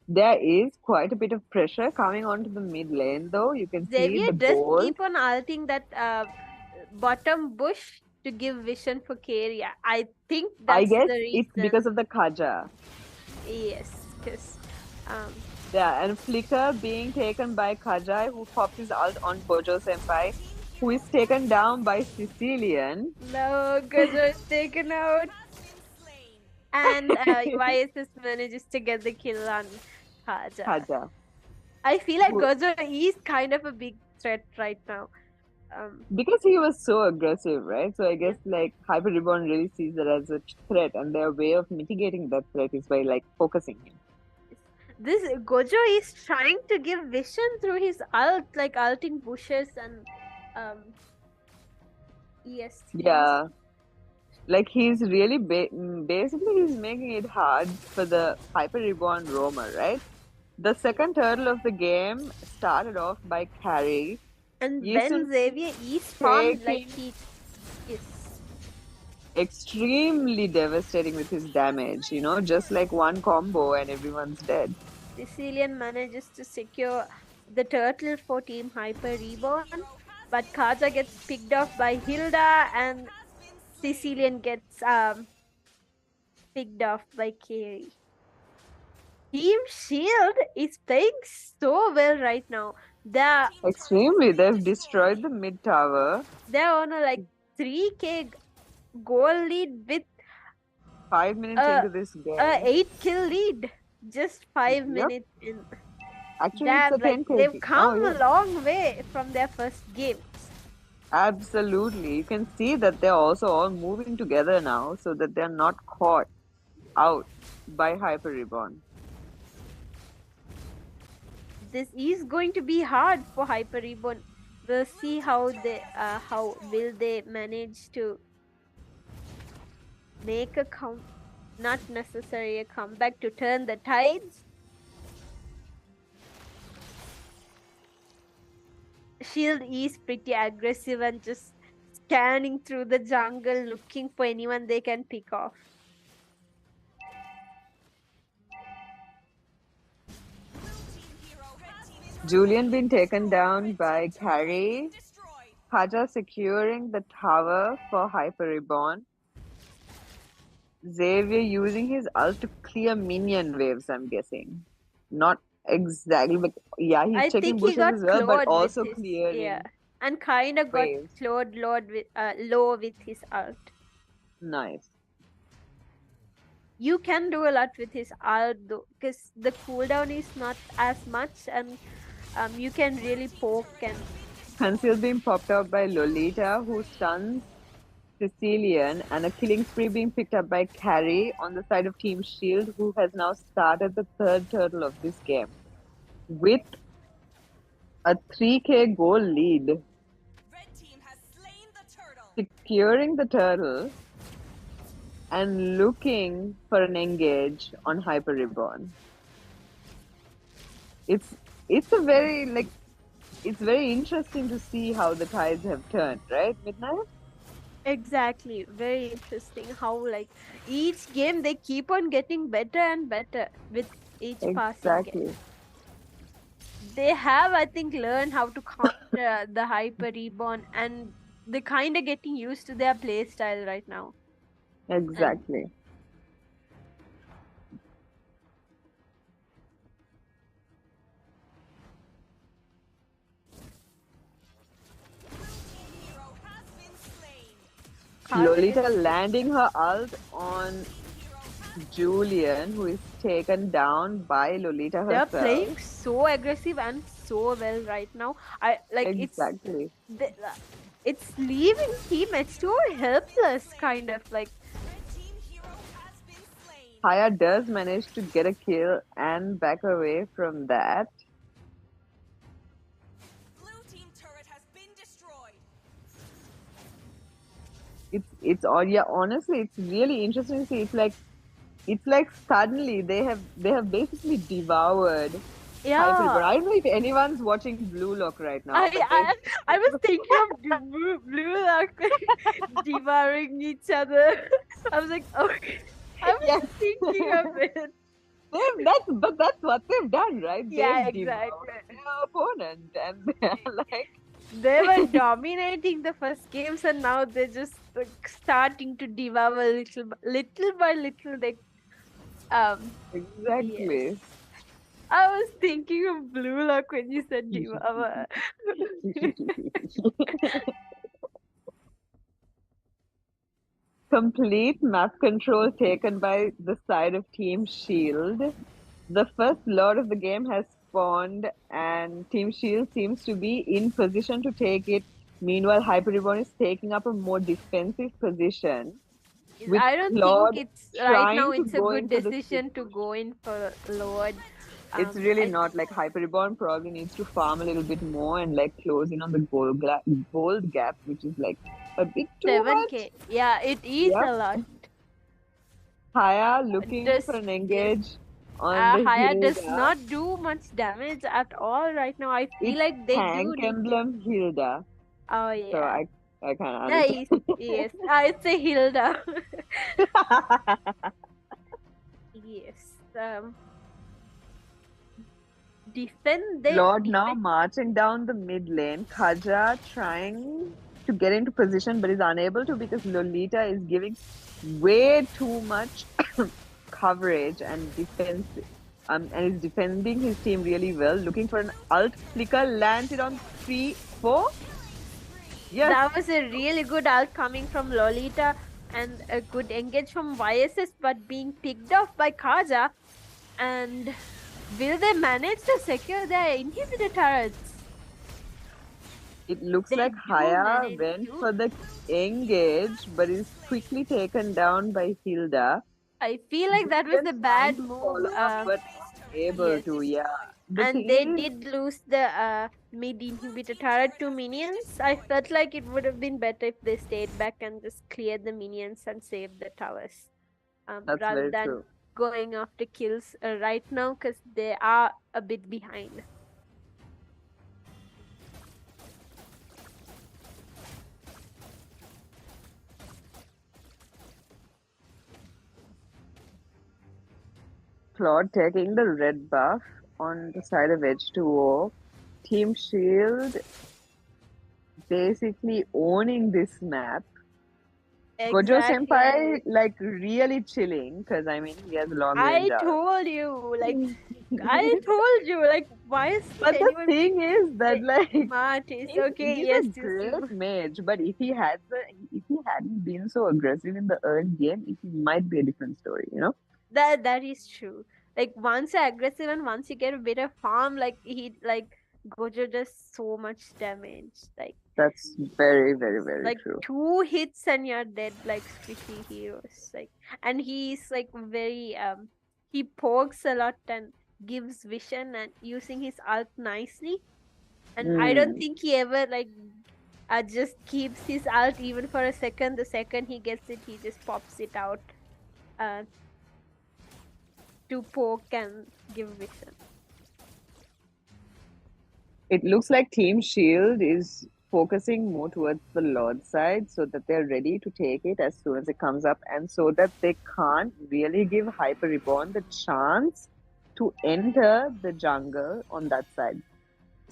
There is quite a bit of pressure coming onto the mid lane though. You can see Xavier the does ball. keep on ulting that bottom bush to give vision for Keria. I think I that's guess the it's because reason. of the Kaja. Yes, because Yeah, and Flicker being taken by Kajai, who popped his ult on Gojo Senpai, who is taken down by Sicilian. no, Gojo is taken out. And YSS manages to get the kill on Kaja. Kaja. I feel like Who- Gojo is kind of a big threat right now. Because he was so aggressive, right? So I guess like Hyper Reborn really sees that as a threat, and their way of mitigating that threat is by like focusing him. This Gojo is trying to give vision through his ult, like ulting bushes and ESTs. Yeah. Like he's really basically he's making it hard for the Hyper Reborn roamer, right? The second turtle of the game started off by carry. And Yisun when Xavier is farmed like taking he is extremely devastating with his damage, you know, just like one combo and everyone's dead. Sicilian manages to secure the turtle for Team Hyper Reborn, but Kaja gets picked off by Hilda and Sicilian gets picked off by Carey. Team Shield is playing so well right now. Extremely. They've destroyed the mid tower. They're on a like 3k goal lead with 5 minutes into this game. 8 kill lead. Just 5 minutes in. Actually, it's a 10k. They've come a long way from their first games. Absolutely. You can see that they're also all moving together now so that they're not caught out by Hyper Reborn. This is going to be hard for Hyper Reborn. We'll see how will they manage to make a not necessarily a comeback to turn the tides. Shield is pretty aggressive and just scanning through the jungle looking for anyone they can pick off. Julian being taken down by Carry. Kaja securing the tower for Hyper Reborn. Xavier using his ult to clear minion waves, I'm guessing. Not exactly, but yeah, he's checking bushes as well, but also clearing. Yeah, and kind of got clawed low with his ult. Nice. You can do a lot with his ult though, because the cooldown is not as much, and you can really poke and. Conceal being popped out by Lolita, who stuns Sicilian, and a killing spree being picked up by Carry on the side of Team Shield, who has now started the third turtle of this game with a 3k goal lead. Red team has slain the turtle. Securing the turtle and looking for an engage on Hyper Reborn. It's a very it's very interesting to see how the tides have turned, right, Midnight? Exactly. Very interesting how each game they keep on getting better and better with each passing game. They have, I think, learned how to counter the Hyper Reborn, and they're kind of getting used to their playstyle right now. Exactly. Lolita landing her ult on Julian, who is taken down by Lolita They're herself. playing so aggressive and so well right now. I like Exactly. it's leaving Team H2 helpless, kind of like. Haya does manage to get a kill and back away from that. Blue team turret has been destroyed. It's yeah, honestly, it's really interesting to see. It's like suddenly they have basically devoured Hyperbole. I don't know if anyone's watching Blue Lock right now. I was thinking of Blue Lock devouring each other. I was like, okay. I was thinking of it. That's what they've done, right? Yeah, They've exactly. Their opponent, and they're like they were dominating the first games, and now they're just like, starting to devour little by little. Like, exactly. Yes. I was thinking of Blue Lock when you said devour. Complete map control taken by the side of Team Sheild. The first lord of the game has spawned, and Team Sheild seems to be in position to take it. Meanwhile, Reborn is taking up a more defensive position. I don't think it's right now. It's a good decision to go in for Lord. It's really not. Like Reborn probably needs to farm a little bit more and like close in on the gold gap, which is like a bit too 7K. much. Yeah, it is a lot. Haya looking for an engage on the Haya Hilda. does not do much damage at all right now. I feel like they tank do. Emblem Hilda. Oh yeah. So I can't understand. Yes. It's a Hilda. Yes. Defend the Lord now marching down the mid lane. Kaja trying to get into position but is unable to because Lolita is giving way too much coverage and defense and is defending his team really well. Looking for an ult flicker, landed on 3-4. Yes. That was a really good ult coming from Lolita and a good engage from YSS, but being picked off by Kaja. And will they manage to secure their inhibitor turrets? It looks like Haya went for the engage, but is quickly taken down by Hilda. I feel like that was a bad move. But able to, yeah. And they did lose the mid inhibitor turret to minions. I felt like it would have been better if they stayed back and just cleared the minions and saved the towers. Rather than going after kills right now, because they are a bit behind. Claude taking the red buff on the side of H2O. Team Sheild basically owning this map. Gojo Senpai like really chilling because I mean he has long range. I told you like why is but the thing is that like he's a great mage, but if he hadn't been so aggressive in the early game, it might be a different story, you know. That is true. Like once you're aggressive and once you get a bit of farm, like Gojo does so much damage. Like that's very, very, very like true. 2 hits and you're dead like squishy heroes. Like and he's like very he pokes a lot and gives vision and using his ult nicely. And I don't think he ever like just keeps his ult even for a second. The second he gets it, he just pops it out to poke and give vision. It looks like Team Sheild is focusing more towards the Lord side so that they're ready to take it as soon as it comes up, and so that they can't really give Reborn the chance to enter the jungle on that side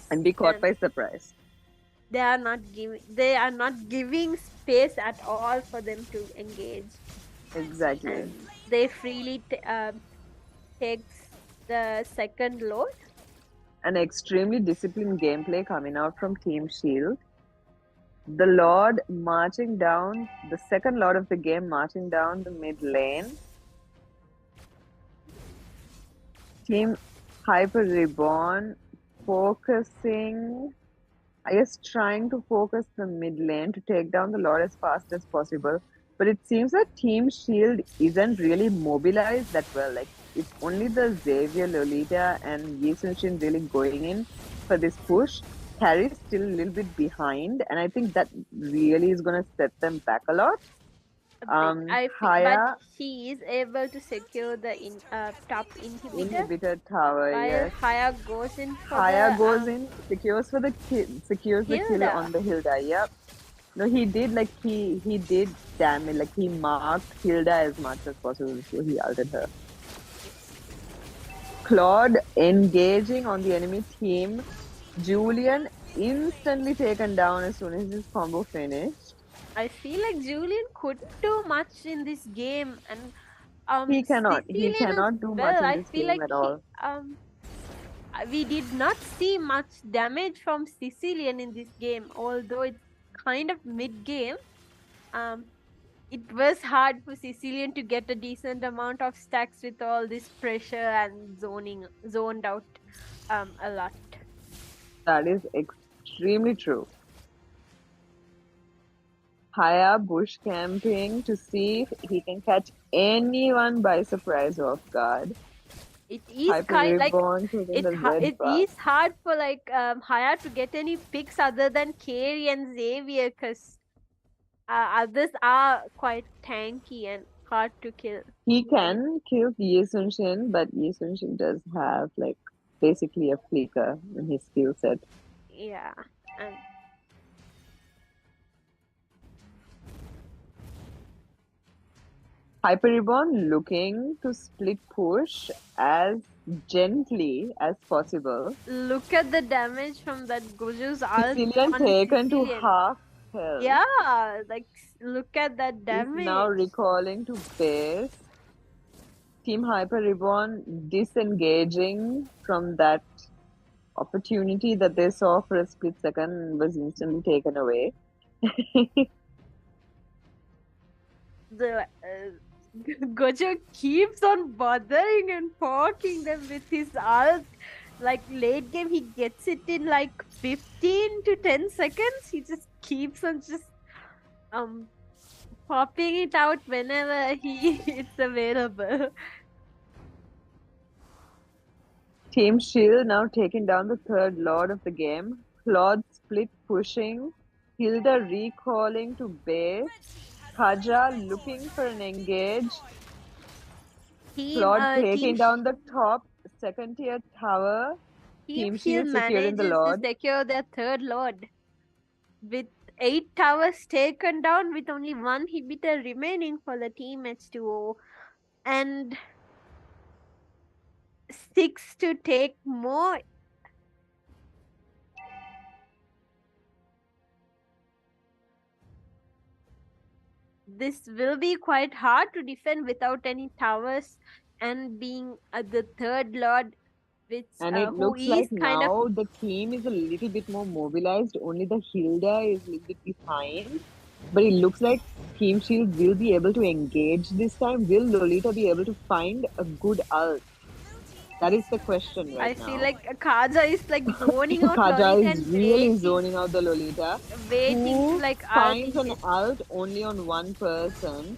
and be caught by surprise. They are not giving space at all for them to engage. Exactly. And they freely takes the second load. An extremely disciplined gameplay coming out from Team Sheild. The Lord marching down, the second Lord of the game marching down the mid lane. Team Hyper Reborn focusing, I guess trying to focus the mid lane to take down the Lord as fast as possible. But it seems that Team Sheild isn't really mobilized that well. Like, it's only the Xavier, Lolita, and Yi Sun-shin really going in for this push. Carrie's still a little bit behind, and I think that really is going to set them back a lot. But he is able to secure the top inhibitor tower, while yes. Haya goes in for Haya goes in, secures the kill Hilda. on the Hilda. Yep. No, he did he did damage. Like, he marked Hilda as much as possible before he ulted her. Claude engaging on the enemy team. Julian instantly taken down as soon as his combo finished. I feel like Julian couldn't do much in this game, and he cannot Sicilian do well, much in this game at all. We did not see much damage from Sicilian in this game, although it's kind of mid game. It was hard for Sicilian to get a decent amount of stacks with all this pressure and zoned out a lot. That is extremely true. Haya bush camping to see if he can catch anyone by surprise off guard. It is kind like it buff. is hard for Haya to get any picks other than Carey and Xavier, because others are quite tanky and hard to kill. He can kill Yi Sun-shin, but Yi Sun-shin does have like basically a flicker in his skill set. Yeah, and Hyper Reborn looking to split push as gently as possible. Look at the damage from that Goju's ult. Sicilian taken to half health. Yeah, like look at that damage. He's now recalling to base. Team Hyper Reborn disengaging from that opportunity that they saw for a split second and was instantly taken away. The Gojo keeps on bothering and poking them with his ult. Like late game, he gets it in like 15 to 10 seconds. He just keeps on popping it out whenever it's available. Team Sheild now taking down the third Lord of the game. Claude split pushing. Hilda recalling to base. Kaja looking for an engage. Claude taking down the top second tier tower. Team Sheild securing the Lord. To secure their third Lord. With 8 towers taken down with only 1 inhibitor remaining for the team H2O. And 6 to take more. This will be quite hard to defend without any towers and being the third Lord. And it looks like now the team is a little bit more mobilized. Only the Hilda is a little bit behind. But it looks like Team Sheild will be able to engage this time. Will Lolita be able to find a good ult? That is the question right now. I feel like Kaja is like zoning out Kaja Lolita is really zoning out the Lolita. Waiting who to like finds an ult only on one person.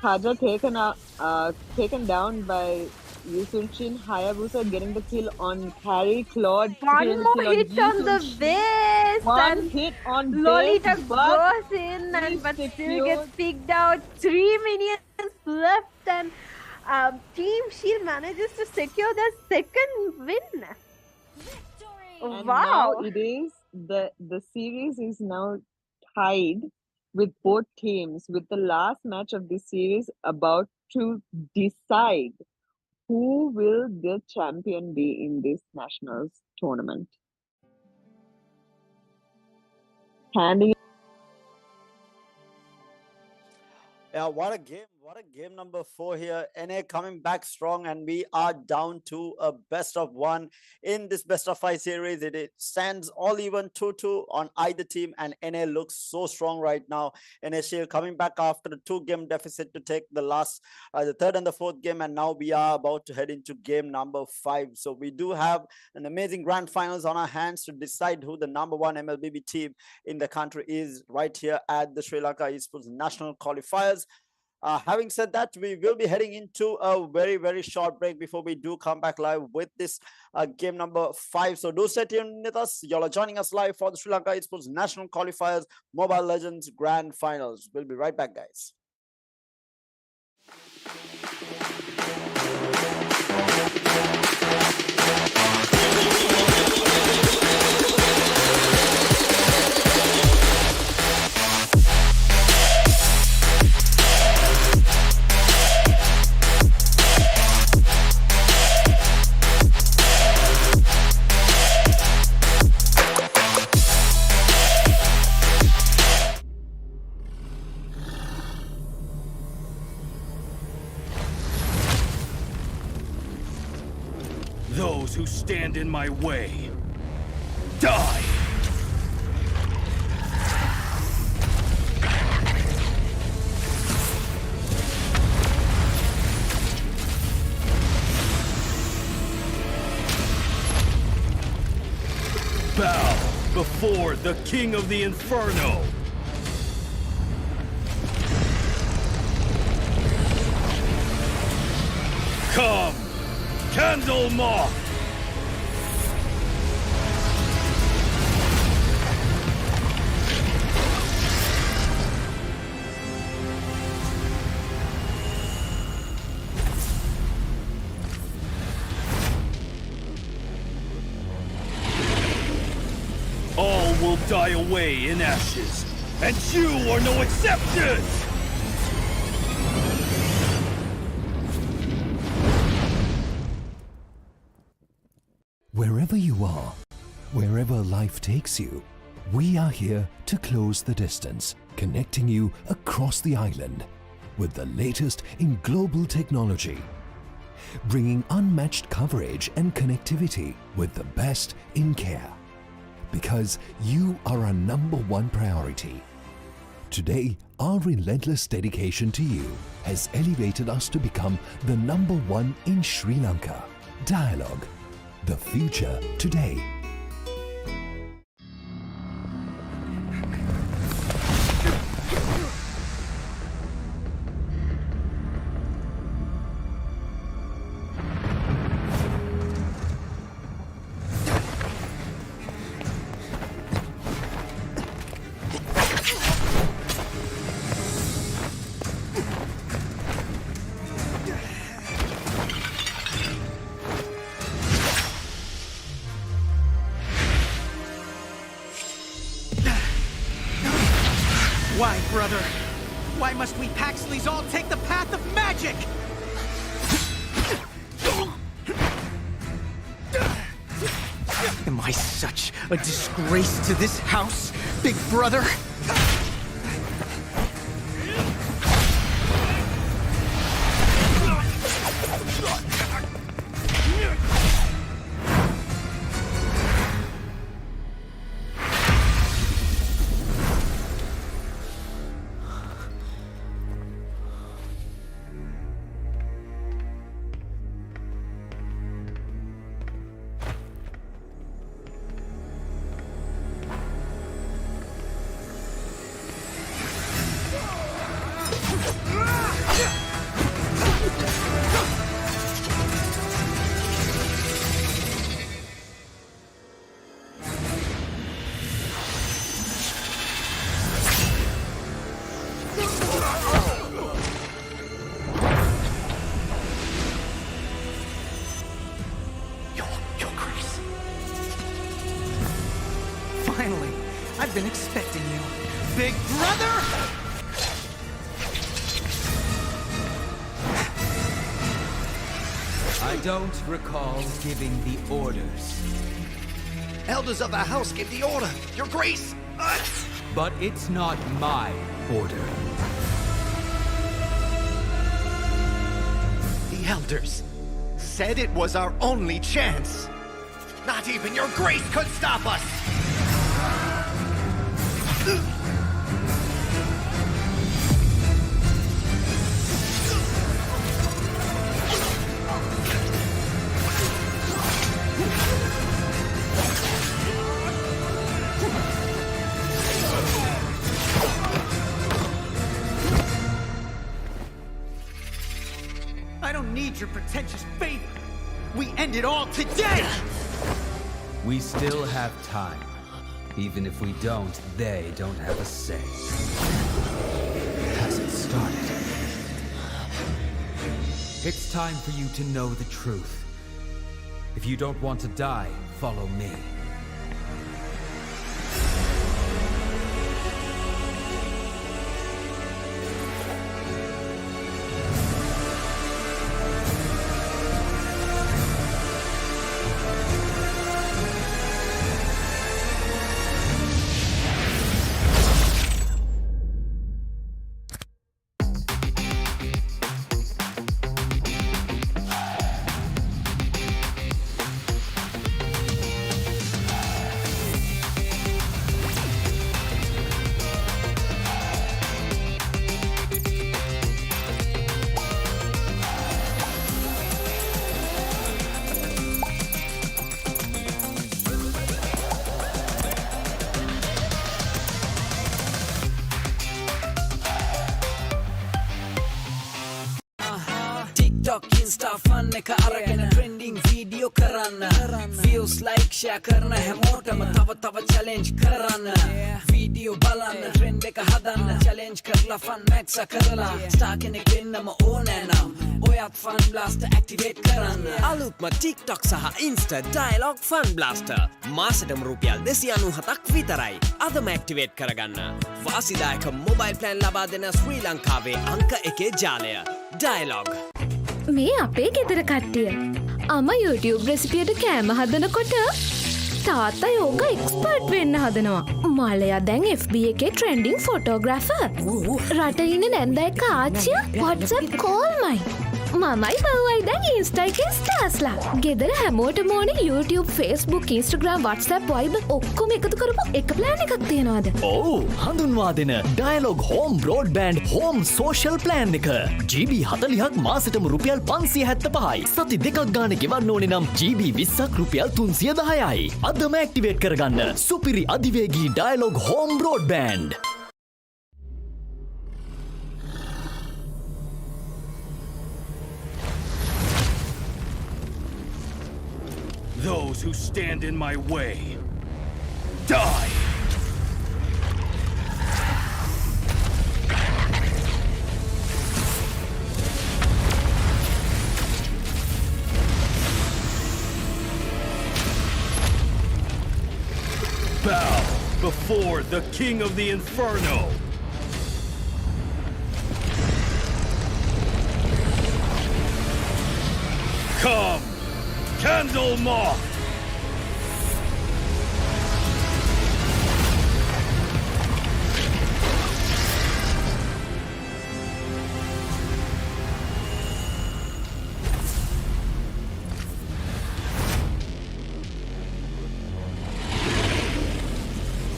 Kaja taken down by Yi Sun-shin. Hayabusa getting the kill on Carrie. Claude one more hit on the base. One hit on Lolita base, goes in but still gets picked out. 3 minions left and Team Sheild manages to secure their second win. And wow! Now it is the series is now tied with both teams, with the last match of this series about to decide who will the champion be in this nationals tournament. Yeah, what a game. What a game number 4 here. NA coming back strong, and we are down to a best of 1 in this best of 5 series. It stands all even 2-2 on either team, and NA looks so strong right now. NA Sheild coming back after the 2-game deficit to take the third and the fourth game, and now we are about to head into game number 5. So we do have an amazing grand finals on our hands to decide who the number 1 MLBB team in the country is right here at the Sri Lanka Esports National qualifiers. Having said that, we will be heading into a very, very short break before we do come back live with this game number 5. So do stay tuned with us. Y'all are joining us live for the Sri Lanka Esports National Qualifiers Mobile Legends Grand Finals. We'll be right back, guys. Those who stand in my way, die! Bow before the King of the Inferno! Come! Candle Moth! All will die away in ashes, and you are no exception! Wherever you are, wherever life takes you, we are here to close the distance, connecting you across the island with the latest in global technology, bringing unmatched coverage and connectivity with the best in care. Because you are our number 1 priority. Today, our relentless dedication to you has elevated us to become the number 1 in Sri Lanka. Dialogue. The future today. Why, brother? Why must we Paxleys all take the path of magic? Am I such a disgrace to this house, big brother? Finally, I've been expecting you. Big brother! I don't recall giving the orders. Elders of the house give the order, Your Grace! But it's not my order. elders said it was our only chance. Not even your grace could stop us! I don't need your pretentious favor. We end it all today! We still have time. Even if we don't, they don't have a say. Has it started? It's time for you to know the truth. If you don't want to die, follow me. TikTok, Insta, fun එක අරගෙන trending video කරන්න views like share කරන හැමෝටම තව challenge කරන්න video බලන්න trend එක හදන්න challenge කරලා fun max කරලා star කෙනෙක් වෙන්නම ඕනේ නම් ඔයත් fun blaster activate කරන්න අලුත්ම TikTok සහ Insta dialogue fun blaster මාසෙටම රුපියල් 297ක් විතරයි අදම activate කරගන්න වාසිදායක mobile plan ලබා දෙන ශ්‍රී ලංකාවේ අංක 1 ජාලය dialogue මේ අපේ ගෙදර කට්ටිය අම YouTube රෙසිපියට කෑම හදනකොට තාත්තා යෝග එක්ස්පර්ට් වෙන්න හදනවා මලයා දැන් FB එකේ ට්‍රෙන්ඩින් ෆොටෝග්‍රැෆර් රට ඉන්න නැන්දැයි ආච්චිය WhatsApp call මයි මමයි බව්වයි දැන් Insta එකේ ස්ටාර්ස්ලා ගෙදර හැමෝටම ඕනේ YouTube Facebook Instagram WhatsApp Viber ඔක්කොම එකතු කරපු එක plan එකක් තියනවාද ඔව් හඳුන්වා දෙන dialogue home broadband home social plan එක GB 40ක් මාසෙටම රුපියල් 575යි සති දෙකක් ගානේ ගෙවන්න ඕනේ නම් GB 20ක් රුපියල් 310යි අදම activate කරගන්න සුපිරි අධිවේගී dialogue home broadband Those who stand in my way, die! Bow before the King of the Inferno! Come! Candle Moth!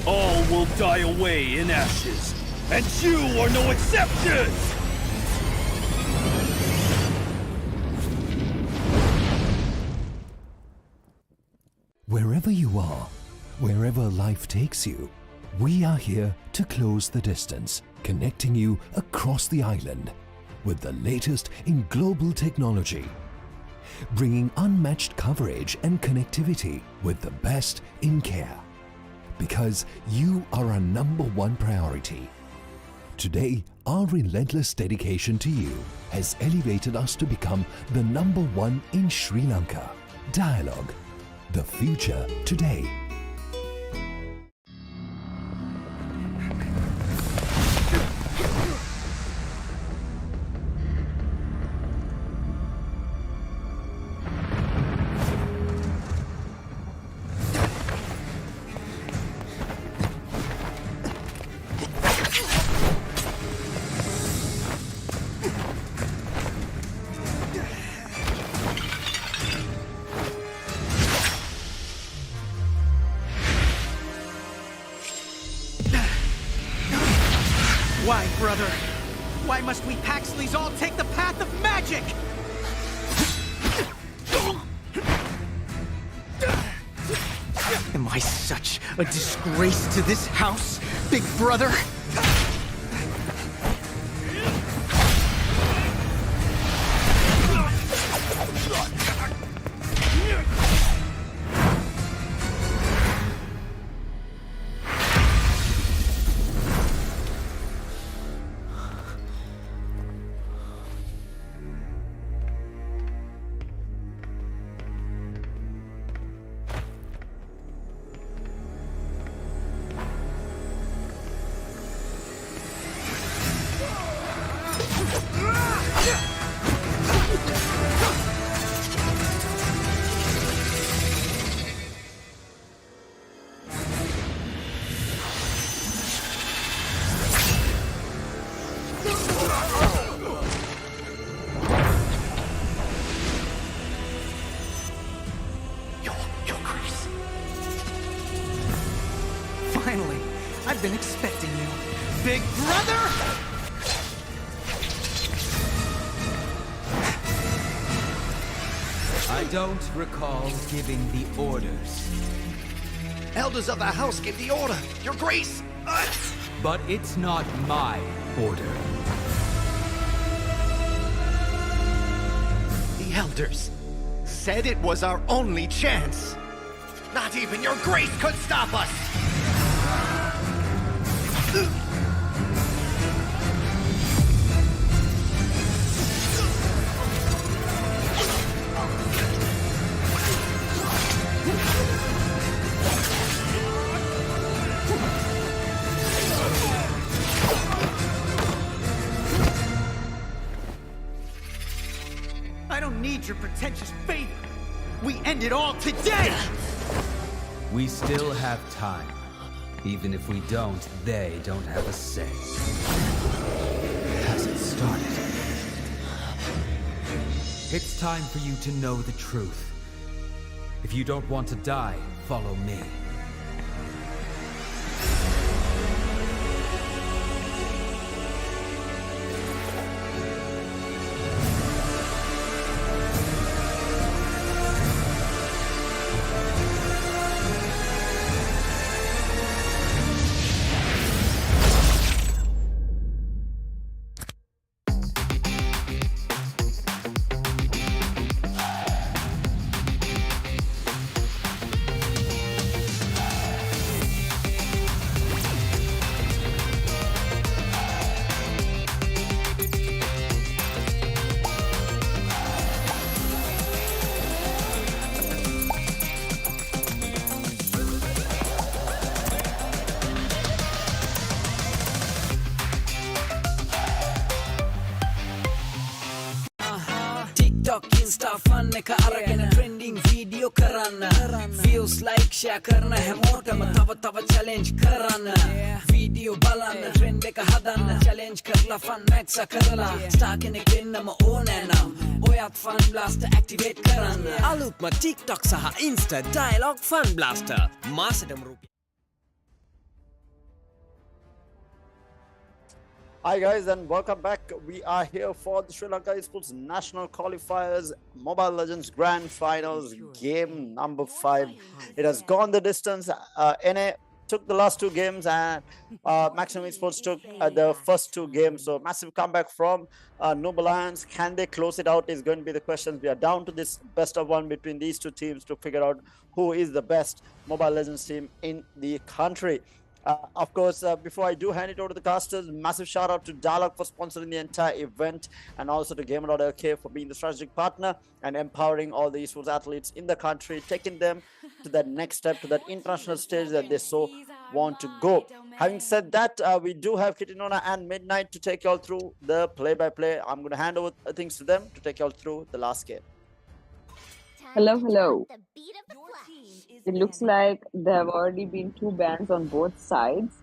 All will die away in ashes, and you are no exception! Wherever you are, wherever life takes you, we are here to close the distance, connecting you across the island with the latest in global technology, bringing unmatched coverage and connectivity with the best in care. Because you are our #1 priority. Today, our relentless dedication to you has elevated us to become the #1 in Sri Lanka. Dialogue. The future today. Why, brother? Why must we Paxleys all take the path of magic? Am I such a disgrace to this house, big brother? Finally, I've been expecting you, big brother! I don't recall giving the orders. Elders of the house give the order, Your Grace! But it's not my order. The elders said it was our only chance. Not even Your Grace could stop us! I don't need your pretentious favor. We end it all today! We still have time. Even if we don't, they don't have a say. Has it started? It's time for you to know the truth. If you don't want to die, follow me. TikTok, Insta, fun එක අරගෙන trending video කරන්න views like share කරන හැමෝටම තව challenge කරන්න video බලන්න trend එක හදන්න challenge කරලා fun max කරලා star කෙනෙක් වෙන්නම ඕනෑ නම් ඔයත් fun blaster activate කරන්න අලුත්ම TikTok සහ Insta dialogue fun blaster මාසෙටම රුපියල් Hi guys and welcome back. We are here for the Sri Lanka Esports National Qualifiers Mobile Legends Grand Finals game number 5. It has gone the distance. NA took the last 2 games and Maximum Esports took the first 2 games. So massive comeback from Noob Alliance. Can they close it out is going to be the question. We are down to this best of 1 between these 2 teams to figure out who is the best Mobile Legends team in the country. Of course, before I do hand it over to the casters, massive shout out to Dialogue for sponsoring the entire event and also to Gamer.LK for being the strategic partner and empowering all the esports athletes in the country, taking them to that next step, to that international stage that they so want to go. Having said that, we do have Kitinona and Midnight to take you all through the play-by-play. I'm going to hand over things to them to take you all through the last game. Hello. It looks like there have already been 2 bans on both sides.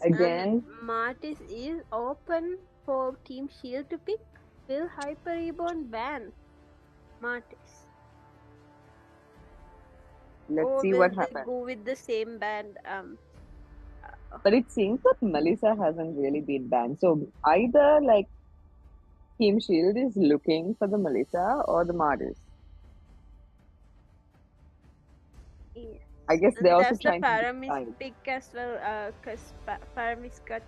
Again, Martis is open for Team Sheild to pick. Will Hyper Reborn ban Martis? Let's see what happens. Go with the same band But it seems that Melissa hasn't really been banned. So either like Team Shield is looking for the Melissa or the Mardis. Yes. I guess they're also That's the trying to Paramis decide. pick as well, because Paramis got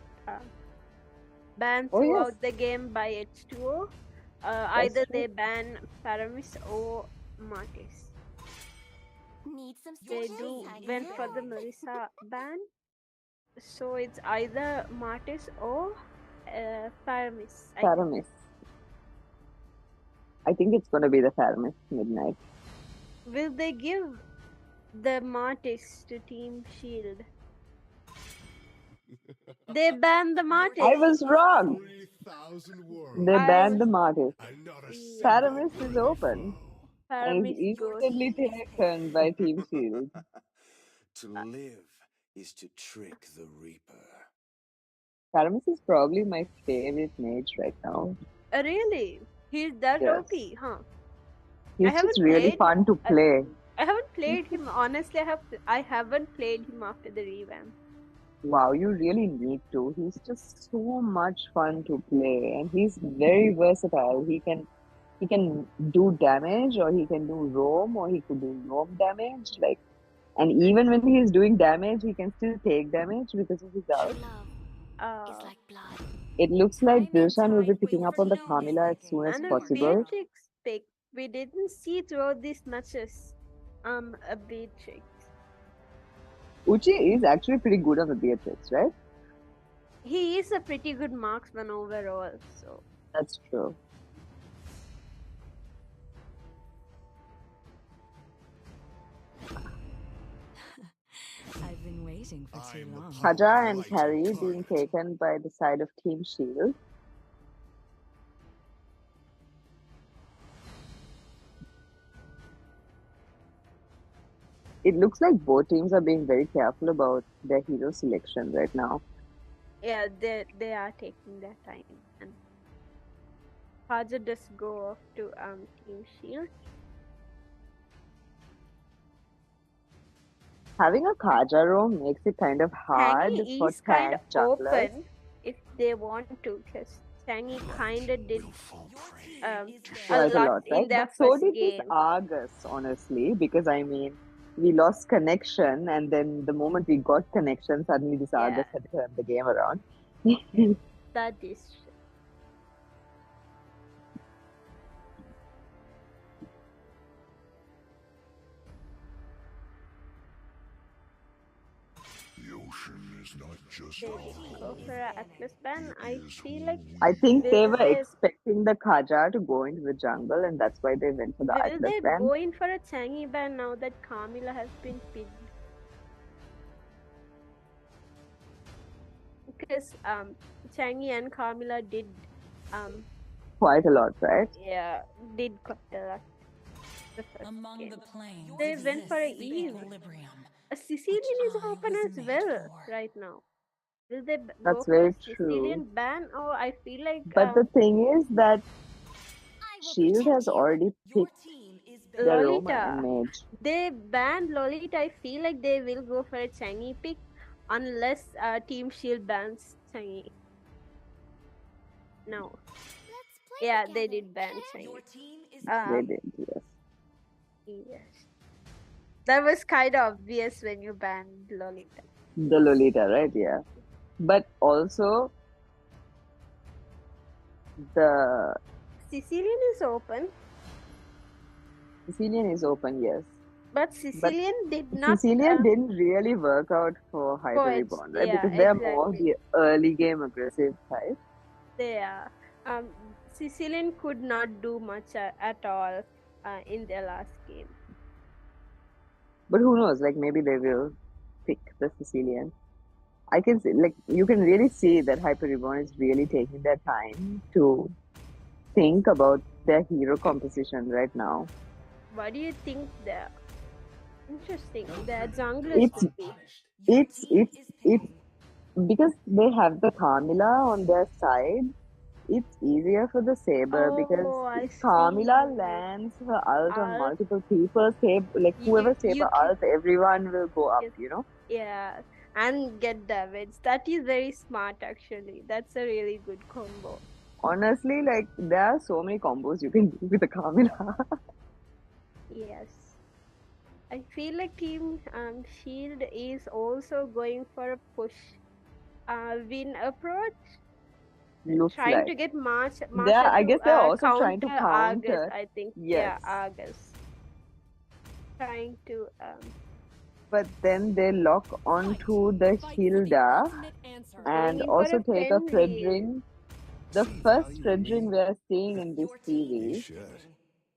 banned Oh, yes. throughout the game by H2O. Either they ban Paramis or Martis. Need some They stitches? do I can went for help. the Melissa ban. So it's either Martis or Paramis. Paramis. I think it's going to be the Paramis Midnight. Will they give the Martis to Team Shield? They banned the Martis. I was wrong. They banned the Martis. Paramis is open. And Paramis is goes. instantly taken by Team Shield. To live is to trick the Reaper. Paramis is probably my favorite mage right now. Really? He's that Yes. OP, huh? He's just really fun to play. I haven't played him. Honestly, I haven't played him after the revamp. Wow, you really need to. He's just so much fun to play, and he's very versatile. He can do damage, or he can do roam, or he could do roam damage. Like, and even when he's doing damage, he can still take damage because of his ult. It looks like Dilshan will be picking up on the Camila as soon as And possible. Beatrix pick we didn't see throughout these matches. A Beatrix. Uchi is actually pretty good on the Beatrix, right? He is a pretty good marksman overall, so. That's true. I've been waiting for too long. Kaja and Carrie being taken by the side of Team Shield. It looks like both teams are being very careful about their hero selection right now. Yeah, they are taking their time. And Kaja does go off to Team Shield. Having a Kaja roam makes it kind of hard Changi for is kind tank of junglers. open if they want to, because Changi kind of did Quite a lot, in right? their But so first did game. this Argus, honestly, because I mean, we lost connection, and then the moment we got connection, suddenly this Argus had turned the game around. That is The ocean is not just they go for an Atlas ban. I feel like I think they will were expecting the Kaja to go into the jungle, and that's why they went for the will Atlas they ban. go in for a Changi ban now that Camila has been pinned? Because Changi and Camila did Quite a lot, right? did quite a lot. The first Among game. the plains They went for a exists the Eve. equilibrium. A Sicilian is open as well right now. Will they go That's for very a Sicilian ban? Or I feel like But the thing is that Shield has already picked their Roma and Lolita. Mage. They banned Lolita. I feel like they will go for a Changi pick unless Team Shield bans Changi. No. Yeah, they did ban Changi. They did, yes. Yes. That was kind of obvious when you banned Lolita. The Lolita, right? Yeah. But also, the Sicilian is open. Sicilian is open, yes. But Sicilian did not. Sicilian didn't really work out for Hyper For Reborn, right? yeah, Because they're exactly. more the early game aggressive type. They are. Sicilian could not do much at all in their last game. But who knows? Like, maybe they will pick the Sicilian. I can see, like, you can really see that Hyper Reborn is really taking their time to think about their hero composition right now. What do you think they're interesting? Their junglers It's would be. because they have the Camila on their side. It's easier for the Saber because if Camila lands her ult on multiple people, whoever Saber ult, everyone will go up, you know? Yeah. and get damage. That is very smart actually. That's a really good combo. Honestly, like there are so many combos you can do with the Kamila. Yes. I feel like Team Shield is also going for a push win approach, Looks trying to like. get I Masha guess to they're also trying to counter Argus. counter. I think, Yes. yeah, Argus. Trying to But then they lock onto the Hilda and going for also a take a Fenrir. Fredrin. The first Fredrin we are seeing in this series.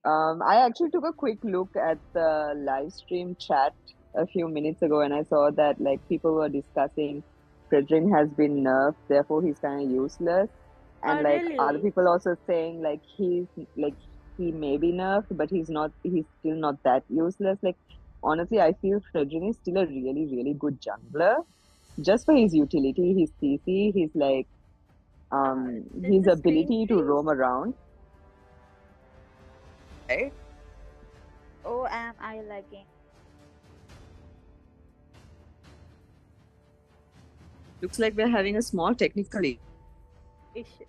I actually took a quick look at the live stream chat a few minutes ago, and I saw that like people were discussing Fredrin has been nerfed, therefore he's kind of useless, and Oh, like other really? people also saying like he may be nerfed, but he's not. He's still not that useless. Like honestly, I feel Fredrin is still a really really good jungler, just for his utility, his CC, Did his the screen ability to freeze? roam around. Right? Oh, am I lagging? Looks like we're having a small technical Issue.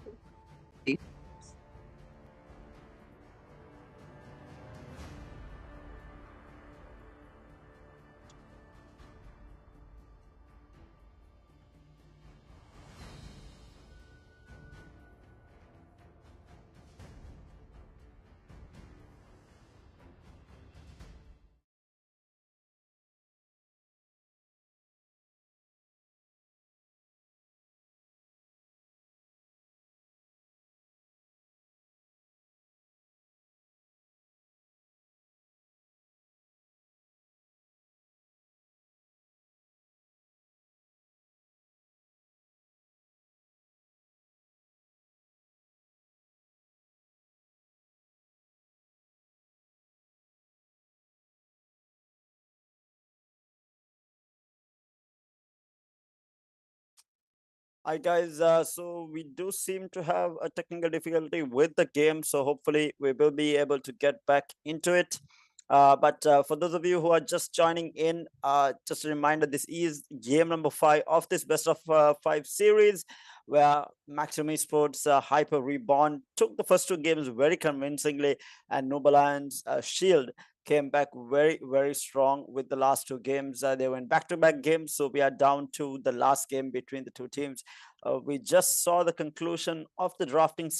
Hi guys, so we do seem to have a technical difficulty with the game, so hopefully we will be able to get back into it. But for those of you who are just joining in, just a reminder, this is game number 5 of this best of 5 series, where Maximum Esports Hyper Reborn took the first 2 games very convincingly, and Noble Alliance Sheild came back very, very strong with the last 2 games. They went back-to-back games, so we are down to the last game between the 2 teams. We just saw the conclusion of the drafting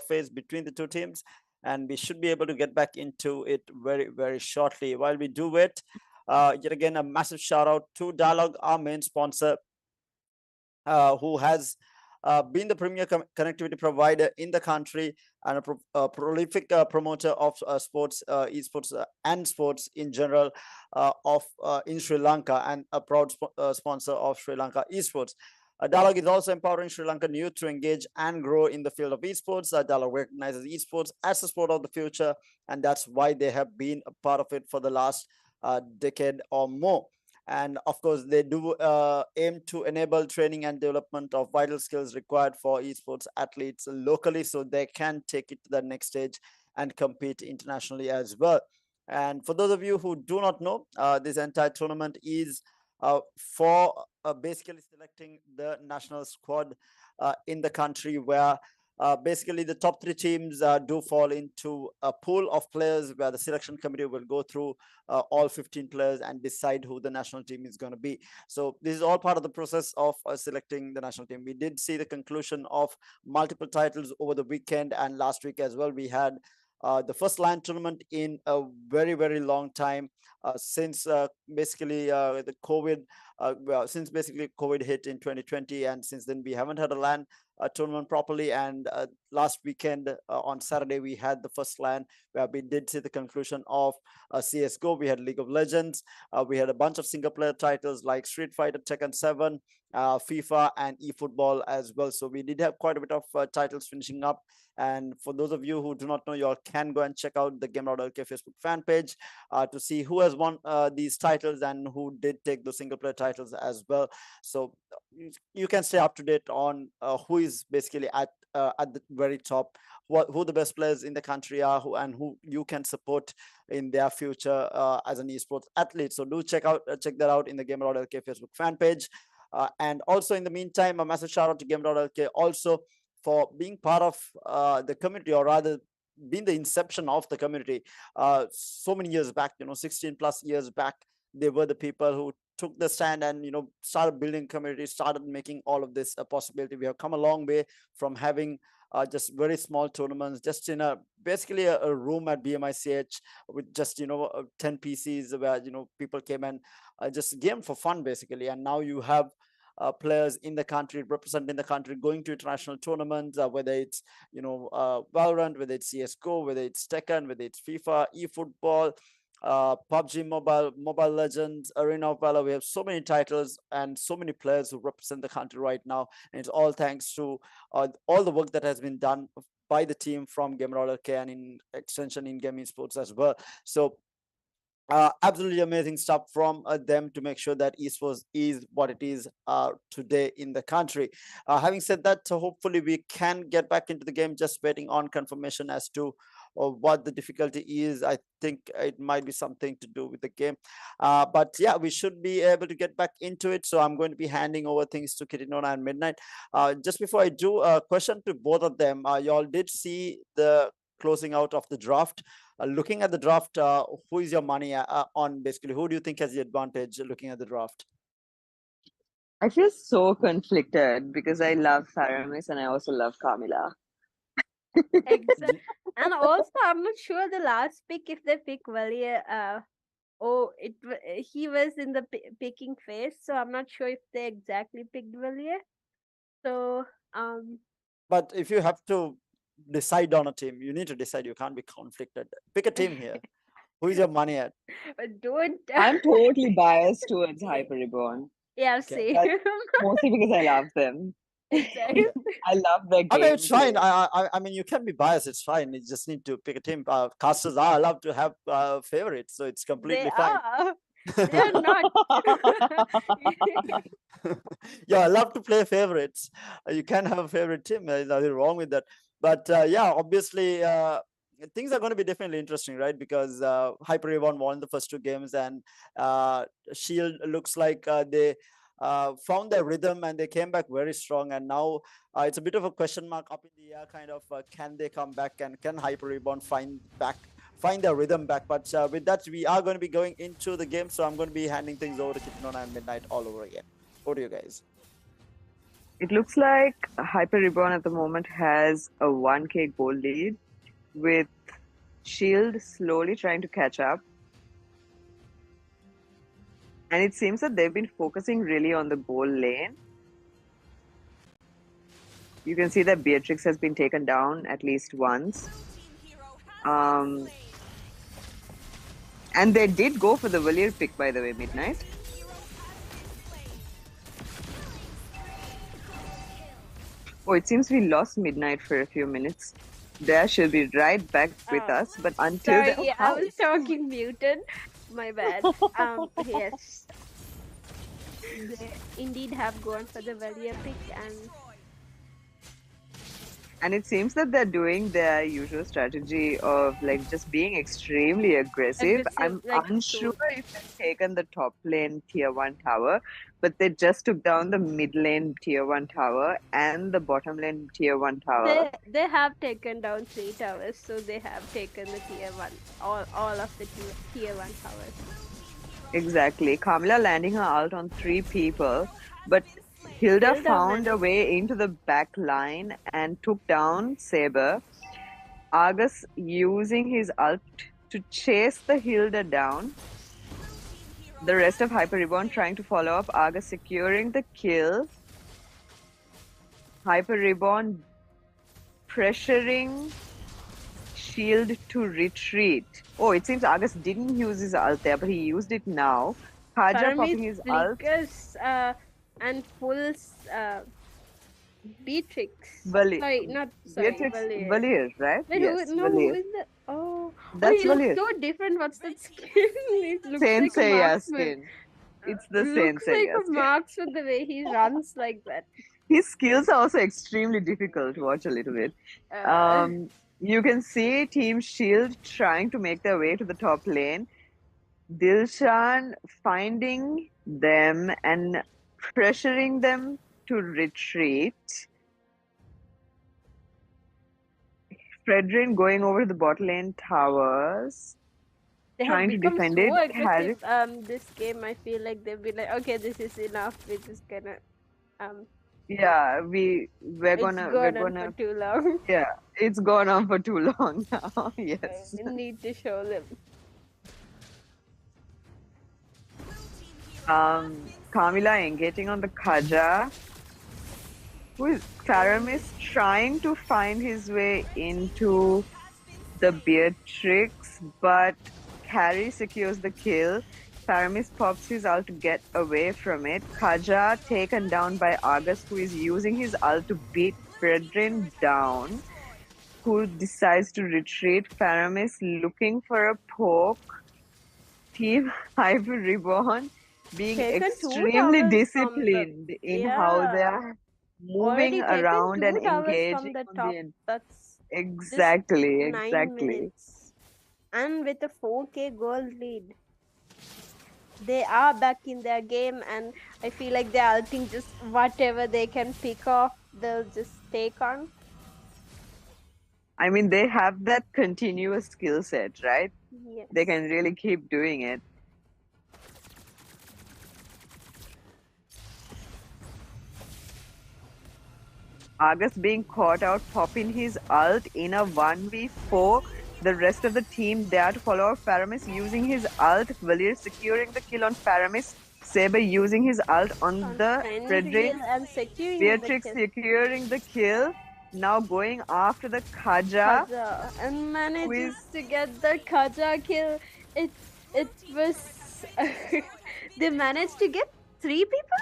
phase between the 2 teams, and we should be able to get back into it very, very shortly. While we do it, yet again, a massive shout out to Dialogue, our main sponsor, who has been the premier connectivity provider in the country and a prolific promoter of sports, esports, and sports in general in Sri Lanka, and a proud sponsor of Sri Lanka Esports. Dialogue is also empowering Sri Lankan youth to engage and grow in the field of esports. Dialogue recognizes esports as a sport of the future, and that's why they have been a part of it for the last decade or more. And of course, they do aim to enable training and development of vital skills required for esports athletes locally, so they can take it to the next stage and compete internationally as well. And for those of you who do not know, this entire tournament is for basically selecting the national squad in the country, where basically the top 3 teams do fall into a pool of players where the selection committee will go through all 15 players and decide who the national team is going to be. So this is all part of the process of selecting the national team. We did see the conclusion of multiple titles over the weekend, and last week as well we had the first LAN tournament in a very, very long time, since basically the COVID, since basically COVID hit in 2020, and since then we haven't had a LAN tournament properly. And last weekend on Saturday we had the first LAN where we did see the conclusion of CS:GO. We had League of Legends. We had a bunch of single player titles like Street Fighter, Tekken 7, FIFA, and eFootball as well. So we did have quite a bit of titles finishing up. And for those of you who do not know, you all can go and check out the Gamer.LK Facebook fan page to see who has won these titles and who did take those single player titles as well. So you can stay up to date on who is basically at the very top, who the best players in the country are, and who you can support in their future as an esports athlete. So do check that out in the Gamer.LK Facebook fan page. And also in the meantime, a massive shout out to Gamer.LK also for being part of the community, or rather being the inception of the community so many years back, 16 plus years back. They were the people who took the stand and started building community, started making all of this a possibility. We have come a long way from having just very small tournaments, just in basically a room at BMICH with just 10 PCs where people came and just game for fun basically. And now you have players in the country, representing the country, going to international tournaments, whether it's Valorant, whether it's CS:GO, whether it's Tekken, whether it's FIFA, eFootball, PUBG Mobile, Mobile Legends, Arena of Valor. We have so many titles and so many players who represent the country right now, and it's all thanks to all the work that has been done by the team from Gamer.LK and in extension in Game Esports as well. So absolutely amazing stuff from them to make sure that esports is what it is today in the country. Having said that, hopefully we can get back into the game. Just waiting on confirmation as to what the difficulty is. I think it might be something to do with the game, but yeah, we should be able to get back into it. So I'm going to be handing over things to Kirinona and Midnight. Just before I do, a question to both of them. Y'all did see the closing out of the draft. Looking at the draft, who is your money on basically? Who do you think has the advantage looking at the draft? I feel so conflicted because I love Faramis and I also love Camila. Exactly. And also, I'm not sure the last pick, if they pick Valier, he was in the picking phase, so I'm not sure if they exactly picked Valier. So, but if you have to decide on a team, you need to decide. You can't be conflicted. Pick a team here. Who is your money at? Don't. I'm totally biased towards Hyper Reborn. Yeah, same. Mostly because I love them. Exactly. I love their game. I mean, it's fine. I mean, you can be biased. It's fine. You just need to pick a team. Casters are allowed to have favorites, so it's completely fine. They're not. Yeah, I love to play favorites. You can have a favorite team. There's nothing wrong with that. But yeah, obviously, things are going to be definitely interesting, right? Because Hyper Reborn won the first two games, and Sheild looks like they found their rhythm and they came back very strong. And now it's a bit of a question mark up in the air, kind of. Can they come back, and can Hyper Reborn find their rhythm back? But with that, we are going to be going into the game. So I'm going to be handing things over to Kirinona and Midnight all over again. Over to you guys. It looks like Hyper Reborn at the moment has a 1k goal lead, with Sheild slowly trying to catch up. And it seems that they've been focusing really on the goal lane. You can see that Beatrix has been taken down at least once. And they did go for the Valier pick, by the way, Midnight. Oh, it seems we lost Midnight for a few minutes. There, she'll be right back with us, but until then... Sorry, I was talking muted. My bad. Yes. They indeed have gone for the Valier pick, and it seems that they're doing their usual strategy of like just being extremely aggressive. I'm unsure if they've taken the top lane tier 1 tower, but they just took down the mid lane tier 1 tower and the bottom lane tier 1 tower. They have taken down 3 towers, so they have taken the tier 1, all of the tier 1 towers. Exactly. Kamala landing her ult on 3 people, but Hilda found a way into the back line and took down Saber. Argus using his ult to chase the Hilda down. The rest of Hyper Reborn trying to follow up. Argus securing the kill. Hyper Reborn pressuring Sheild to retreat. Oh, it seems Argus didn't use his ult there, but he used it now. Kaja popping his ult. And pulls Beatrix. Beatrix, Valier, right? Wait, yes, who is that? Oh, that's he Valier. looks so different. What's that skin? It looks Sensei like a skin. It's the looks Sensei like a marksman the way he runs like that. His skills are also extremely difficult to watch a little bit. You can see Team Sheild trying to make their way to the top lane. Dilshan finding them and pressuring them to retreat. Fredrin going over the bot lane towers. They have Trying to become defend so it. aggressive. This game, I feel like they've been like, okay, this is enough. We're just gonna Yeah, we're it's gonna gone on for too long. yeah, it's gone on for too long now. Yes. I need to show them. Kamila engaging on the Khaja. Karam is trying to find his way into the Beatrix, but Carry secures the kill. Paramis pops his ult to get away from it. Khaja taken down by Argus, who is using his ult to beat Fredrin down, who decides to retreat. Paramis looking for a poke. Team Hyper Reborn being extremely disciplined in how they are moving around and engaging from the on top. the That's exactly. 9 minutes. And with a 4k gold lead. They are back in their game, and I feel like they're ulting just whatever they can pick off, they'll just take on. I mean, they have that continuous skill set, right? Yes. They can really keep doing it. Argus being caught out, popping his ult in a 1v4. The rest of the team there to follow up. Paramis using his ult. Valir securing the kill on Paramis. Saber using his ult on the Fredrin. And securing Beatrix securing the kill. Now going after the Khaja. And manages to get the Khaja kill. It was they managed to get 3 people?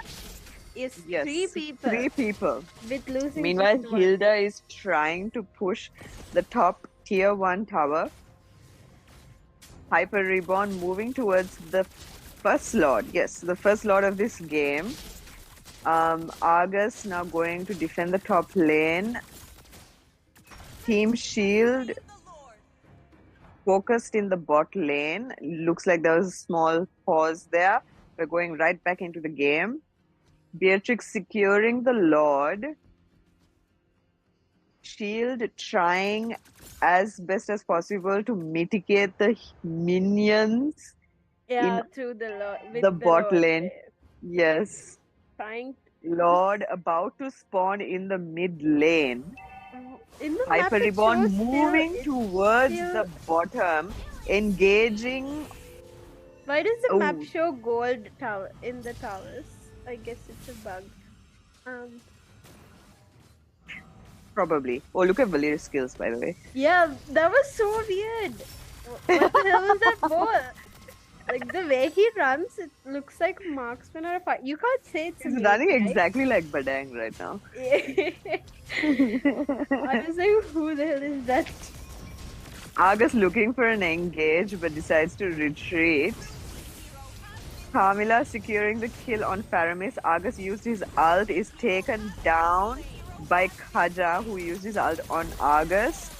Yes, 3 people. 3 people. With losing. Meanwhile, Hilda is trying to push the top tier 1 tower. Hyper Reborn moving towards the first lord. Yes, the first lord of this game. Argus now going to defend the top lane. Team Sheild focused in the bot lane. Looks like there was a small pause there. We're going right back into the game. Beatrix securing the Lord. Sheild trying as best as possible to mitigate the minions. Yeah, through the Lord. The bot lane. Yes. Trying. Lord about to spawn in the mid lane. In the Hyper Reborn moving towards the bottom, engaging. Why does the map show gold tower in the towers? I guess it's a bug. Probably. Oh, look at Valir's skills, by the way. Yeah, that was so weird. What the hell was that ball? Like the way he runs, it looks like marksman or a fight. You can't say it's. He's running exactly like Badang right now. I was like, who the hell is that? Argus looking for an engage but decides to retreat. Kamila securing the kill on Paramis. Argus used his ult, is taken down by Khaja, who used his ult on Argus.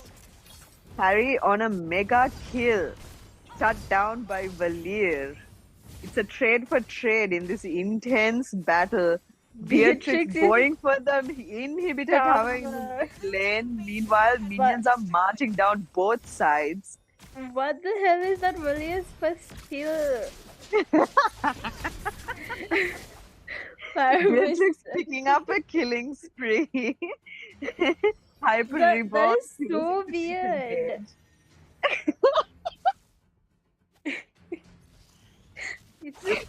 Harry on a mega kill, shut down by Valir. It's a trade for trade in this intense battle. Beatrix going for the inhibitor tower in the lane. Meanwhile, minions are marching down both sides. What the hell is that Valir's first kill? Beatrix picking up a killing spree. Hyper Reborn. That is so weird.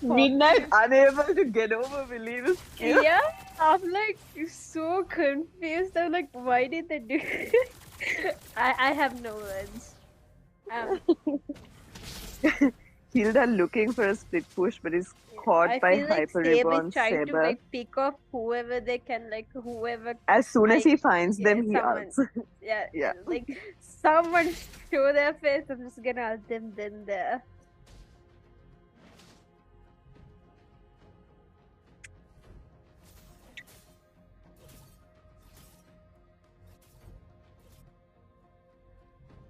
Midnight unable to get over Valir's kill. Yeah, I'm like so confused. I'm like, why did they do it? I have no words. Hilda looking for a split push, but is caught by Hyper Reborn trying to like pick off whoever they can, like whoever. As soon as he finds them, he ults. Yeah, like someone show their face. I'm just gonna ult them then there.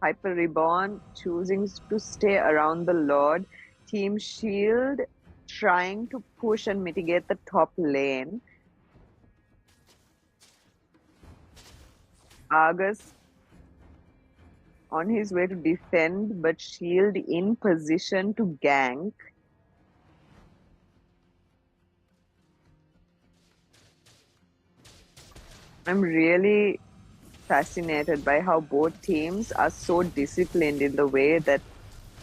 Hyper Reborn choosing to stay around the Lord. Team Sheild trying to push and mitigate the top lane. Argus on his way to defend, but Sheild in position to gank. I'm really fascinated by how both teams are so disciplined in the way that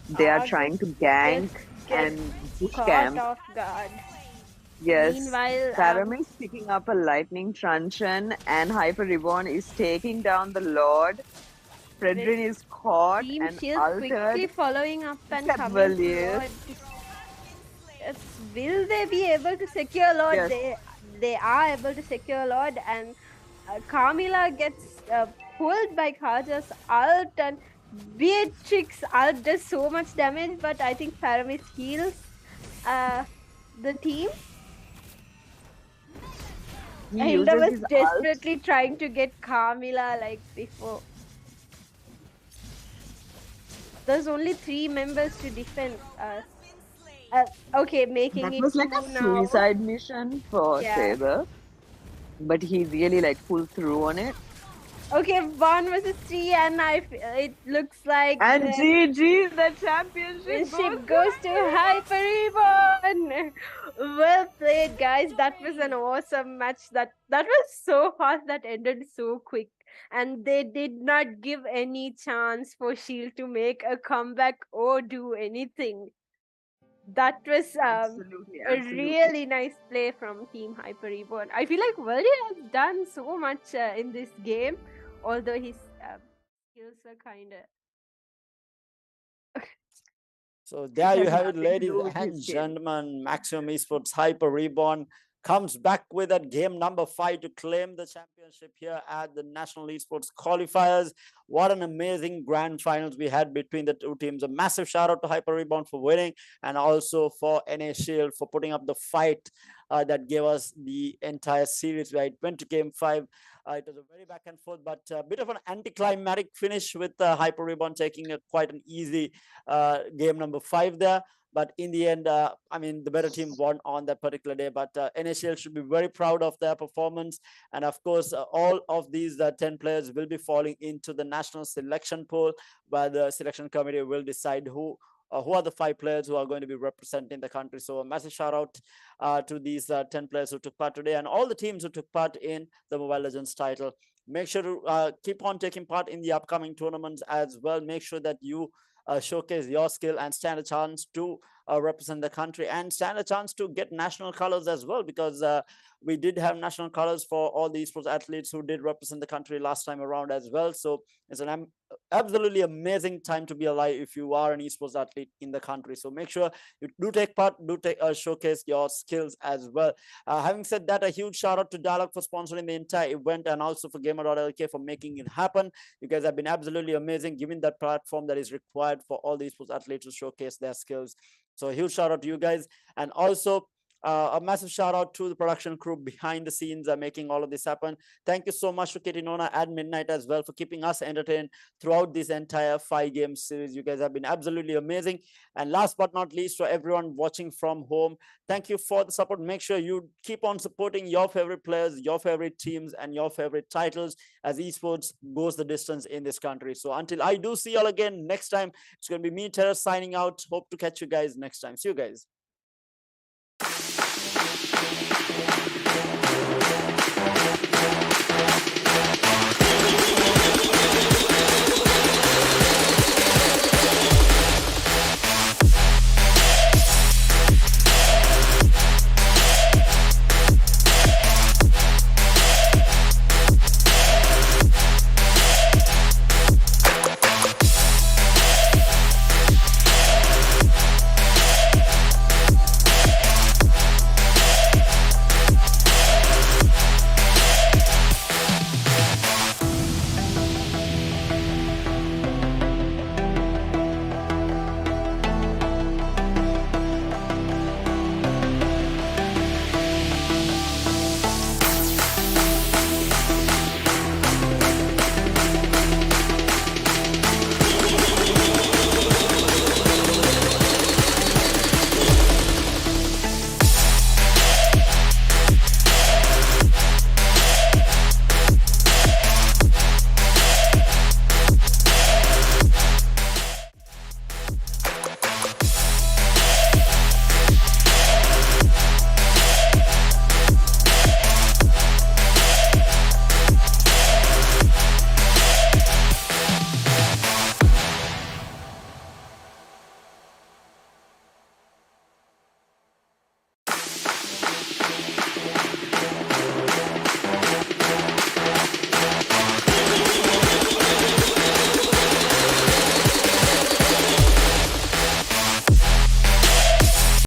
they are trying to gank and push caught camp. off guard. Yes, Meanwhile, Param is picking up a lightning truncheon and Hyper Reborn is taking down the Lord. Fredrin is caught Team and Shield altered. quickly following up and Look at coming Valier. forward. Yes, will they be able to secure Lord? Yes. They are able to secure Lord, and Carmilla gets pulled by Kaja's ult, and Beatrix ult does so much damage, but I think Paramis heals the team. Hilda was desperately trying to get Carmilla like before. There's only 3 members to defend. Okay, making That it was like a 2 now. suicide mission for Yeah. Saber, but he really like pulled through on it. Okay, 1 versus 3, and it looks like And the GG, the championship goes to Hyper Reborn. Well played, guys. That was an awesome match. That was so fast. That ended so quick, and they did not give any chance for Shield to make a comeback or do anything. That was Absolutely. a really nice play from Team Hyper Reborn. I feel like Valier has done so much in this game, although his skills are kind of. So there you has have it, nothing to ladies do with and his game. gentlemen. Maximum Esports Hyper Reborn comes back with that game number 5 to claim the championship here at the National Esports Qualifiers. What an amazing grand finals we had between the two teams. A massive shout out to Hyper Reborn for winning, and also for NA Shield for putting up the fight that gave us the entire series where it went to game 5. It was a very back and forth, but a bit of an anticlimactic finish with Hyper Reborn taking quite an easy game number 5 there. But in the end, I mean, the better team won on that particular day. But NHL should be very proud of their performance. And of course, all of these 10 players will be falling into the national selection pool, where the selection committee will decide who are the 5 players who are going to be representing the country. So a massive shout out to these 10 players who took part today, and all the teams who took part in the Mobile Legends title. Make sure to keep on taking part in the upcoming tournaments as well. Make sure that you showcase your skill and stand a chance to represent the country, and stand a chance to get national colors as well, because we did have national colors for all the esports athletes who did represent the country last time around as well. So it's an absolutely amazing time to be alive if you are an esports athlete in the country. So make sure you do take part, showcase your skills as well. Having said that, a huge shout out to Dialogue for sponsoring the entire event, and also for Gamer.LK for making it happen. You guys have been absolutely amazing, giving that platform that is required for all the esports athletes to showcase their skills. So a huge shout out to you guys, and also a massive shout out to the production crew behind the scenes making all of this happen. Thank you so much to Kitty Nona at Midnight as well for keeping us entertained throughout this entire 5-game series. You guys have been absolutely amazing. And last but not least, for everyone watching from home, thank you for the support. Make sure you keep on supporting your favorite players, your favorite teams, and your favorite titles as esports goes the distance in this country. So until I do see y'all again next time, it's going to be me, Terrace, signing out. Hope to catch you guys next time. See you guys.